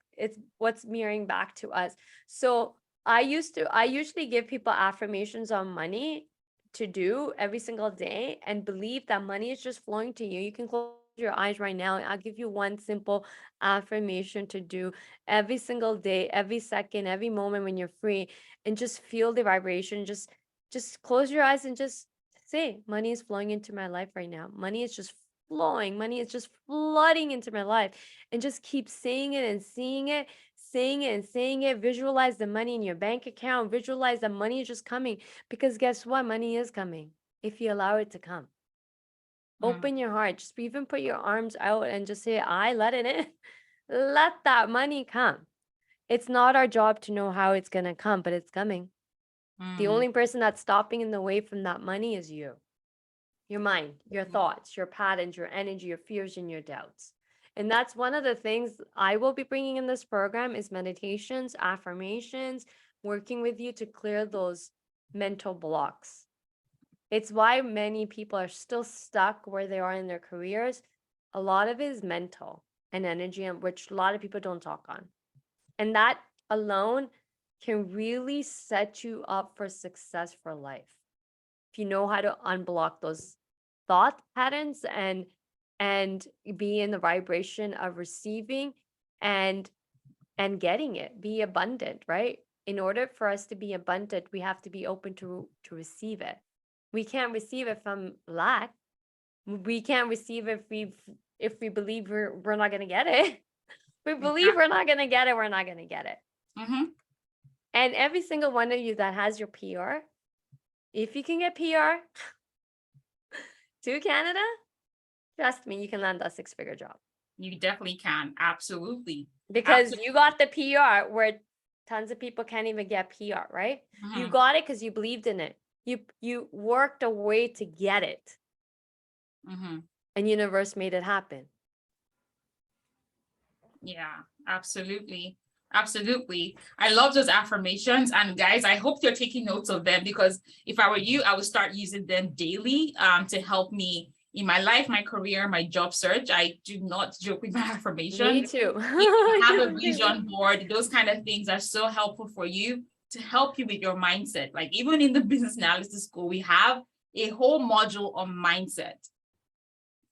S2: mirroring back to us. So I usually give people affirmations on money to do every single day, and believe that money is just flowing to you. You can close your eyes right now. I'll give you one simple affirmation to do every single day, every second, every moment when you're free, and just feel the vibration. Just close your eyes and just say, money is flowing into my life right now. Money is just flowing. Money is just flooding into my life. And just keep saying it and seeing it, saying it and saying it. Visualize the money in your bank account. Visualize the money is just coming. Because guess what? Money is coming if you allow it to come. Open your heart. Just even put your arms out and just say, I let it in. Let that money come. It's not our job to know how it's going to come, but it's coming. The only person that's stopping in the way from that money is you. Your mind, your thoughts, your patterns, your energy, your fears, and your doubts. And that's one of the things I will be bringing in this program is meditations, affirmations, working with you to clear those mental blocks. It's why many people are still stuck where they are in their careers. A lot of it is mental and energy, and which a lot of people don't talk on. And that alone can really set you up for success for life. If you know how to unblock those thought patterns and be in the vibration of receiving and getting it, be abundant, right? In order for us to be abundant, we have to be open to receive it. We can't receive it from lack. We can't receive it if we believe we're not going to get it. We believe we're not going to get it, we're not going to get it. And every single one of you that has your PR, if you can get PR to Canada, trust me, you can land a 6-figure job.
S1: You definitely can. Absolutely.
S2: Because you got the PR where tons of people can't even get PR, right? You got it because you believed in it. You worked a way to get it. And universe made it happen.
S1: Yeah, absolutely. Absolutely. I love those affirmations. And guys, I hope you're taking notes of them, because if I were you, I would start using them daily to help me in my life, my career, my job search. I do not joke with my affirmations.
S2: Me too.
S1: Have a vision board. Those kind of things are so helpful for you to help you with your mindset. Like even in the business analysis school, we have a whole module on mindset,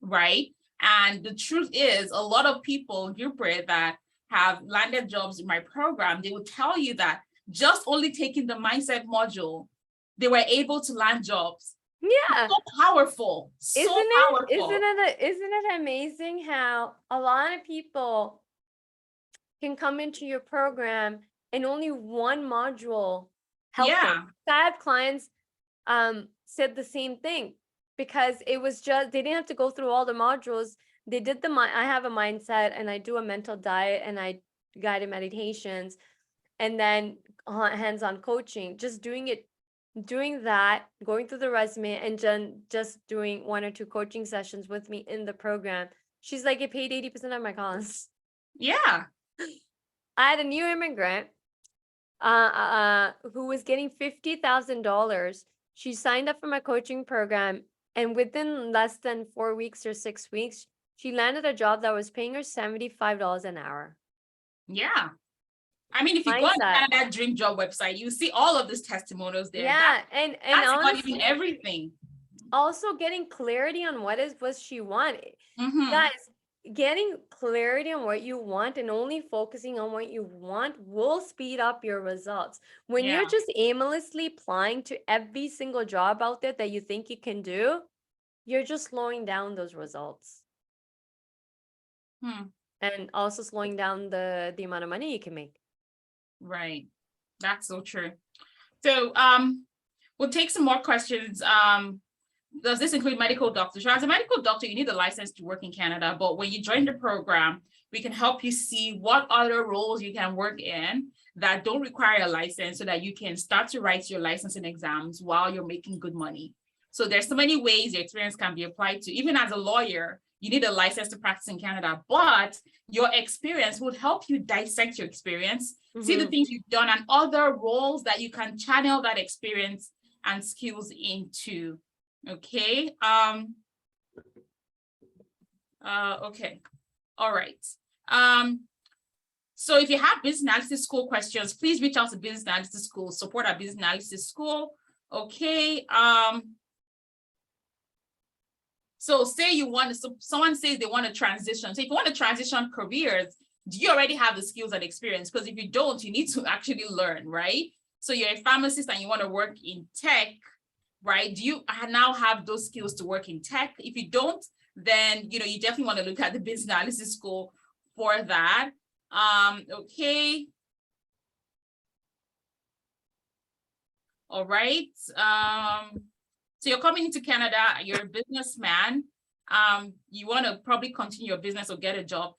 S1: right? And the truth is, a lot of people, Gurpreet, that have landed jobs in my program, they will tell you that just only taking the mindset module, they were able to land jobs.
S2: Yeah.
S1: So powerful. So powerful.
S2: Isn't it amazing how a lot of people can come into your program and only one module help them? I have clients said the same thing, because it was just, they didn't have to go through all the modules. They did I have a mindset and I do a mental diet and I guided meditations and then hands-on coaching, just doing that, going through the resume and just doing 1 or 2 coaching sessions with me in the program. She's like, it paid 80% of my costs.
S1: Yeah.
S2: I had a new immigrant who was getting $50,000. She signed up for my coaching program, and within less than 4 weeks or 6 weeks, she landed a job that was paying her $75 an hour.
S1: Yeah. I mean, if you go on that Dream Job website, you see all of these testimonials there.
S2: Yeah,
S1: and
S2: that's
S1: honestly, not even everything.
S2: Also getting clarity on what she wanted. Guys, getting clarity on what you want and only focusing on what you want will speed up your results. When you're just aimlessly applying to every single job out there that you think you can do, you're just slowing down those results. And also slowing down the amount of money you can make.
S1: Right. That's so true. So we'll take some more questions. Does this include medical doctors? As a medical doctor, you need a license to work in Canada, but when you join the program, we can help you see what other roles you can work in that don't require a license, so that you can start to write your licensing exams while you're making good money. So there's so many ways your experience can be applied to. Even as a lawyer, you need a license to practice in Canada, but your experience would help you dissect your experience, see the things you've done and other roles that you can channel that experience and skills into. Okay. Okay. All right. So if you have business analysis school questions, please reach out to business analysis school, support our business analysis school. Okay. So say you want to, so someone says they want to transition. So if you want to transition careers, do you already have the skills and experience? Because if you don't, you need to actually learn, right? So you're a pharmacist and you want to work in tech, right? Do you now have those skills to work in tech? If you don't, then, you definitely want to look at the business analysis school for that. Okay. All right. So you're coming into Canada, you're a businessman. You want to probably continue your business or get a job.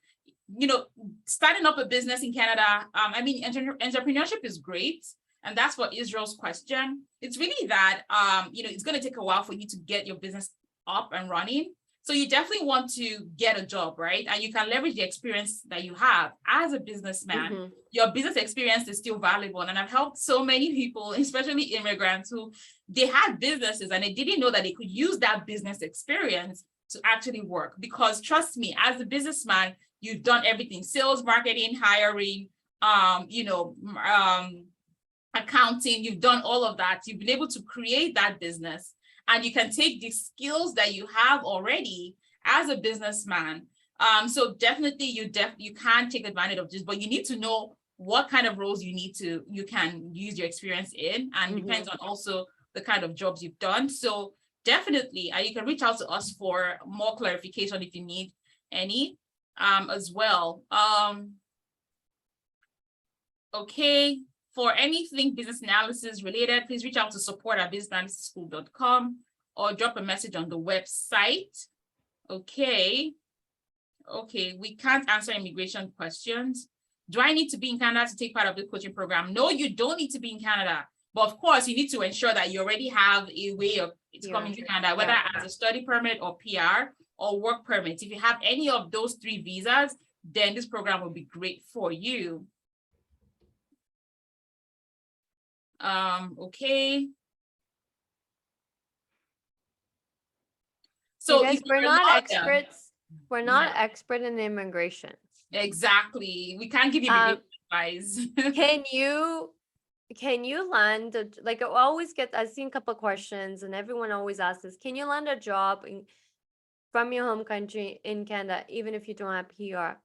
S1: Starting up a business in Canada, entrepreneurship is great. And that's what Israel's question. It's really that, it's going to take a while for you to get your business up and running. So you definitely want to get a job, right? And you can leverage the experience that you have as a businessman. Your business experience is still valuable. And I've helped so many people, especially immigrants, who they had businesses and they didn't know that they could use that business experience to actually work. Because trust me, as a businessman, you've done everything: sales, marketing, hiring, accounting. You've done all of that. You've been able to create that business. And you can take the skills that you have already as a businessman. So definitely you can take advantage of this, but you need to know what kind of roles you can use your experience in, and depends on also the kind of jobs you've done. So definitely you can reach out to us for more clarification if you need any as well. Okay. For anything business analysis related, please reach out to support@businessanalysisschool.com or drop a message on the website. Okay. We can't answer immigration questions. Do I need to be in Canada to take part of the coaching program? No, you don't need to be in Canada. But of course, you need to ensure that you already have a way of coming to Canada, whether as a study permit or PR or work permit. If you have any of those 3 visas, then this program will be great for you. Okay. So
S2: because we're not experts. We're not expert in immigration.
S1: Exactly. We can't give you advice.
S2: Can you land like I've seen a couple of questions and everyone always asks this: can you land a job from your home country in Canada even if you don't have PR?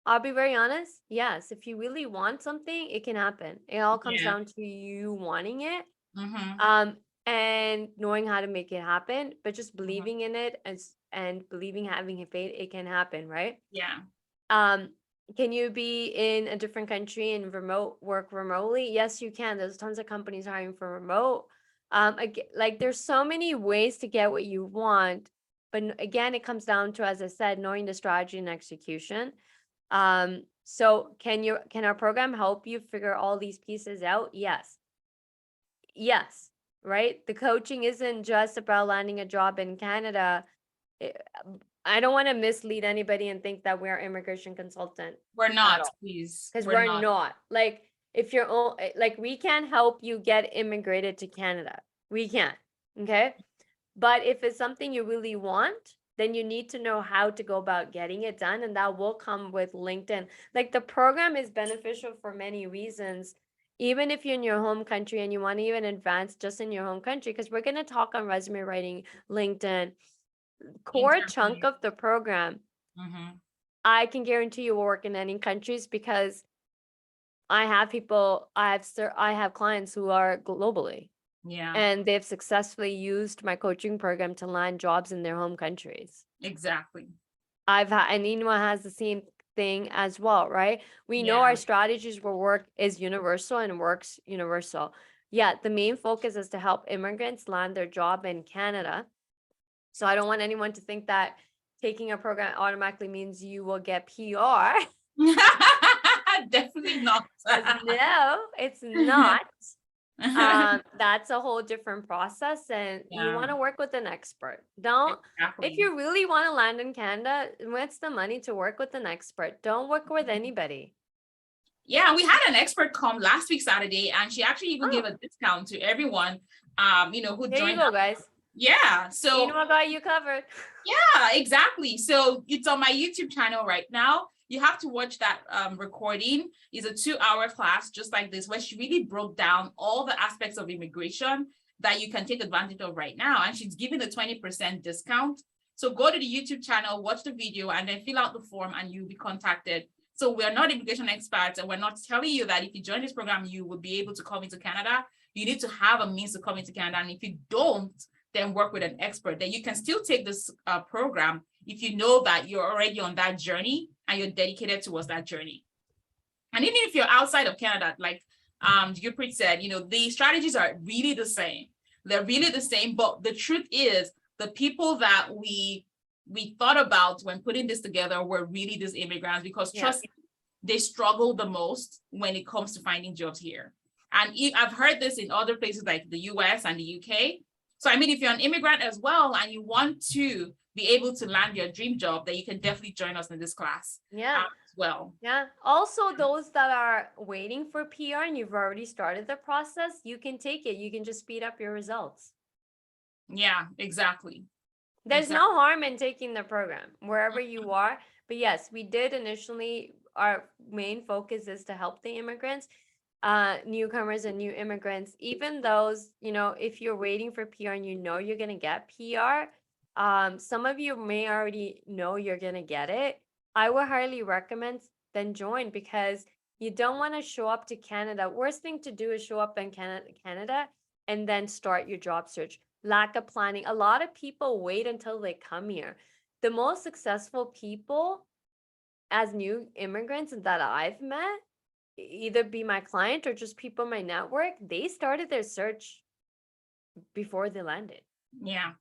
S2: I'll be very honest. Yes, if you really want something, it can happen. It all comes down to you wanting it, and knowing how to make it happen. But just believing in it and believing, having faith, it can happen, right?
S1: Yeah.
S2: Can you be in a different country and work remotely? Yes, you can. There's tons of companies hiring for remote. Like there's so many ways to get what you want. But again, it comes down to, as I said, knowing the strategy and execution. So can our program help you figure all these pieces out? Yes, right? The coaching isn't just about landing a job in Canada. I don't want to mislead anybody and think that we're immigration consultant.
S1: We're not, please.
S2: Because we're not. Like, if you're like, we can help you get immigrated to Canada. We can. Okay. But if it's something you really want, then you need to know how to go about getting it done. And that will come with LinkedIn. Like, the program is beneficial for many reasons, even if you're in your home country and you want to even advance just in your home country, because we're going to talk on resume writing, LinkedIn, core chunk of the program. I can guarantee you will work in any countries, because I have clients who are globally. Yeah. And they've successfully used my coaching program to land jobs in their home countries.
S1: Exactly.
S2: And Inua has the same thing as well, right? We know our strategies will work is universal and works universal. Yeah, the main focus is to help immigrants land their job in Canada. So I don't want anyone to think that taking a program automatically means you will get PR.
S1: Definitely not.
S2: No, it's not. That's a whole different process, and you want to work with an expert. If you really want to land in Canada, what's the money to work with an expert? Don't work with anybody.
S1: Yeah, we had an expert come last week Saturday, and she actually even gave a discount to everyone who joined.
S2: There you go, guys.
S1: Yeah, so
S2: Inua got you covered.
S1: Yeah, exactly. So it's on my YouTube channel right now. You have to watch that recording. It's a 2-hour class just like this, where she really broke down all the aspects of immigration that you can take advantage of right now. And she's giving a 20% discount So go to the YouTube channel, watch the video, and then fill out the form and you'll be contacted. So we're not immigration experts, and we're not telling you that if you join this program, you will be able to come into Canada. You need to have a means to come into Canada. And if you don't, then work with an expert. Then you can still take this program if you know that you're already on that journey and you're dedicated towards that journey. And even if you're outside of Canada, like Gurpreet said, the strategies are really the same. They're really the same, but the truth is the people that we thought about when putting this together were really these immigrants, because trust me, they struggle the most when it comes to finding jobs here. And I've heard this in other places like the US and the UK. So, I mean, if you're an immigrant as well and you want to be able to land your dream job, then you can definitely join us in this class. As well.
S2: Yeah. Also, those that are waiting for PR and you've already started the process, you can take it. You can just speed up your results.
S1: Yeah, exactly.
S2: There's no harm in taking the program wherever you are. But yes, we did initially, our main focus is to help the immigrants, newcomers and new immigrants, even those, if you're waiting for PR and you're going to get PR, some of you may already know you're going to get it. I would highly recommend then join, because you don't want to show up to Canada. Worst thing to do is show up in Canada and then start your job search. Lack of planning. A lot of people wait until they come here. The most successful people as new immigrants that I've met, either be my client or just people in my network, they started their search before they landed.
S1: Yeah.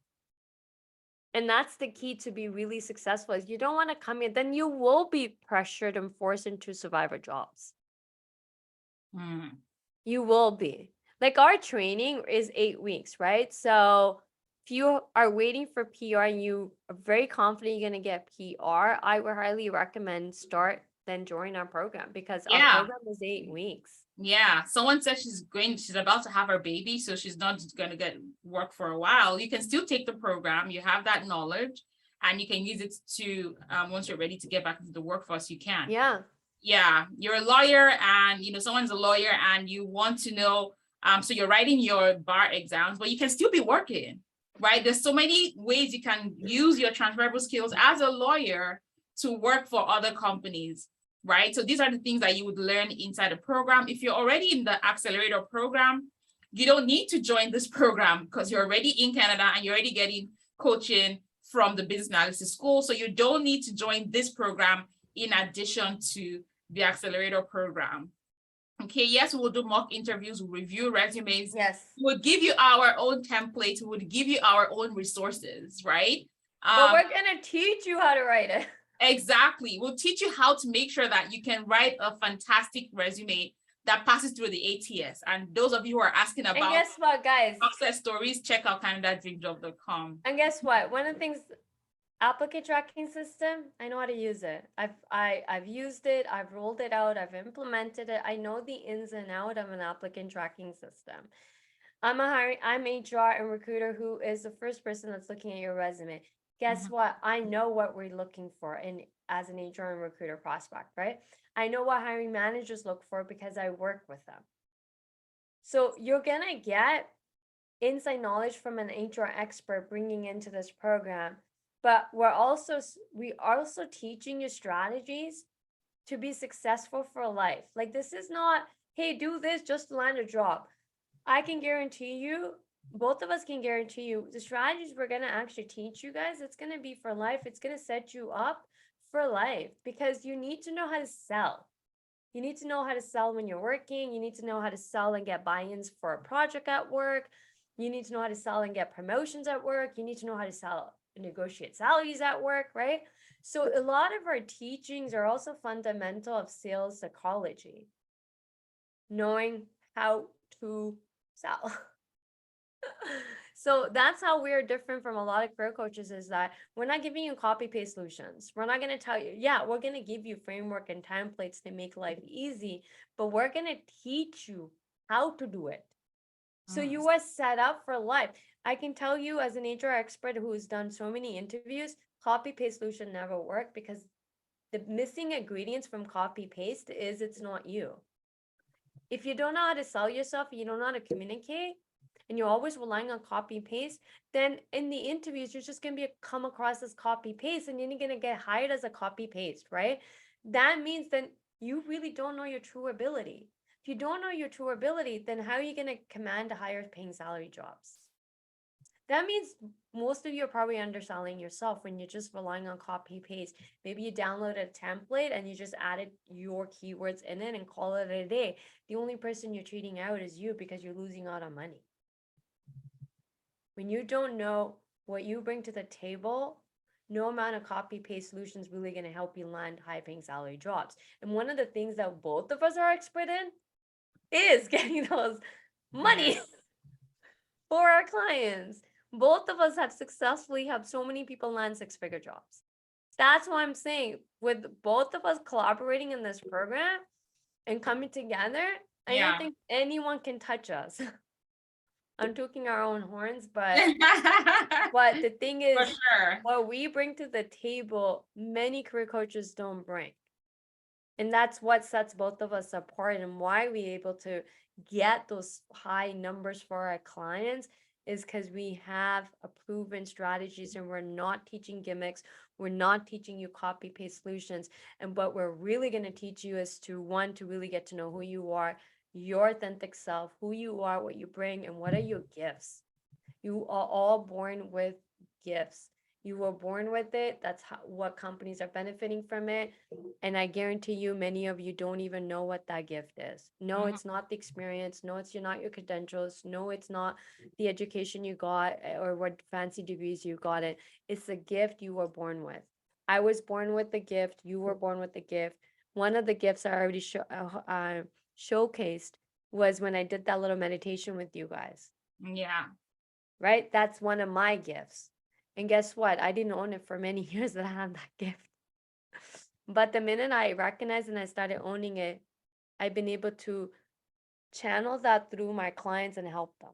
S2: And that's the key to be really successful, is you don't want to come in, then you will be pressured and forced into survivor jobs. You will be. Like, our training is 8 weeks, right? So if you are waiting for PR and you are very confident you're going to get PR, I would highly recommend then join our program, because our program is 8 weeks.
S1: Yeah, someone said she's about to have her baby, so she's not going to get work for a while. You can still take the program. You have that knowledge and you can use it to, once you're ready to get back into the workforce, you can. Yeah, you're a lawyer and, someone's a lawyer and you want to know, so you're writing your bar exams, but you can still be working, right? There's so many ways you can use your transferable skills as a lawyer to work for other companies. Right? So these are the things that you would learn inside the program. If you're already in the accelerator program, you don't need to join this program because you're already in Canada and you're already getting coaching from the business analysis school. So you don't need to join this program in addition to the accelerator program. Okay, yes, we will do mock interviews, we'll review resumes.
S2: Yes.
S1: We'll give you our own templates, we would give you our own resources, right?
S2: But we're going to teach you how to write it.
S1: Exactly. We'll teach you how to make sure that you can write a fantastic resume that passes through the ATS. And those of you who are asking about,
S2: and guess what, guys?
S1: Success stories, check out CanadaDreamJob.com.
S2: And guess what? One of the things, applicant tracking system, I know how to use it. I've used it. I've rolled it out. I've implemented it. I know the ins and out of an applicant tracking system. I'm HR and recruiter who is the first person that's looking at your resume. Guess what? I know what we're looking for as an HR and recruiter prospect, right? I know what hiring managers look for because I work with them. So you're going to get inside knowledge from an HR expert bringing into this program, but we're also teaching you strategies to be successful for life. Like, this is not, hey, do this just to land a job. I can guarantee you, both of us can guarantee you, the strategies we're going to actually teach you guys, it's going to be for life. It's going to set you up for life, because you need to know how to sell. You need to know how to sell when you're working. You need to know how to sell and get buy-ins for a project at work. You need to know how to sell and get promotions at work. You need to know how to sell and negotiate salaries at work, right? So a lot of our teachings are also fundamental of sales psychology, knowing how to sell. So that's how we're different from a lot of career coaches, is that we're not giving you copy paste solutions. We're not going to tell you, we're going to give you framework and templates to make life easy, but we're going to teach you how to do it. So you are set up for life. I can tell you, as an HR expert who's done so many interviews, copy paste solution never work, because the missing ingredients from copy paste is it's not you. If you don't know how to sell yourself, you don't know how to communicate, and you're always relying on copy paste, then in the interviews, you're just going to come across as copy paste, and you're going to get hired as a copy paste, right? That means then you really don't know your true ability. If you don't know your true ability, then how are you going to command a higher paying salary jobs? That means most of you are probably underselling yourself when you're just relying on copy paste. Maybe you downloaded a template and you just added your keywords in it and call it a day. The only person you're treating out is you because you're losing out on money. When you don't know what you bring to the table, no amount of copy paste solutions really going to help you land high paying salary jobs. And one of the things that both of us are expert in is getting those money for our clients. Both of us have successfully helped so many people land six-figure jobs. That's why I'm saying with both of us collaborating in this program and coming together, I don't think anyone can touch us. I'm tooting our own horns, but the thing is,
S1: For sure.
S2: what we bring to the table, many career coaches don't bring. And that's what sets both of us apart, and why we're able to get those high numbers for our clients is because we have a proven strategies, and we're not teaching gimmicks. We're not teaching you copy paste solutions. And what we're really going to teach you is to really get to know who you are, your authentic self, who you are, what you bring, and what are your gifts. You are all born with gifts. You were born with it. That's what companies are benefiting from it. And I guarantee you, many of you don't even know what that gift is. No, it's not the experience. No, it's not your credentials. No, it's not the education you got or what fancy degrees you got it. It's the gift you were born with. I was born with the gift. You were born with the gift. One of the gifts I already showcased was when I did that little meditation with you guys.
S1: Yeah.
S2: Right? That's one of my gifts. And guess what? I didn't own it for many years that I had that gift. But the minute I recognized and I started owning it, I've been able to channel that through my clients and help them.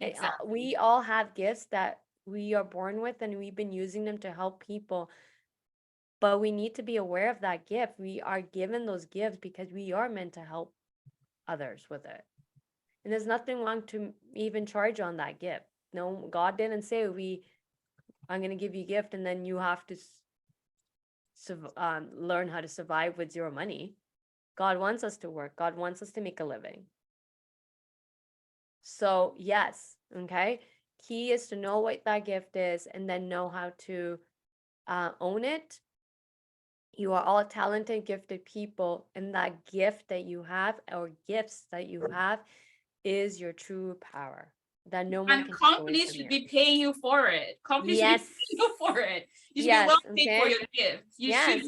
S1: Exactly.
S2: We all have gifts that we are born with, and we've been using them to help people. But we need to be aware of that gift. We are given those gifts because we are meant to help others with it. And there's nothing wrong to even charge on that gift. No, God didn't say I'm going to give you a gift and then you have to learn how to survive with zero money. God wants us to work. God wants us to make a living. So yes, okay. Key is to know what that gift is and then know how to own it. You are all talented, gifted people, and that gift that you have or gifts that you have is your true power. That no one
S1: and
S2: can
S1: companies should be paying you for it. Companies should be paying you for it. You should be well paid for your gifts.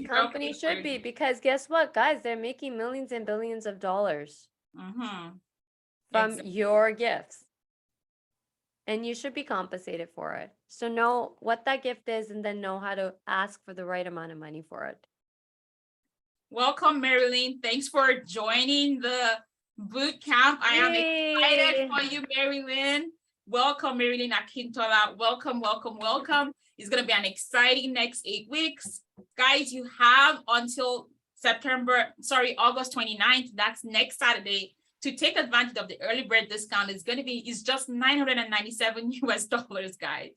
S2: Companies should be, because guess what, guys? They're making millions and billions of dollars from your gifts. And you should be compensated for it. So know what that gift is and then know how to ask for the right amount of money for it.
S1: Welcome, Marilyn. Thanks for joining the boot camp. I am excited for you, Marilyn. Welcome, Marilyn Akintola. Welcome, welcome, welcome. It's going to be an exciting next 8 weeks. Guys, you have until August 29th. That's next Saturday to take advantage of the early bird discount. It's just $997 US, guys.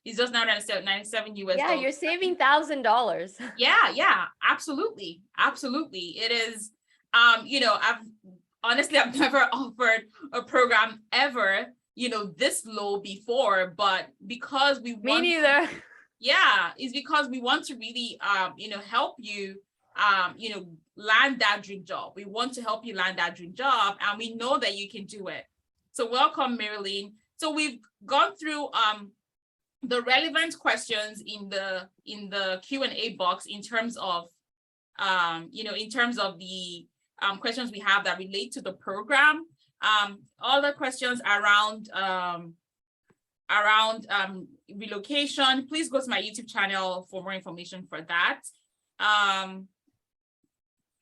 S1: It's just $997 US.
S2: Yeah, you're saving $1,000.
S1: Yeah, absolutely. It is, I've never offered a program ever, this low before, but because we want.
S2: Me neither.
S1: It's because we want to really, help you, land that dream job. We want to help you land that dream job, and we know that you can do it. So welcome, Marilyn. So we've gone through, the relevant questions in the Q&A box in terms of, the questions we have that relate to the program. All the questions around relocation, please go to my YouTube channel for more information for that.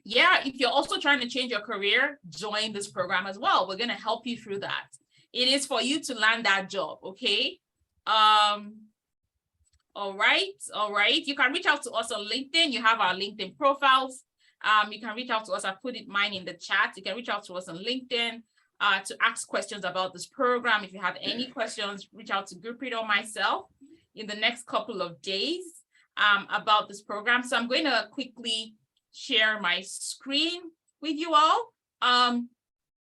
S1: If you're also trying to change your career, join this program as well. We're going to help you through that. It is for you to land that job, okay? All right. You can reach out to us on LinkedIn. You have our LinkedIn profiles. You can reach out to us. I put mine in the chat. You can reach out to us on LinkedIn. to ask questions about this program. If you have any questions, reach out to Gurpreet or myself in the next couple of days about this program. So I'm going to quickly share my screen with you all.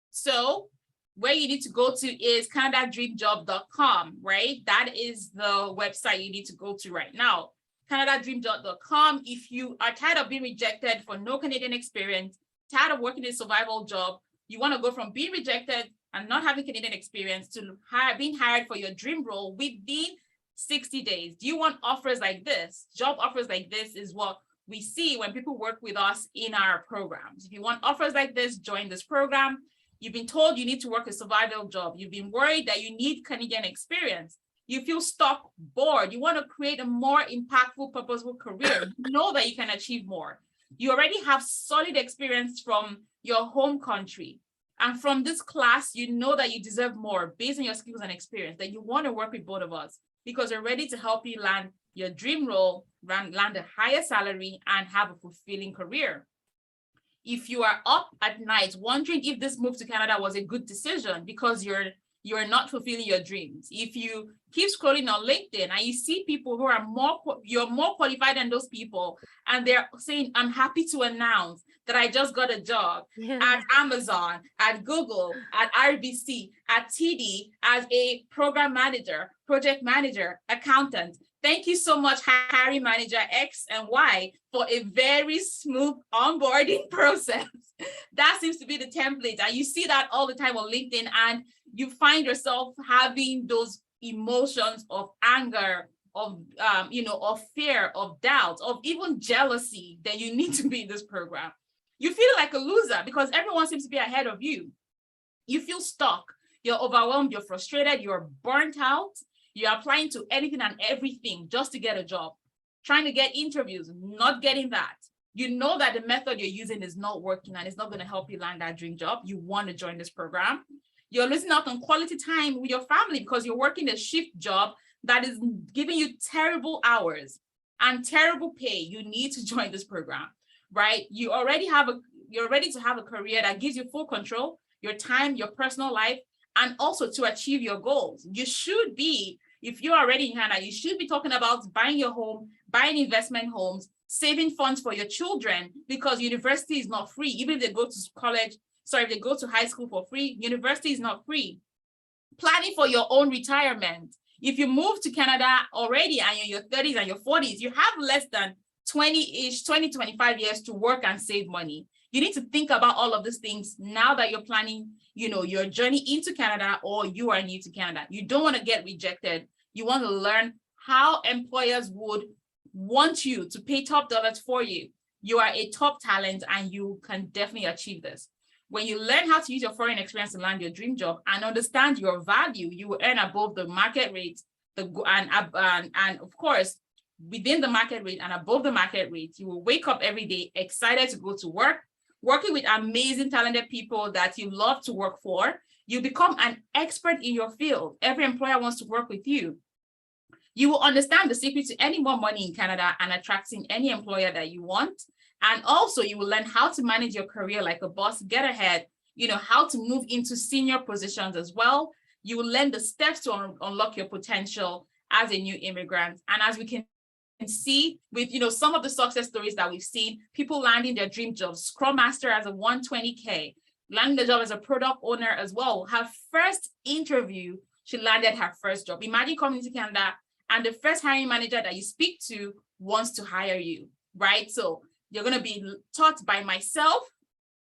S1: So where you need to go to is canadadreamjob.com, right? That is the website you need to go to right now. canadadreamjob.com. If you are tired of being rejected for no Canadian experience, tired of working a survival job, you want to go from being rejected and not having Canadian experience to being hired for your dream role within 60 days. Do you want offers like this? Job offers like this is what we see when people work with us in our programs. If you want offers like this, join this program. You've been told you need to work a survival job. You've been worried that you need Canadian experience. You feel stuck, bored. You want to create a more impactful, purposeful career. You know that you can achieve more. You already have solid experience from your home country. And from this class, you know that you deserve more based on your skills and experience, that you want to work with both of us because we're ready to help you land your dream role, land a higher salary, and have a fulfilling career. If you are up at night wondering if this move to Canada was a good decision because you're not fulfilling your dreams, if you keep scrolling on LinkedIn and you see people who are you're more qualified than those people, and they're saying, I'm happy to announce that I just got a job at Amazon, at Google, at RBC, at TD as a program manager, project manager, accountant. Thank you so much, hiring manager X and Y, for a very smooth onboarding process. That seems to be the template. And you see that all the time on LinkedIn, and you find yourself having those emotions of anger, of of fear, of doubt, of even jealousy that you need to be in this program. You feel like a loser because everyone seems to be ahead of you. You feel stuck, you're overwhelmed, you're frustrated, you're burnt out. You're applying to anything and everything just to get a job, trying to get interviews, not getting that. You know that the method you're using is not working and it's not going to help you land that dream job. You want to join this program. You're losing out on quality time with your family because you're working a shift job that is giving you terrible hours and terrible pay. You need to join this program, right? You're ready to have a career that gives you full control, your time, your personal life, and also to achieve your goals. You should be, if you're already in Canada, you should be talking about buying your home, buying investment homes, saving funds for your children, because university is not free. Even if they go to college, if they go to high school for free, university is not free. Planning for your own retirement. If you move to Canada already and you're in your 30s and your 40s, you have less than 20 to 25 years to work and save money. You need to think about all of these things now that you're planning, your journey into Canada, or you are new to Canada. You don't want to get rejected. You want to learn how employers would want you to pay top dollars for you. You are a top talent and you can definitely achieve this. When you learn how to use your foreign experience to land your dream job and understand your value, you will earn above the market rate, and of course, within the market rate and above the market rate. You will wake up every day excited to go to work, working with amazing, talented people that you love to work for. You become an expert in your field. Every employer wants to work with you. You will understand the secret to earning more money in Canada and attracting any employer that you want. And also you will learn how to manage your career like a boss, get ahead, how to move into senior positions as well. You will learn the steps to unlock your potential as a new immigrant. And as we can see with, some of the success stories that we've seen, people landing their dream jobs, Scrum Master as a 120K, landing the job as a product owner as well. Her first interview, she landed her first job. Imagine coming to Canada and the first hiring manager that you speak to wants to hire you, right? So you're going to be taught by myself,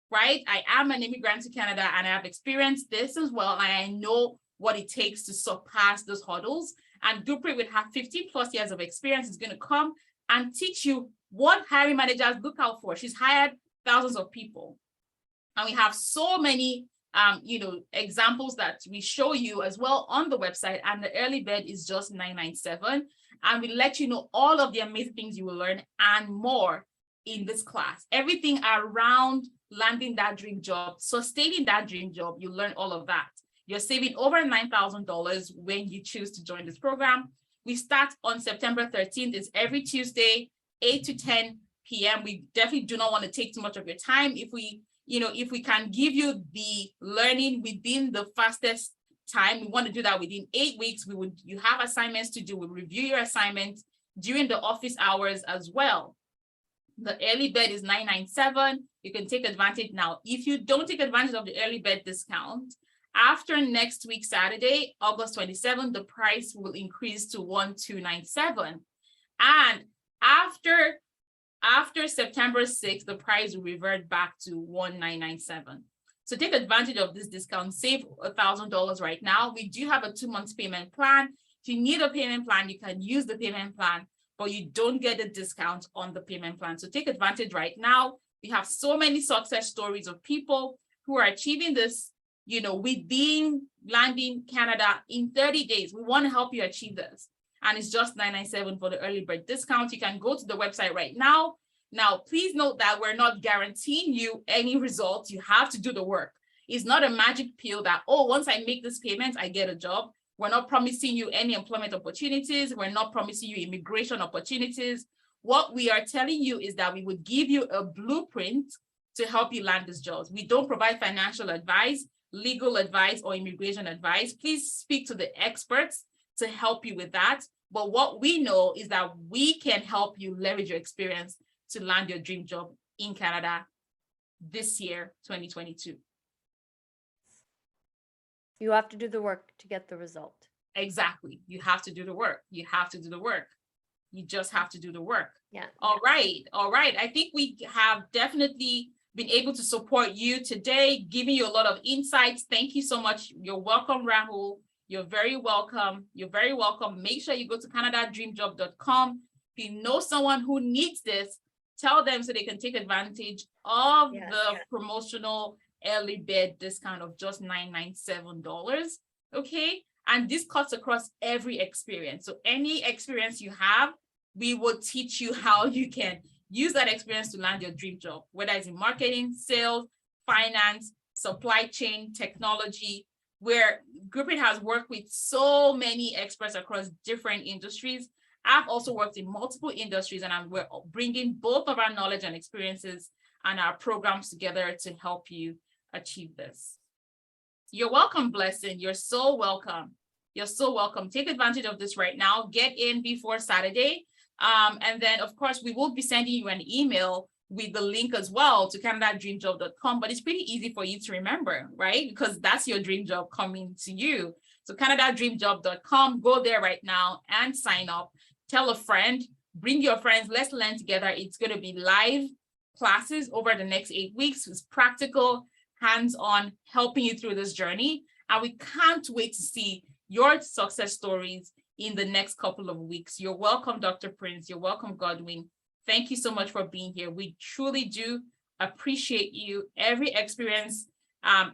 S1: right? I am an immigrant to Canada and I have experienced this as well. And I know what it takes to surpass those hurdles. And Gurpreet, with her 15 plus years of experience, is going to come and teach you what hiring managers look out for. She's hired thousands of people. And we have so many examples that we show you as well on the website, and the early bird is just $997. And we let you know all of the amazing things you will learn and more in this class. Everything around landing that dream job, sustaining that dream job, you learn all of that. You're saving over $9,000 when you choose to join this program. We start on September 13th. It's every Tuesday, 8 to 10 p.m. We definitely do not want to take too much of your time. If we if we can give you the learning within the fastest time, we want to do that within 8 weeks. You have assignments to do. We'll review your assignments during the office hours as well. The early bird is $997. You can take advantage now. If you don't take advantage of the early bird discount, after next week, Saturday, August 27th, the price will increase to $1,297. And after September 6th, the price will revert back to $1,997. So take advantage of this discount, save $1,000 right now. We do have a 2-month payment plan. If you need a payment plan, you can use the payment plan, but you don't get a discount on the payment plan. So take advantage right now. We have so many success stories of people who are achieving this, within landing Canada in 30 days. We want to help you achieve this. And it's just $997 for the early bird discount. You can go to the website right now. Now, please note that we're not guaranteeing you any results. You have to do the work. It's not a magic pill that, once I make this payment, I get a job. We're not promising you any employment opportunities. We're not promising you immigration opportunities. What we are telling you is that we would give you a blueprint to help you land these jobs. We don't provide financial advice, legal advice, or immigration advice. Please speak to the experts to help you with that. But what we know is that we can help you leverage your experience to land your dream job in Canada this year, 2022.
S2: You have to do the work to get the result.
S1: Exactly. You have to do the work. You have to do the work. You just have to do the work.
S2: Yeah.
S1: All right. I think we have definitely been able to support you today, giving you a lot of insights. Thank you so much. You're welcome, Rahul. You're very welcome. You're very welcome. Make sure you go to canadadreamjob.com. If you know someone who needs this, tell them so they can take advantage of the promotional early bird discount of just $997. Okay. And this cuts across every experience. So any experience you have, we will teach you how you can use that experience to land your dream job, whether it's in marketing, sales, finance, supply chain, technology, where Gurpreet has worked with so many experts across different industries. I've also worked in multiple industries, and we're bringing both of our knowledge and experiences and our programs together to help you achieve this. You're welcome, Blessing. You're so welcome. You're so welcome. Take advantage of this right now. Get in before Saturday. And then, of course, we will be sending you an email with the link as well to canadadreamjob.com. But it's pretty easy for you to remember, right? Because that's your dream job coming to you. So canadadreamjob.com, go there right now and sign up. Tell a friend, bring your friends, let's learn together. It's going to be live classes over the next 8 weeks. It's practical, hands-on, helping you through this journey. And we can't wait to see your success stories in the next couple of weeks. You're welcome, Dr. Prince. You're welcome, Godwin. Thank you so much for being here. We truly do appreciate you. Every experience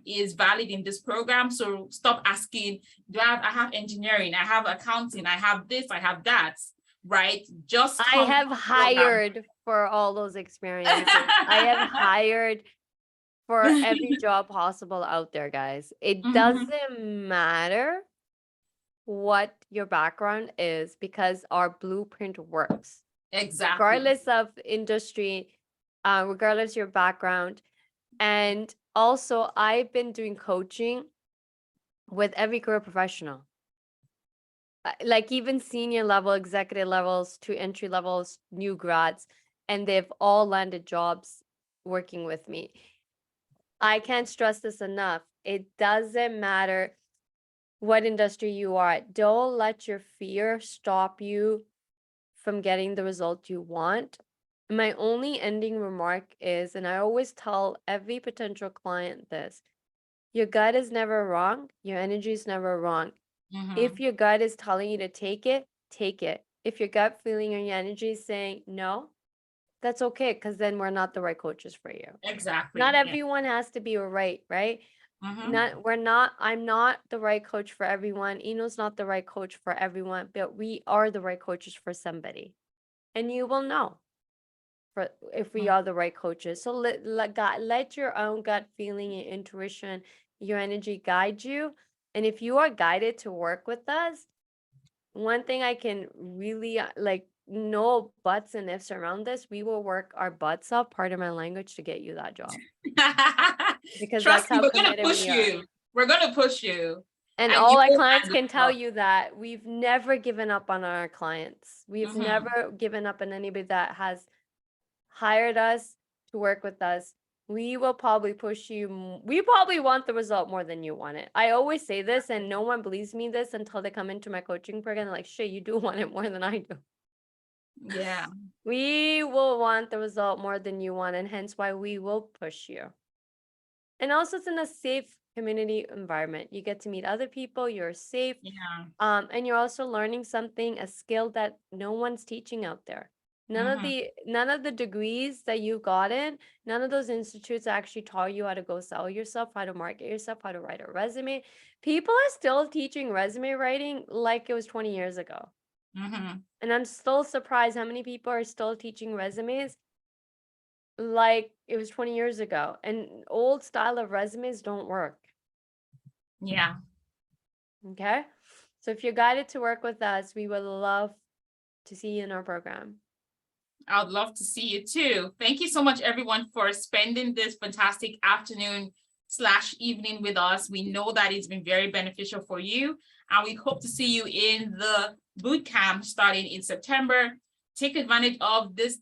S1: is valid in this program. So stop asking, I have engineering, I have accounting, I have this, I have that, right? Just
S2: I have hired for all those experiences. I have hired for every job possible out there, guys. It doesn't matter what your background is, because our blueprint works.
S1: Exactly.
S2: Regardless of industry, regardless of your background. And also, I've been doing coaching with every career professional, like even senior level, executive levels to entry levels, new grads, and they've all landed jobs working with me. I can't stress this enough. It doesn't matter what industry you are. Don't let your fear stop you from getting the result you want. My only ending remark is, and I always tell every potential client this, your gut is never wrong. Your energy is never wrong. If your gut is telling you to take it, take it. If your gut feeling or your energy is saying no, that's okay, because then we're not the right coaches for you.
S1: Exactly.
S2: Not everyone has to be right? I'm not the right coach for everyone. Eno's not the right coach for everyone, but we are the right coaches for somebody. And you will know if we are the right coaches. So let your own gut feeling, your intuition, your energy guide you. And if you are guided to work with us, one thing I can really no buts and ifs around this, we will work our butts off, pardon my language, to get you that job. because that's
S1: Trust me,
S2: how
S1: we're gonna
S2: committed
S1: push
S2: we are.
S1: you. We're gonna push you.
S2: And
S1: And
S2: all
S1: you
S2: our
S1: will
S2: clients
S1: handle
S2: can
S1: it
S2: tell
S1: well.
S2: you that we've never given up on our clients. We've
S1: Mhm.
S2: never given up on anybody that has hired us to work with us. We will probably push you. We probably want the result more than you want it. I always say this, and no one believes me this until they come into my coaching program. They're like, shit, you do want it more than I do.
S1: Yeah.
S2: We will want the result more than you want, and hence why we will push you. And also, it's in a safe community environment. You get to meet other people, you're safe,
S1: Yeah.
S2: and you're also learning something, a skill that no one's teaching out there. None of the degrees that you've gotten, none of those institutes actually taught you how to go sell yourself, how to market yourself, how to write a resume. People are still teaching resume writing like it was 20 years ago.
S1: Mhm.
S2: And I'm still surprised how many people are still teaching resumes like it was 20 years ago. And old style of resumes don't work.
S1: Yeah.
S2: Okay. So if you're guided to work with us, we would love to see you in our program.
S1: I'd love to see you too. Thank you so much, everyone, for spending this fantastic afternoon/evening with us. We know that it's been very beneficial for you, and we hope to see you in the boot camp starting in September. Take advantage of this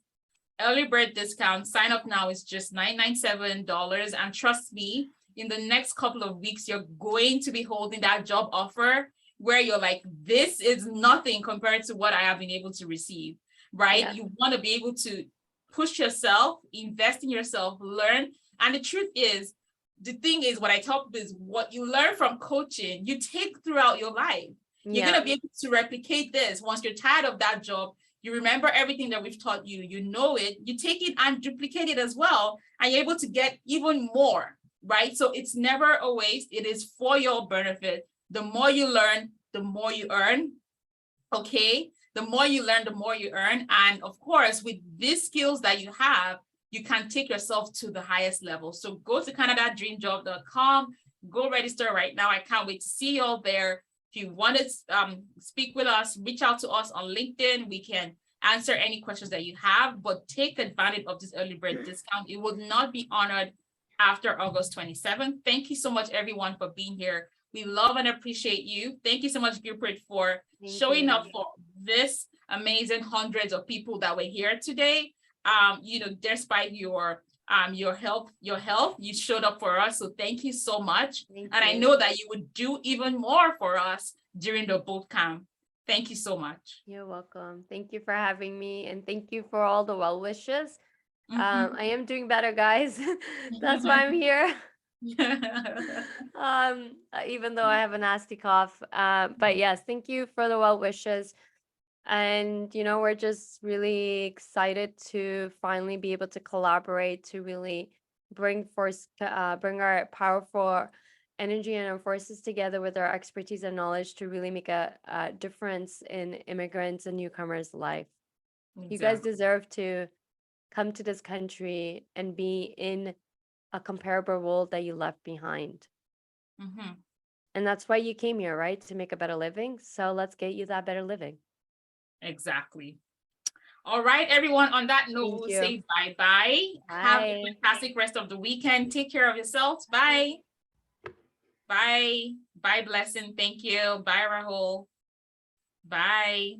S1: early bird discount. Sign up now is just $997, and trust me, in the next couple of weeks, you're going to be holding that job offer where you're like, this is nothing compared to what I have been able to receive. Right?
S2: Yeah.
S1: You want to be able to push yourself, invest in yourself, learn. And the truth is, the thing is, what I tell people is what you learn from coaching, you take throughout your life. You're going to be able to replicate this. Once you're tired of that job, you remember everything that we've taught you, you know it, you take it and duplicate it as well, and you're able to get even more, right? So it's never a waste. It is for your benefit. The more you learn, the more you earn, okay? The more you learn, the more you earn. And of course, with these skills that you have, you can take yourself to the highest level. So go to canadadreamjob.com, go register right now. I can't wait to see you all there. If you want to speak with us, reach out to us on LinkedIn. We can answer any questions that you have, but take advantage of this early bird discount. It will not be honored after August 27th. Thank you so much, everyone, for being here. We love and appreciate you. Thank you so much, Gurpreet, for showing up for this amazing hundreds of people that were here today. Despite your health, you showed up for us. So thank you so much. I know that you would do even more for us during the boot camp. Thank you so much.
S2: You're welcome. Thank you for having me, and thank you for all the well wishes. I am doing better, guys. That's why I'm here. Even though I have a nasty cough. But yes, thank you for the well wishes. And we're just really excited to finally be able to collaborate to really bring our powerful energy and our forces together with our expertise and knowledge to really make a difference in immigrants and newcomers' life. Exactly. You guys deserve to come to this country and be in a comparable world that you left behind.
S1: Mm-hmm.
S2: And that's why you came here, right? To make a better living. So let's get you that better living.
S1: Exactly. All right, everyone. On that note, we'll say bye-bye. Have a fantastic rest of the weekend. Take care of yourselves. Bye. Bye. Bye, Blessing. Thank you. Bye, Rahul. Bye.